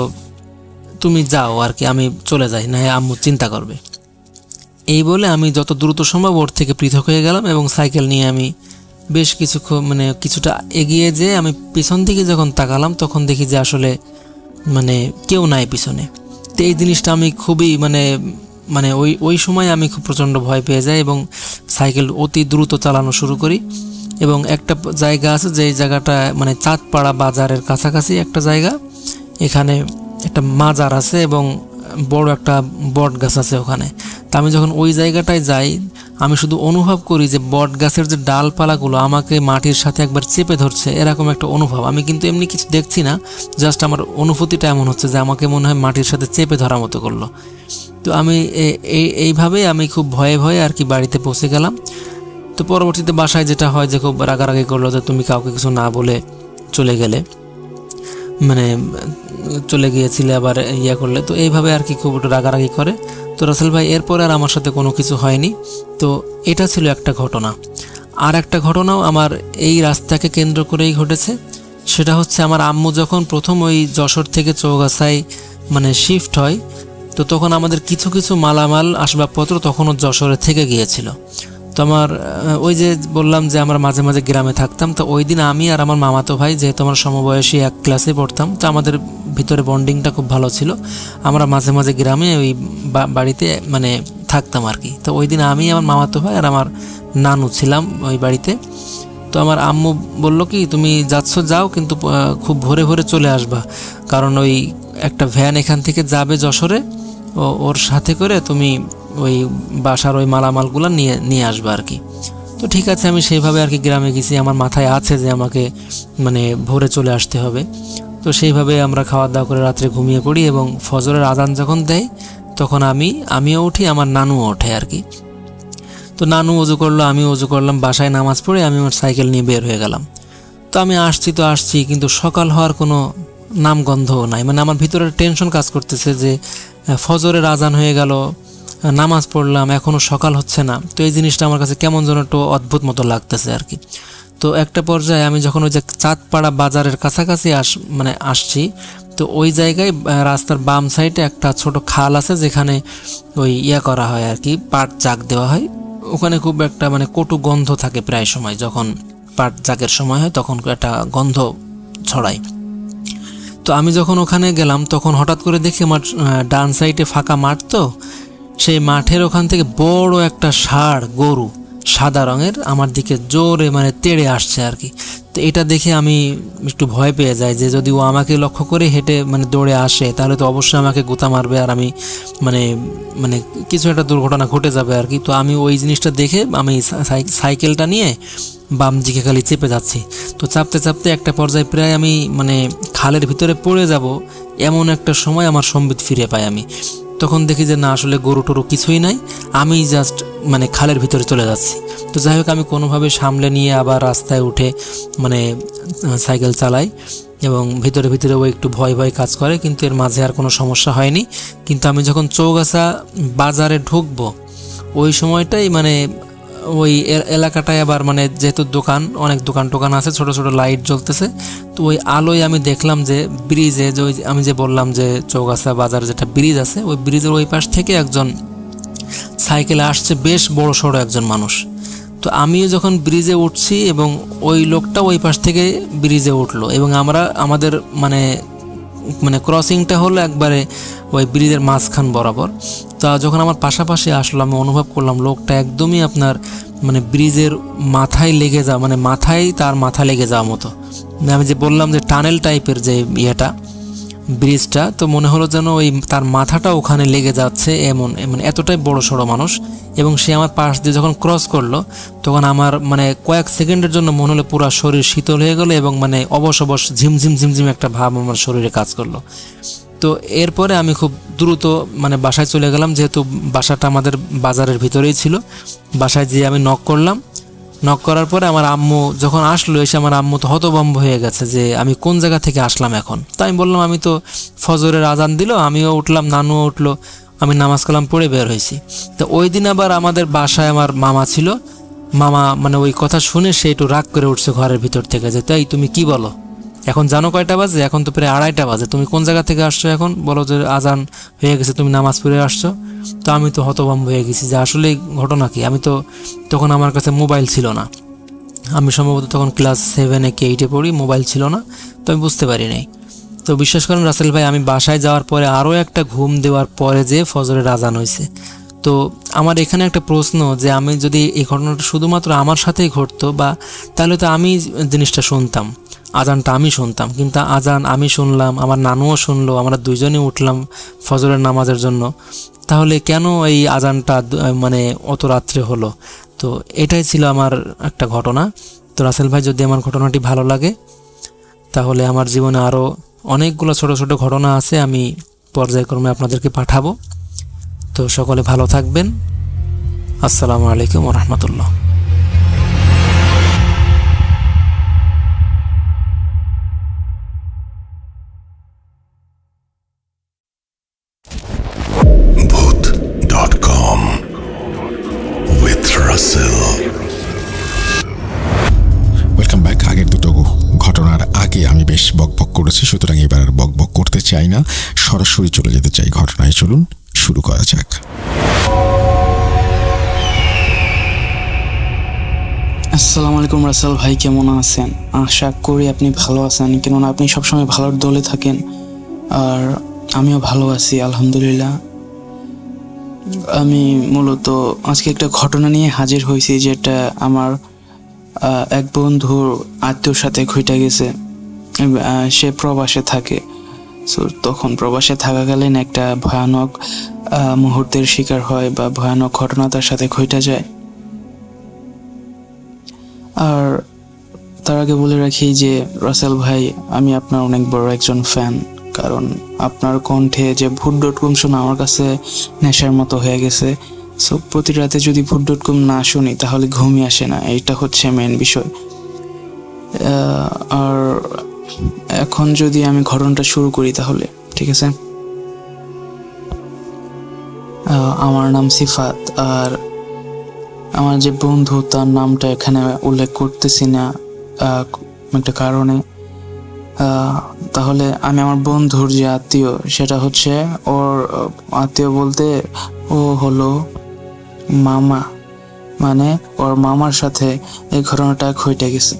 তুমি যাও আর কি, আমি চলে যাই, না আম্মু চিন্তা করবে। এই বলে আমি যত দ্রুত সম্ভব ওর থেকে পৃথক হয়ে গেলাম এবং সাইকেল নিয়ে আমি বেশ কিছুটা এগিয়ে যেয়ে আমি পিছন দিকে যখন তাকালাম তখন দেখি যে আসলে কেউ নাই পিছনে। তো এই জিনিসটা আমি খুবই ওই সময় আমি খুব প্রচণ্ড ভয় পেয়ে যাই এবং সাইকেল অতি দ্রুত চালানো শুরু করি। এবং একটা জায়গা আছে, যে জায়গাটা চাঁদপাড়া বাজারের কাছাকাছি একটা জায়গা, এখানে একটা মাজার আছে এবং বড় একটা বট গাছ আছে ওখানে। তা আমি যখন ওই জায়গাটায় যাই আমি শুধু অনুভব করি যে বট গাছের যে ডালপালাগুলো আমাকে মাটির সাথে একবার চেপে ধরছে, এরকম একটা অনুভব। আমি কিন্তু এমনি কিছু দেখছি না, জাস্ট আমার অনুভূতিটা এমন হচ্ছে যে আমাকে মনে হয় মাটির সাথে চেপে ধরার মতো করলো। তো আমি এইভাবেই আমি খুব ভয়ে ভয়ে আর কি বাড়িতে পৌঁছে গেলাম। তো পরবর্তীতে বাসায় যেটা হয় যে খুব রাগারাগি করলো যে তুমি কাউকে কিছু না বলে চলে গেলে, চলে গিয়েছিলে আবার ইয়া করলে। তো এইভাবে আর কি খুব রাগারাগি করে। তো রাসেল ভাই এরপর আর আমার সাথে কোনো কিছু হয়নি। তো এটা ছিল একটা ঘটনা। আর একটা ঘটনাও আমার এই রাস্তাকে কেন্দ্র করেই ঘটেছে। সেটা হচ্ছে আমার আম্মু যখন প্রথম ওই যশোর থেকে চৌগাছায় শিফট হয়, তো তখন আমাদের কিছু কিছু মালামাল আসবাবপত্র তখনও যশোরে থেকে গিয়েছিল। তো আমার ওই যে বললাম যে আমরা মাঝে মাঝে গ্রামে থাকতাম, তো ওই দিন আমি আর আমার মামাতো ভাই, যেহেতু আমার সমবয়সী এক ক্লাসে পড়তাম, তো আমাদের ভিতরে বন্ডিংটা খুব ভালো ছিল। আমরা মাঝে মাঝে গ্রামে ওই বাড়িতে থাকতাম আর কি। তো ওই দিন আমি, আমার মামাতো ভাই আর আমার নানু ছিলাম ওই বাড়িতে। তো আমার আম্মু বললো কি তুমি যাচ্ছ যাও, কিন্তু খুব ভোরে ভোরে চলে আসবা, কারণ ওই একটা ভ্যান এখান থেকে যাবে যশোরে, ওর সাথে করে তুমি ওই বাসার ওই মালামালগুলো নিয়ে আসবে আর কি। তো ঠিক আছে, আমি সেইভাবে আর কি গ্রামে গেছি। আমার মাথায় আছে যে আমাকে ভোরে চলে আসতে হবে। তো সেইভাবে আমরা খাওয়া দাওয়া করে রাত্রে ঘুমিয়ে পড়ি এবং ফজরের আজান যখন দেয় তখন আমিও উঠি, আমার নানুও ওঠে আর কি। তো নানু ওযু করলো, আমিও ওযু করলাম, বাসায় নামাজ পড়ে আমি আমার সাইকেল নিয়ে বের হয়ে গেলাম। তো আমি আসছি কিন্তু সকাল হওয়ার কোনো নামগন্ধও নাই। আমার ভিতরে টেনশন কাজ করতেছে যে ফজরের আজান হয়ে গেল, নামাজ পড়লাম, এখনও সকাল হচ্ছে না। তো এই জিনিসটা আমার কাছে কেমন যেন একটু অদ্ভুত মতো লাগতেছে আর কি। তো একটা পর্যায়ে আমি যখন ওই যে চাঁদপাড়া বাজারের কাছাকাছি আসছি, তো ওই জায়গায় রাস্তার বাম সাইডে একটা ছোট খাল আছে, যেখানে ওই করা হয় আর কি, পাট জাগ দেওয়া হয়। ওখানে খুব একটা কটু গন্ধ থাকে প্রায় সময়, যখন পাট জাগের সময় হয় তখন একটা গন্ধ ছড়ায়। তো আমি যখন ওখানে গেলাম তখন হঠাৎ করে দেখি আমার ডান সাইডে ফাঁকা মাঠ, তো সেই মাঠের ওখান থেকে বড় একটা ষাঁড় গরু সাদা রঙের আমার দিকে জোরে তেড়ে আসছে আর কি। তো এটা দেখে আমি একটু ভয় পেয়ে যাই যে যদি ও আমাকে লক্ষ্য করে হেঁটে দৌড়ে আসে তাহলে তো অবশ্যই আমাকে গুঁতা মারবে আর আমি কিছু একটা দুর্ঘটনা ঘটে যাবে আর কি। তো আমি ওই জিনিসটা দেখে আমি সাইকেলটা নিয়ে বাম দিকে খালি চেপে যাচ্ছি। তো চাপতে চাপতে একটা পর্যায়ে প্রায় আমি খালের ভিতরে পড়ে যাব, এমন একটা সময় আমার সম্বিত ফিরে পাই আমি। তখন দেখি যে না, আসলে গরু টরু কিছুই নাই, আমি জাস্ট খালের ভিতরে চলে যাচ্ছি। তো যাই হোক, আমি কোনোভাবে সামলে নিয়ে আবার রাস্তায় উঠে সাইকেল চালাই এবং ভিতরে ভিতরে ও একটু ভয় ভয় কাজ করে, কিন্তু এর মাঝে আর কোনো সমস্যা হয়নি। কিন্তু আমি যখন চৌগাছা বাজারে ঢুকবো ওই সময়টাই ওই এলাকাটায় আবার যেহেতু অনেক দোকান টোকান আছে, ছোট ছোট লাইট জ্বলতেছে। তো ওই আলোয় আমি দেখলাম যে ব্রিজে, যে ওই আমি যে বললাম যে চৌগাছা বাজার যেটা ব্রিজ আছে, ওই ব্রিজের ওই পাশ থেকে একজন সাইকেলে আসছে, বেশ বড় সড়ো একজন মানুষ। তো আমিও যখন ব্রিজে উঠছি এবং ওই লোকটা ওই পাশ থেকে ব্রিজে উঠলো এবং আমাদের ক্রসিংটা হলো একবারে ওই ব্রিজের মাঝখান বরাবর। তা যখন আমার পাশাপাশি আসলো আমি অনুভব করলাম লোকটা একদমই আপনার ব্রিজের মাথায় লেগে যাওয়া, মাথায় তার মাথা লেগে যাওয়ার মতো। আমি যে বললাম যে টানেল টাইপের যে ব্রিজটা, তো মনে হলো যেন ওই তার মাথাটা ওখানে লেগে যাচ্ছে, এমন এতটাই বড় সড়ো মানুষ। এবং সে আমার পাশ দিয়ে যখন ক্রস করলো তখন আমার কয়েক সেকেন্ডের জন্য মনে হলো পুরো শরীর শীতল হয়ে গেলো এবং অবশ ঝিমঝিম একটা ভাব আমার শরীরে কাজ করলো। তো এরপরে আমি খুব দ্রুত বাসায় চলে গেলাম, যেহেতু বাসাটা আমাদের বাজারের ভিতরেই ছিল। বাসায় যেয়ে আমি নক করলাম। নক করার পরে আমার আম্মু যখন আসলো, এসে আমার আম্মু তো হতভম্ব হয়ে গেছে যে আমি কোন জায়গা থেকে আসলাম এখন। তো আমি বললাম আমি তো ফজরের আজান দিল, আমিও উঠলাম, নানুও উঠলো, আমি নামাজ কালাম পড়ে বের হয়েছি। তো ওই দিন আবার আমাদের বাসায় আমার মামা ছিল, মামা মানে ওই কথা শুনে সে একটু রাগ করে উঠছে ঘরের ভিতর থেকে, যে তাই তুমি কি বলো, এখন জানো কয়টা বাজে, এখন তো প্রায় 2:30 বাজে, তুমি কোন জায়গা থেকে আসছো, এখন বলো যে আজান হয়ে গেছে, তুমি নামাজ পড়ে আসছো। তো আমি তো হতভম্ব হয়ে গেছি যে আসলে ঘটনা কি। আমি তো তখন আমার কাছে মোবাইল ছিল না, আমি সম্ভবত তখন ক্লাস 7 কি 8 পড়ি, মোবাইল ছিল না, তো আমি বুঝতে পারি নাই। তো বিশ্বাস করেন রাসেল ভাই, আমি বাসায় যাওয়ার পরে আরও একটা ঘুম দেওয়ার পরে যে ফজরের আজান হয়েছে। তো আমার এখানে একটা প্রশ্ন, যে আমি যদি এই ঘটনাটা শুধুমাত্র আমার সাথেই ঘটতো বা তাহলে তো আমি জিনিসটা শুনতাম, আজানটা আমি শুনতাম, কিন্তু আজান আমি শুনলাম, আমার নানুও শুনলো, আমরা দুইজনই উঠলাম ফজরের নামাজের জন্য, তাহলে কেন এই আজানটা মানে অত রাত্রে হলো? তো এটাই ছিল আমার একটা ঘটনা। তো রাসেল ভাই, যদি আমার ঘটনাটি ভালো লাগে তাহলে আমার জীবনে আরও অনেকগুলো ছোট ছোট ঘটনা আছে, আমি পর্যায়ক্রমে আপনাদেরকে পাঠাবো। তো সকলে ভালো থাকবেন। আসসালামু আলাইকুম ওয়া রাহমাতুল্লাহ। Bhoot.com with Russell. Welcome back. আগের দুটো ঘটনার আগে আমি বেশ বকবক করেছি, সুতরাং এবার আর বকবক করতে চাই না, সরাসরি চলে যেতে চাই ঘটনায়। চলুন শুরু করা যাক। আসসালামু আলাইকুম রাসেল ভাই, কেমন আছেন? আশা করি আপনি ভালো আছেন, কেননা আপনি সবসময় ভালোর দলে থাকেন, আর আমিও ভালো আছি আলহামদুলিল্লাহ। আমি মূলত আজকে একটা ঘটনা নিয়ে হাজির হয়েছি, যেটা আমার এক বন্ধুর আত্মীয়র সাথে ঘটে গেছে। সে প্রবাসে থাকে, সো তখন প্রবাসে থাকাকালীন একটা ভয়ানক মুহূর্তের শিকার হয় বা ভয়ানক ঘটনা তার সাথে ঘটে যায়। আর তার আগে বলে রাখি যে রাসেল ভাই, আমি আপনার অনেক বড় একজন ফ্যান, কারণ আপনার কণ্ঠে যে Bhoot.com শোনা আমার কাছে নেশার মতো হয়ে গেছে। সো প্রতি রাতে যদি Bhoot.com না শুনি তাহলে ঘুমই আসে না, এইটা হচ্ছে মেন বিষয়। আর এখন যদি আমি ঘটনাটা শুরু করি তাহলে ঠিক আছে। আমার নাম সিফাত, আর আমার যে বন্ধু তার নামটা এখানে উল্লেখ করতেছি না একটা কারণে। তাহলে আমি আমার বন্ধুর যে আত্মীয়, সেটা হচ্ছে ওর আত্মীয় বলতে ও হলো মামা, মানে ওর মামার সাথে এই ঘটনাটা ঘটে গেছে।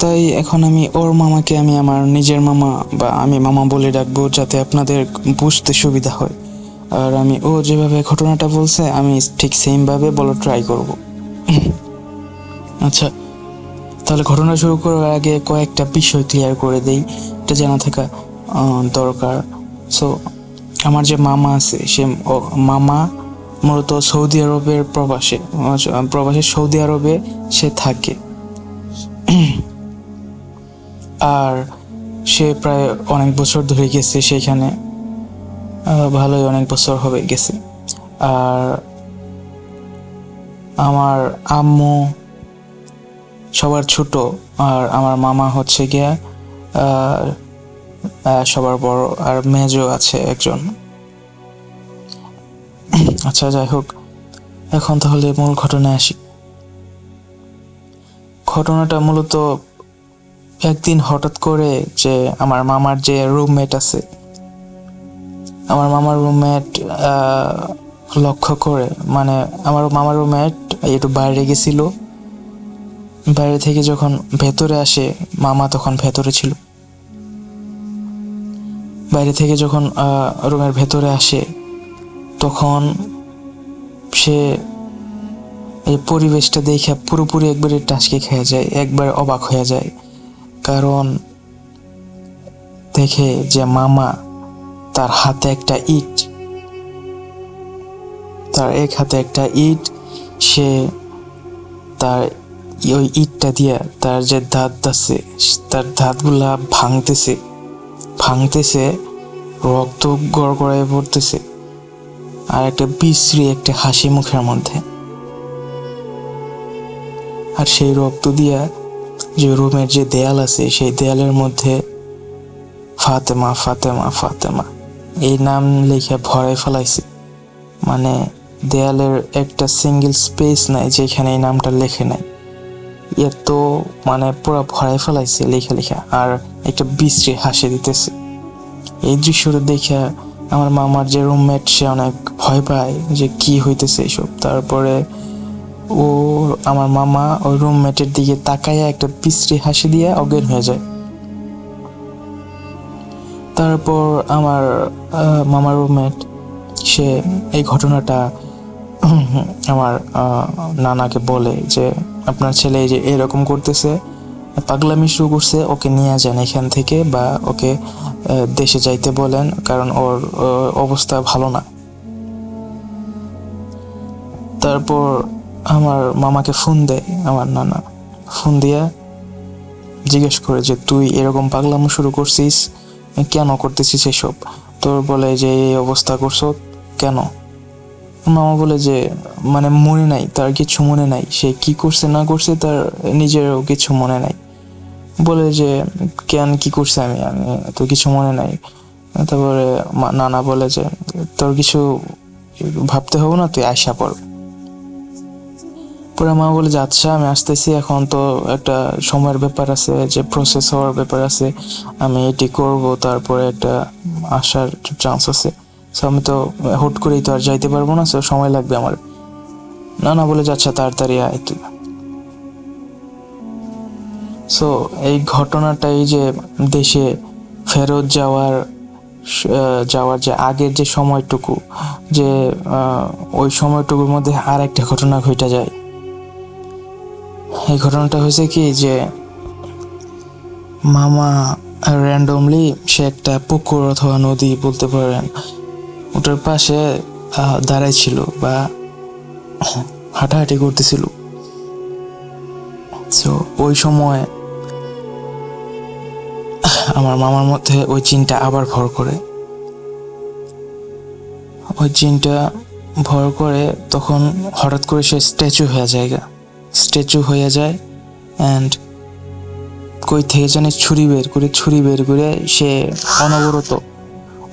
তাই এখন আমি ওর মামাকে আমি আমার নিজের মামা বা আমি মামা বলে ডাকবো, যাতে আপনাদের বুঝতে সুবিধা হয়। আর আমি ও যেভাবে ঘটনাটা বলছে আমি ঠিক সেম ভাবে বলার ট্রাই করব। আচ্ছা, তাহলে ঘটনা শুরু করার আগে কয়েকটা বিষয় ক্লিয়ার করে দেই, এটা জানা থাকা দরকার। সো আমার যে মামা আছে, সে মামা মূলত সৌদি আরবের প্রবাসে সৌদি আরবে সে থাকে, আর সে প্রায় অনেক বছর ধরে গেছে সেখানে, ভালোই অনেক বছর হবে গেছে। আর আমার আম্মু সবার ছোট, আর আমার মামা হচ্ছে গিয়া সবার বড়, আর মেজো আছে একজন। আচ্ছা, যাই হোক, এখন তাহলে মূল ঘটনায় আসি। ঘটনাটা মূলত একদিন হঠাৎ করে যে আমার মামার যে রুমমেট আছে, আমার মামার রুমমেট লক্ষ্য করে, মানে আমার মামার রুমমেট একটু বাইরে গেছিল, বাইরে থেকে যখন ভেতরে আসে, মামা তখন ভেতরে ছিল, বাইরে থেকে যখন রুমের ভেতরে আসে তখন সে এই পরিবেশটা দেখে পুরোপুরি একবারে টাসকে খেয়ে যায়, একবার অবাক হয়ে যায়, কারণ দেখে যে মামা তার হাতে একটা ইট, তার এক হাতে একটা ইট, সে তার ওই ইটটা দিয়া তার যে দাঁত আছে তার দাঁতগুলা ভাঙতেছে, রক্ত গড়গড়ায় পড়তেছে, আর একটা বিশ্রী একটা হাসি মুখের মধ্যে। আর সেই রক্ত দিয়া যে রুমের যে দেয়াল আছে, সেই দেয়ালের মধ্যে ফাতেমা ফাতেমা ফাতেমা এই নাম লিখে ভরাই ফেলাইছে। মানে দেয়ালের একটা সিঙ্গেল স্পেস নাই যেখানে এই নামটা লেখে নাই। এত মানে পুরো ভরাই ফেলাইছে লেখা লেখা, আর একটা বিশ্রী হাসি দিতেছে। এই দৃশ্যটা দেখে আমার মামার যে রুমমেট সে অনেক ভয় পায় যে কি হইতেছে এসব। তারপরে ও আমার মামা ওই রুমমেটের দিকে তাকাইয়া একটা বিশ্রী হাসি দিয়ে অজ্ঞান হয়ে যায়। তারপর আমার মামার রুমমেট সে এই ঘটনাটা আমার নানাকে বলে যে আপনার ছেলে যে এরকম করতেছে, পাগলামি শুরু করছে, ওকে নিয়ে যান এখান থেকে, বা ওকে দেশে যাইতে বলেন, কারণ ওর অবস্থা ভালো না। তারপর আমার মামাকে ফোন দেয় আমার নানা, ফোন দিয়া জিজ্ঞেস করে যে তুই এরকম পাগলামি শুরু করছিস, কেন করতেছিস এসব? তোর বলে যে এই অবস্থা করছো কেন? মামা বলে যে মানে মনে নাই, তার কিছু মনে নাই, সে কি করছে না করছে তার নিজেরও কিছু মনে নাই। বলে যে কেন কি করছে আমি তো কিছু মনে নাই। তারপরে নানা বলে যে তোর কিছু ভাবতে হবে না, তুই আয়সা পড়। পরে মা বলে যে আচ্ছা আমি আসতেছি, এখন তো একটা সময়ের ব্যাপার আছে, যে প্রসেস হওয়ার ব্যাপার আছে, আমি এটি করব, তারপরে একটা আসার চান্স আছে, আমি তো হুট করেই তো আর যাইতে পারবো না, সময় লাগবে আমার। নানা বলে যে আচ্ছা তাড়াতাড়ি আয় তুই। সো এই ঘটনাটাই যে দেশে ফেরত যাওয়ার যে আগের যে সময়টুকু, যে ওই সময়টুকুর মধ্যে আর একটা ঘটনা ঘটে যায়। এই ঘটনাটা হয়েছে কি যে মামা র্যান্ডমলি সে একটা পুকুর অথবা নদী বলতে পারেন ওটার পাশে দাঁড়াই ছিল বা হাঁটাহাঁটি করতেছিল। তো ওই সময় আমার মামার মধ্যে ওই জিনটা আবার ভর করে। ওই জিনটা ভর করে তখন হঠাৎ করে সে স্ট্যাচু হয়ে যায় অ্যান্ড কই থেকে জানি ছুরি বের করে সে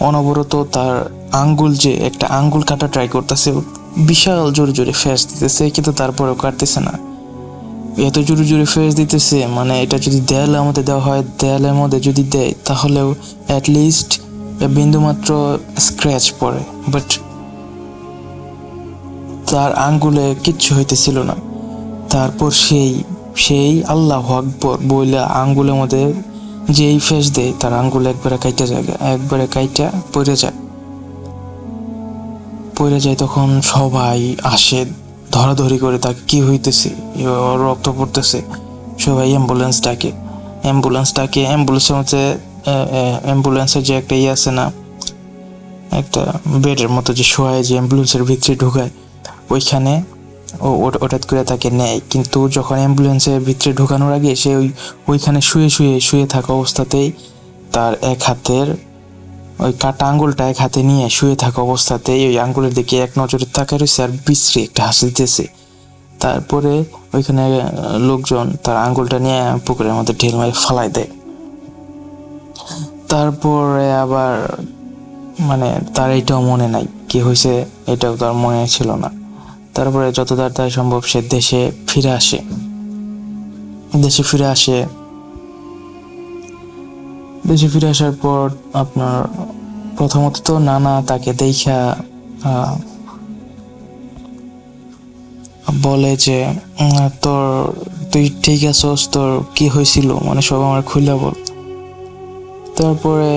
অনবরত তার আঙ্গুল, যে একটা আঙ্গুল কাটা ট্রাই করতেছে, বিশাল জোরে জোরে ফেস দিতেছে, কিন্তু তারপরেও কাটতেছে না। এত জোরে জোরে ফেস দিতেছে, মানে এটা যদি দেয়ালের মধ্যে দেওয়া হয়, দেয়ালের মধ্যে যদি দেয় তাহলেও অ্যাটলিস্ট বিন্দুমাত্র স্ক্র্যাচ পড়ে, বাট তার আঙ্গুলে কিচ্ছু হইতেছিল না। তারপর সেই আল্লাহু আকবার বইলা আঙ্গুলের মধ্যে যেই ফেস দেয় তার আঙ্গুল একবারে কাইটা পড়ে যায়। তখন সবাই আসে ধরাধরি করে, তাকে কি হইতেছে, রক্ত পড়তেছে, সবাই অ্যাম্বুলেন্সের যে একটা আছে না, একটা বেডের মতো যে শোয়ায়, যে অ্যাম্বুলেন্সের ভিতরে ঢুকায়, ওইখানে ওটা করে তাকে নেয়। কিন্তু যখন অ্যাম্বুলেন্সের ভিতরে ঢোকানোর আগে সে ওইখানে শুয়ে থাকা অবস্থাতেই তার এক হাতের ওই কাটা আঙ্গুলটা এক হাতে নিয়ে শুয়ে থাকা অবস্থাতেই ওই আঙ্গুলের দিকে এক নজরে তাকায় রয়েছে আর বিশ্রী একটা হাসি দিতেছে। তারপরে ওইখানে লোকজন তার আঙ্গুলটা নিয়ে পুকুরের মধ্যে ঢেল মারে ফালাই দেয়। তারপরে আবার মানে তার এইটাও মনে নাই কি হয়েছে, এটাও তার মনে ছিল না। তারপরে যত তাড়াতাড়ি সম্ভব সে দেশে ফিরে আসে। দেশে ফিরে আসার পর আপনার প্রথমত তো নানা তাকে দেখা বলে যে তুই ঠিক আছস, তোর কি হয়েছিল, মানে সব আমার খুলে বল। তারপরে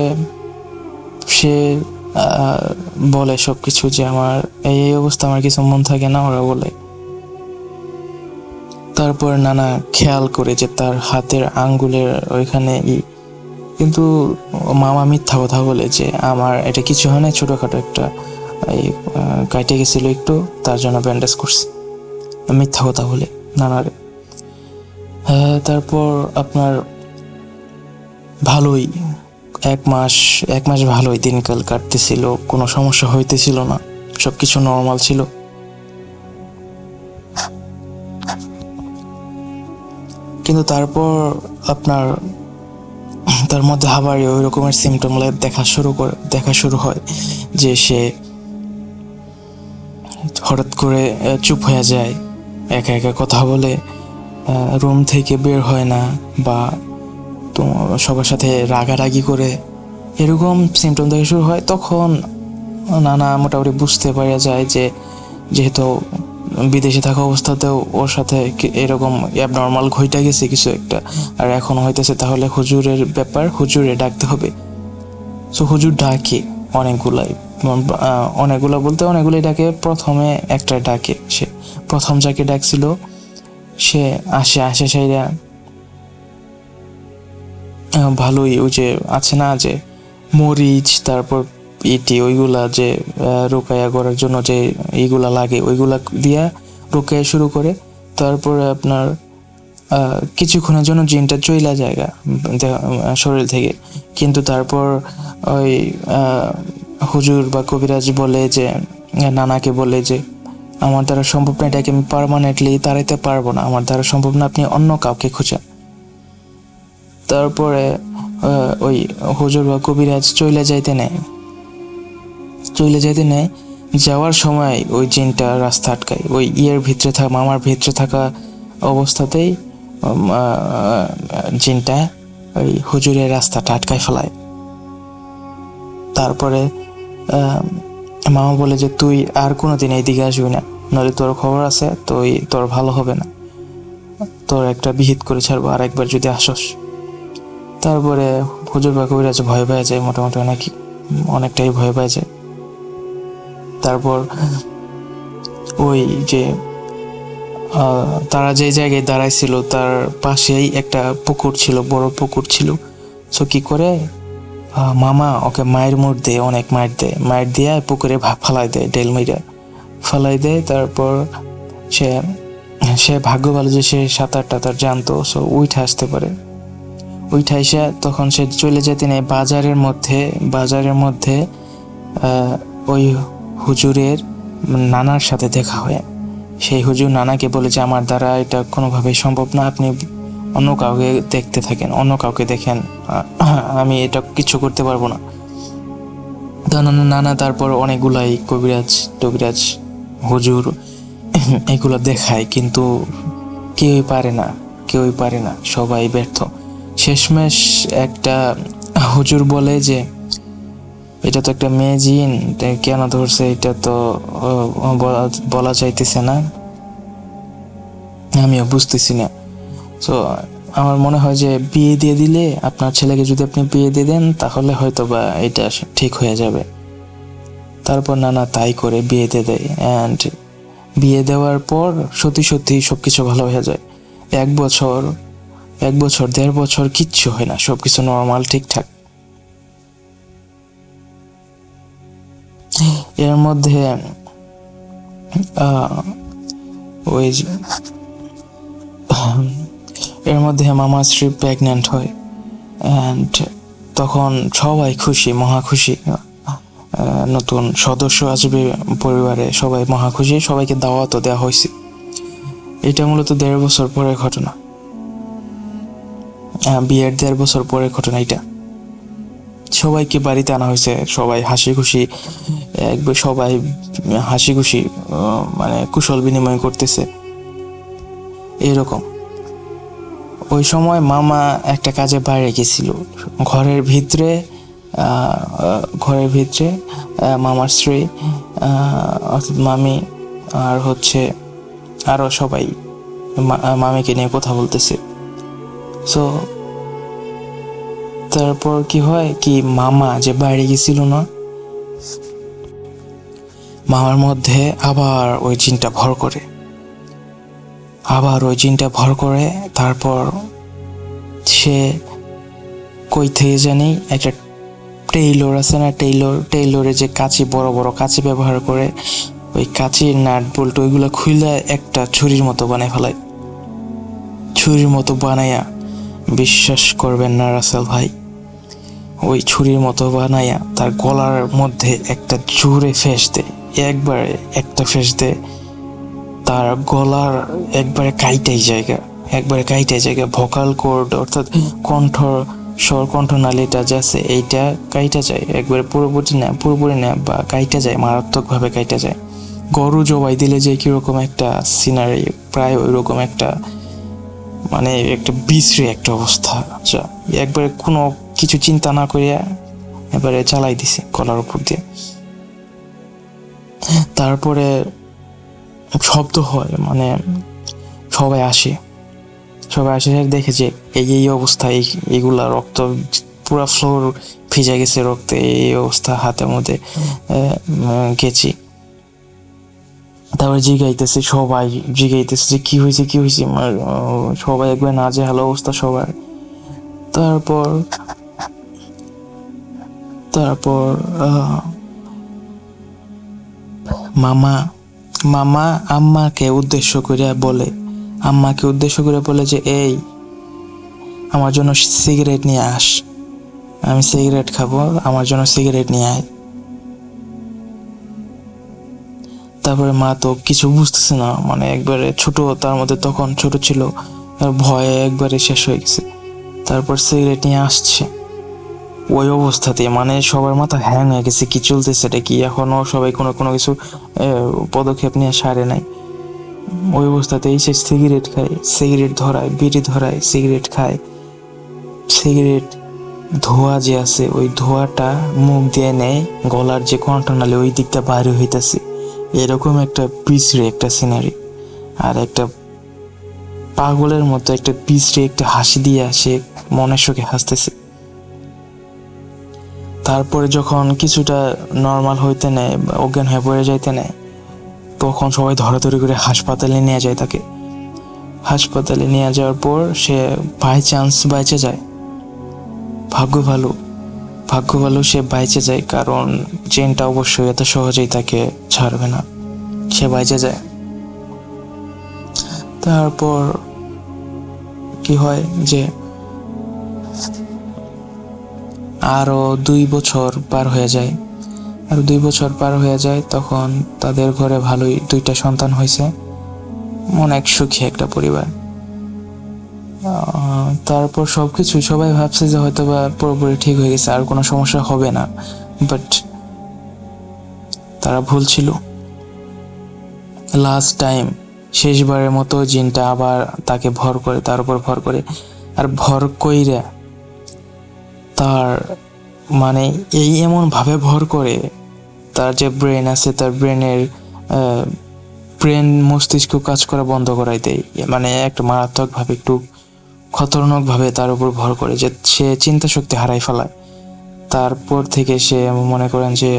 সে বলে সবকিছু, যে আমার এই অবস্থা, আমার কিছু মন থাকে না, ওরা বলে। তারপর নানা খেয়াল করে যে তার হাতের আঙ্গুলের ওইখানে কিন্তু মামা মিথ্যা কথা বলে যে আমার এটা কিছু হয় না, ছোটখাটো একটা কাটে গেছিল একটু, তার জন্য ব্যান্ডেজ করছে, মিথ্যা কথা বলে নানারে। তারপর আপনার ভালোই এক মাস ভালোই দিনকাল কাটতেছিল, কোনো সমস্যা হইতেছিল না, সবকিছু নর্মাল ছিল। কিন্তু তারপর আপনার তার মধ্যে আবার ওই রকমের সিমটম দেখা শুরু হয়, যে সে তো হঠাৎ করে চুপ হয়ে যায়, একা একা কথা বলে, রুম থেকে বের হয় না, বা তো সবার সাথে রাগারাগি করে, এরকম সিমটম দেখা শুরু হয়। তখন নানা মোটামুটি বুঝতে পারা যায় যে যেহেতু বিদেশে থাকা অবস্থাতেও ওর সাথে এরকম অ্যাবনর্মাল ঘইটা গেছে কিছু একটা, আর এখন হইতেছে, তাহলে হুজুরের ব্যাপার, হুজুরে ডাকতে হবে। সো হুজুর ডাকে অনেকগুলা বলতে অনেকগুলোই ডাকে। প্রথমে একটা ডাকে, সে প্রথম যাকে ডাকছিল সে আসে সেইরা ভালোই, ওই যে আছে না যে মরিচ, তারপর ওইগুলা যে রোকায়া করার জন্য যে এইগুলা লাগে, ওইগুলা দিয়া রোকায়া শুরু করে। তারপরে আপনার কিছুক্ষণের জন্য জিনটা চইলা জায়গা শরীর থেকে, কিন্তু তারপর ওই হুজুর বা কবিরাজ বলে যে, নানাকে বলে যে আমার দ্বারা সম্ভব না, এটাকে আমি পার্মানেন্টলি তাড়াইতে পারবো না, আমার দ্বারা সম্ভব না, আপনি অন্য কাউকে খুঁজেন। তারপরে ওই হুজুর বা কবিরাজ চলে যাইতে নেয়। যাওয়ার সময় ওই জিনটা রাস্তা আটকায়, ওই ভিতরে থাকা, মামার ভিতরে থাকা অবস্থাতেই জিনটা ওই হুজুরের রাস্তাটা আটকায় ফেলায়। তারপরে মামা বলে যে তুই আর কোনোদিন এইদিকে আসবি না, নইলে তোর খবর আছে, তোর ভালো হবে না, তোর একটা বিহিত করে ছাড়বো আর একবার যদি আসস। তারপরে হুজুর বা কবিরাজ ভয় পেয়ে যায়, মোটামুটি অনেকটাই ভয় পেয়ে যায়। তারপর ওই যে তারা যে জায়গায় দাঁড়াইছিল তার পাশেই একটা পুকুর ছিল, বড় পুকুর ছিল। সো কি করে মামা ওকে মায়ের মুড় দেয়, অনেক মায়ের দিয়ে পুকুরে ফালাই দেয়, ডেল মাইরা ফালাই দেয়। তারপর সে ভাগ্য ভালো যে সে সাঁতার টাতার জানতো, সো উঠে আসতে পারে। উঠে এসে তখন সে চলে যেতে নেই বাজারের মধ্যে ওই হুজুরের নানার সাথে দেখা হয়। সেই হুজুর নানাকে বলে যে আমার দ্বারা এটা কোনোভাবেই সম্ভব না, আপনি অন্য কাউকে দেখতে থাকেন, অন্য কাউকে দেখেন, আমি এটা কিছু করতে পারবো না। নানা তারপর অনেকগুলাই কবিরাজ হুজুর এগুলো দেখায়, কিন্তু কেউই পারে না, সবাই ব্যর্থ। শেষমেশ একটা হুজুর বলে যে এটা তো একটা মেয়ে জিন, কেন ধরছে এটা তো বলা চাইতেছে না, আমিও বুঝতেছি না। তো আমার মনে হয় যে বিয়ে দিয়ে দিলে, আপনার ছেলেকে যদি আপনি বিয়ে দিয়ে দেন, তাহলে হয়তো বা এটা ঠিক হয়ে যাবে। তারপর নানা তাই করে বিয়ে দিয়ে দেয়, অ্যান্ড বিয়ে দেওয়ার পর সত্যি সবকিছু ভালো হয়ে যায়। 1 বছর 1.5 বছর কিচ্ছু হয় না, সবকিছু নর্মাল ঠিকঠাক। এর মধ্যে মামা স্ত্রী প্রেগন্যান্ট হয়, অ্যান্ড তখন সবাই খুশি, মহা খুশি, নতুন সদস্য আসবে পরিবারে, সবাই মহা খুশি, সবাইকে দাওয়াতও দেওয়া হয়েছে। এটা মূলত 1.5 বছর পরের ঘটনা, বিয়ের 1.5 বছর পরের ঘটনা। এটা সবাইকে বাড়িতে আনা হয়েছে, সবাই হাসি খুশি মানে কুশল বিনিময় করতেছে এরকম। ওই সময় মামা একটা কাজে বাইরে গেছিল, ঘরের ভিতরে মামার স্ত্রী অর্থাৎ মামি আর আরো সবাই মামিকে নিয়ে কথা বলতেছে। সো তারপর কি হয় কি, মামা যে বাইরে গেছিল না, মামার মধ্যে আবার ওই জিনটা ভর করে। তারপর সে কই থেকে জানি একটা টেইলর আছে না, টেইলরে যে কাঁচি, বড় বড় কাঁচি ব্যবহার করে, ওই কাঁচির নাট বল্টু ওইগুলো খুইলা একটা ছুরির মতো বানাইয়া, বিশ্বাস করবেন না রাসেল ভাই, ওই ছুরির মতো বানাইয়া তার গলার মধ্যে একটা জোরে ফেঁস দেয়, একটা ফেঁস দেয়, তার গলার একবারে কাইটাই জায়গা, ভোকাল কোর্ড অর্থাৎ কণ্ঠনালীটা যাচ্ছে, এইটা কাইটা যায় একবারে, পুরোপুরি না বা কাইটা যায়, মারাত্মকভাবে কাইটা যায়। গরু জবাই দিলে যে কিরকম একটা সিনারি, প্রায় ওই রকম একটা মানে একটা বিশ্রী একটা অবস্থা। আচ্ছা, একবারে কোনো কিছু চিন্তা না করিয়া এবারে চালাই দিছে গলার উপর দিয়ে। তারপরে শব্দ হয়, মানে সবাই আসে দেখে যে এই অবস্থা, এইগুলা রক্ত পুরা ফ্লোর ভিজে গেছে রক্তে, এই অবস্থা, হাতের মধ্যে গেছি। তারপরে জিগাইতেছে যে কি হয়েছে, সবাই একবার নাজেহাল অবস্থা সবার। তারপর মামা আম্মাকে উদ্দেশ্য করে বলে যে এই আমার জন্য সিগারেট নিয়ে আস, আমি সিগারেট খাবো, আমার জন্য সিগারেট নিয়ে আয়। তারপরে মা তো কিছু বুঝতেছে না, মানে একবারে ছোট, তার মধ্যে তখন ছোট ছিল, ভয়ে একবারে শেষ হয়ে গেছে। তারপর সিগারেট নিয়ে আসছে ওই অবস্থাতে, মানে সবার মাথা হ্যাং হয়ে গেছে, কি চলতেছে এটা কি, এখনো সবাই কোনো কিছু পদক্ষেপ নিয়ে সারে নাই। ওই অবস্থাতেই সে সিগারেট খায়, সিগারেট ধরায়, বিড়ি ধরায়, সিগারেট খায়। সিগারেট ধোয়া যে আছে, ওই ধোয়াটা মুখ দিয়ে নেয়, গলার যে কণ্ঠনালী ওই দিকটা বাইরে হইতেছে। এরকম একটা বিশ্রী একটা সিনারি। আর একটা পাগলের মতো একটা বিশ্রী একটা হাসি দিয়ে সে মনের সুখে হাসতেছে। তারপরে যখন কিছুটা নর্মাল হইতে নেয়, অজ্ঞান হয়ে পড়ে যাইতে নেয়, তখন সবাই ধরাধরি করে হাসপাতালে নিয়ে যায় তাকে। হাসপাতালে নিয়ে যাওয়ার পর সে বাই চান্স বাইচে যায়। ভাগ্য ভালো সে বাইচে যায়, কারণ চেনটা অবশ্যই এত সহজেই তাকে ছাড়বে না, সে বাইচে যায়। তারপর কি হয় যে আরো 2 বছর পার হয়ে যায়, তখন তাদের ঘরে ভালোই 2টা সন্তান হয়েছে, অনেক সুখী একটা পরিবার। তারপর সবকিছু সবাই ভাবছে যে হয়তো বা পুরোপুরি ঠিক হয়ে গেছে, আর কোনো সমস্যা হবে না, বাট তারা ভুল ছিল। লাস্ট টাইম শেষবারের মতো জিনটা আবার তাকে তার উপর ভর করে, আর ভর কইরা তার মানে এমন ভাবে ভর করে, তার যে ব্রেন আছে, তার ব্রেন মস্তিষ্ক কাজ করা বন্ধ করাই দেয়, মানে একটা মারাত্মক ভাবে, একটু খতরনাক ভাবে তার উপর ভর করে, যে সে চিন্তা শক্তি হারাই ফেলায়। তারপর থেকে সে মনে করেন যে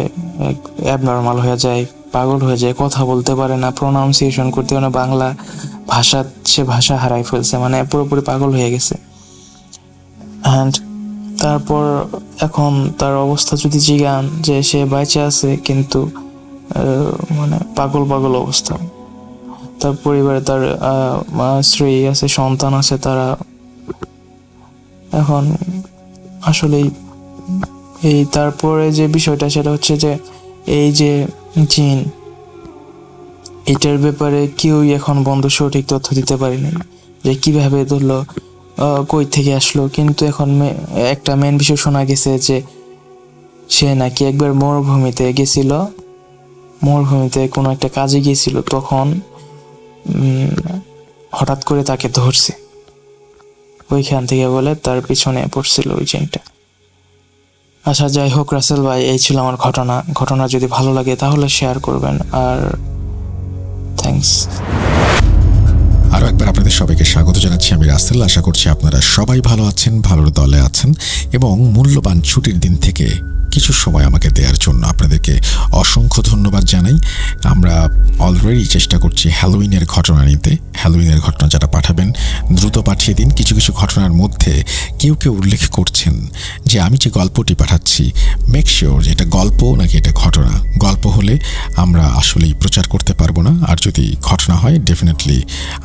অ্যাবনর্মাল হয়ে যায়, পাগল হয়ে যায়, কথা বলতে পারে না, প্রোনাউন্সিয়েশন করতে পারে না, বাংলা ভাষা হারাই ফেলছে, মানে পুরোপুরি পাগল হয়ে গেছে। অ্যান্ড তারপর এখন তার অবস্থা যদি জিগান যে সে বাইচে আছে, কিন্তু মানে পাগল অবস্থা। তার পরিবারে তার স্ত্রী আছে, সন্তান আছে, তারা এখন আসলেই এই তারপরে যে বিষয়টা সেটা হচ্ছে যে এই যে জিন, এটার ব্যাপারে কেউই এখন বন্ধু সঠিক তথ্য দিতে পারেনি যে কিভাবে ধরলো, কই থেকে আসলো। কিন্তু এখন একটা মেন বিষয় শোনা গেছে যে সে নাকি একবার মরুভূমিতে কোনো একটা কাজে গিয়েছিল, তখন হঠাৎ করে তাকে ধরছে, ওইখান থেকে বলে তার পিছনে পড়ছিল ওই জিনটা। আচ্ছা, যাই হোক রাসেল ভাই, এই ছিল আমার ঘটনা যদি ভালো লাগে তাহলে শেয়ার করবেন, আর থ্যাঙ্কস। আরও একবার আপনাদের সবাইকে স্বাগত জানাচ্ছি, আমি রাসেল। আশা করছি আপনারা সবাই ভালো আছেন, ভালোর দলে আছেন, এবং মূল্যবান ছুটির দিন থেকে কিছু সময় আমাকে দেওয়ার জন্য আপনাদেরকে অসংখ্য ধন্যবাদ জানাই। আমরা অলরেডি চেষ্টা করছি হ্যালোউইনের ঘটনা নিতে। হ্যালোউইনের ঘটনা যারা পাঠাবেন দ্রুত পাঠিয়ে দিন। কিছু ঘটনার মধ্যে কেউ উল্লেখ করছেন যে আমি যে গল্পটি পাঠাচ্ছি, মেক শিওর যে এটা গল্প নাকি এটা ঘটনা। গল্প হলে আমরা আসলেই প্রচার করতে পারবো না, আর যদি ঘটনা হয় ডেফিনেটলি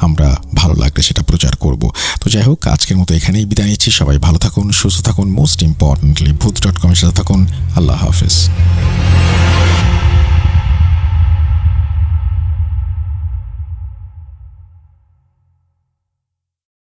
আমরা ভালো লাগলে সেটা প্রচার করব। তো যাই হোক, আজকের মতো এখানেই বিদায় নিচ্ছি। সবাই ভালো থাকুন, সুস্থ থাকুন, মোস্ট ইম্পর্টেন্টলি ভূত.com এর সাথে থাকুন। আল্লাহ হাফেজ।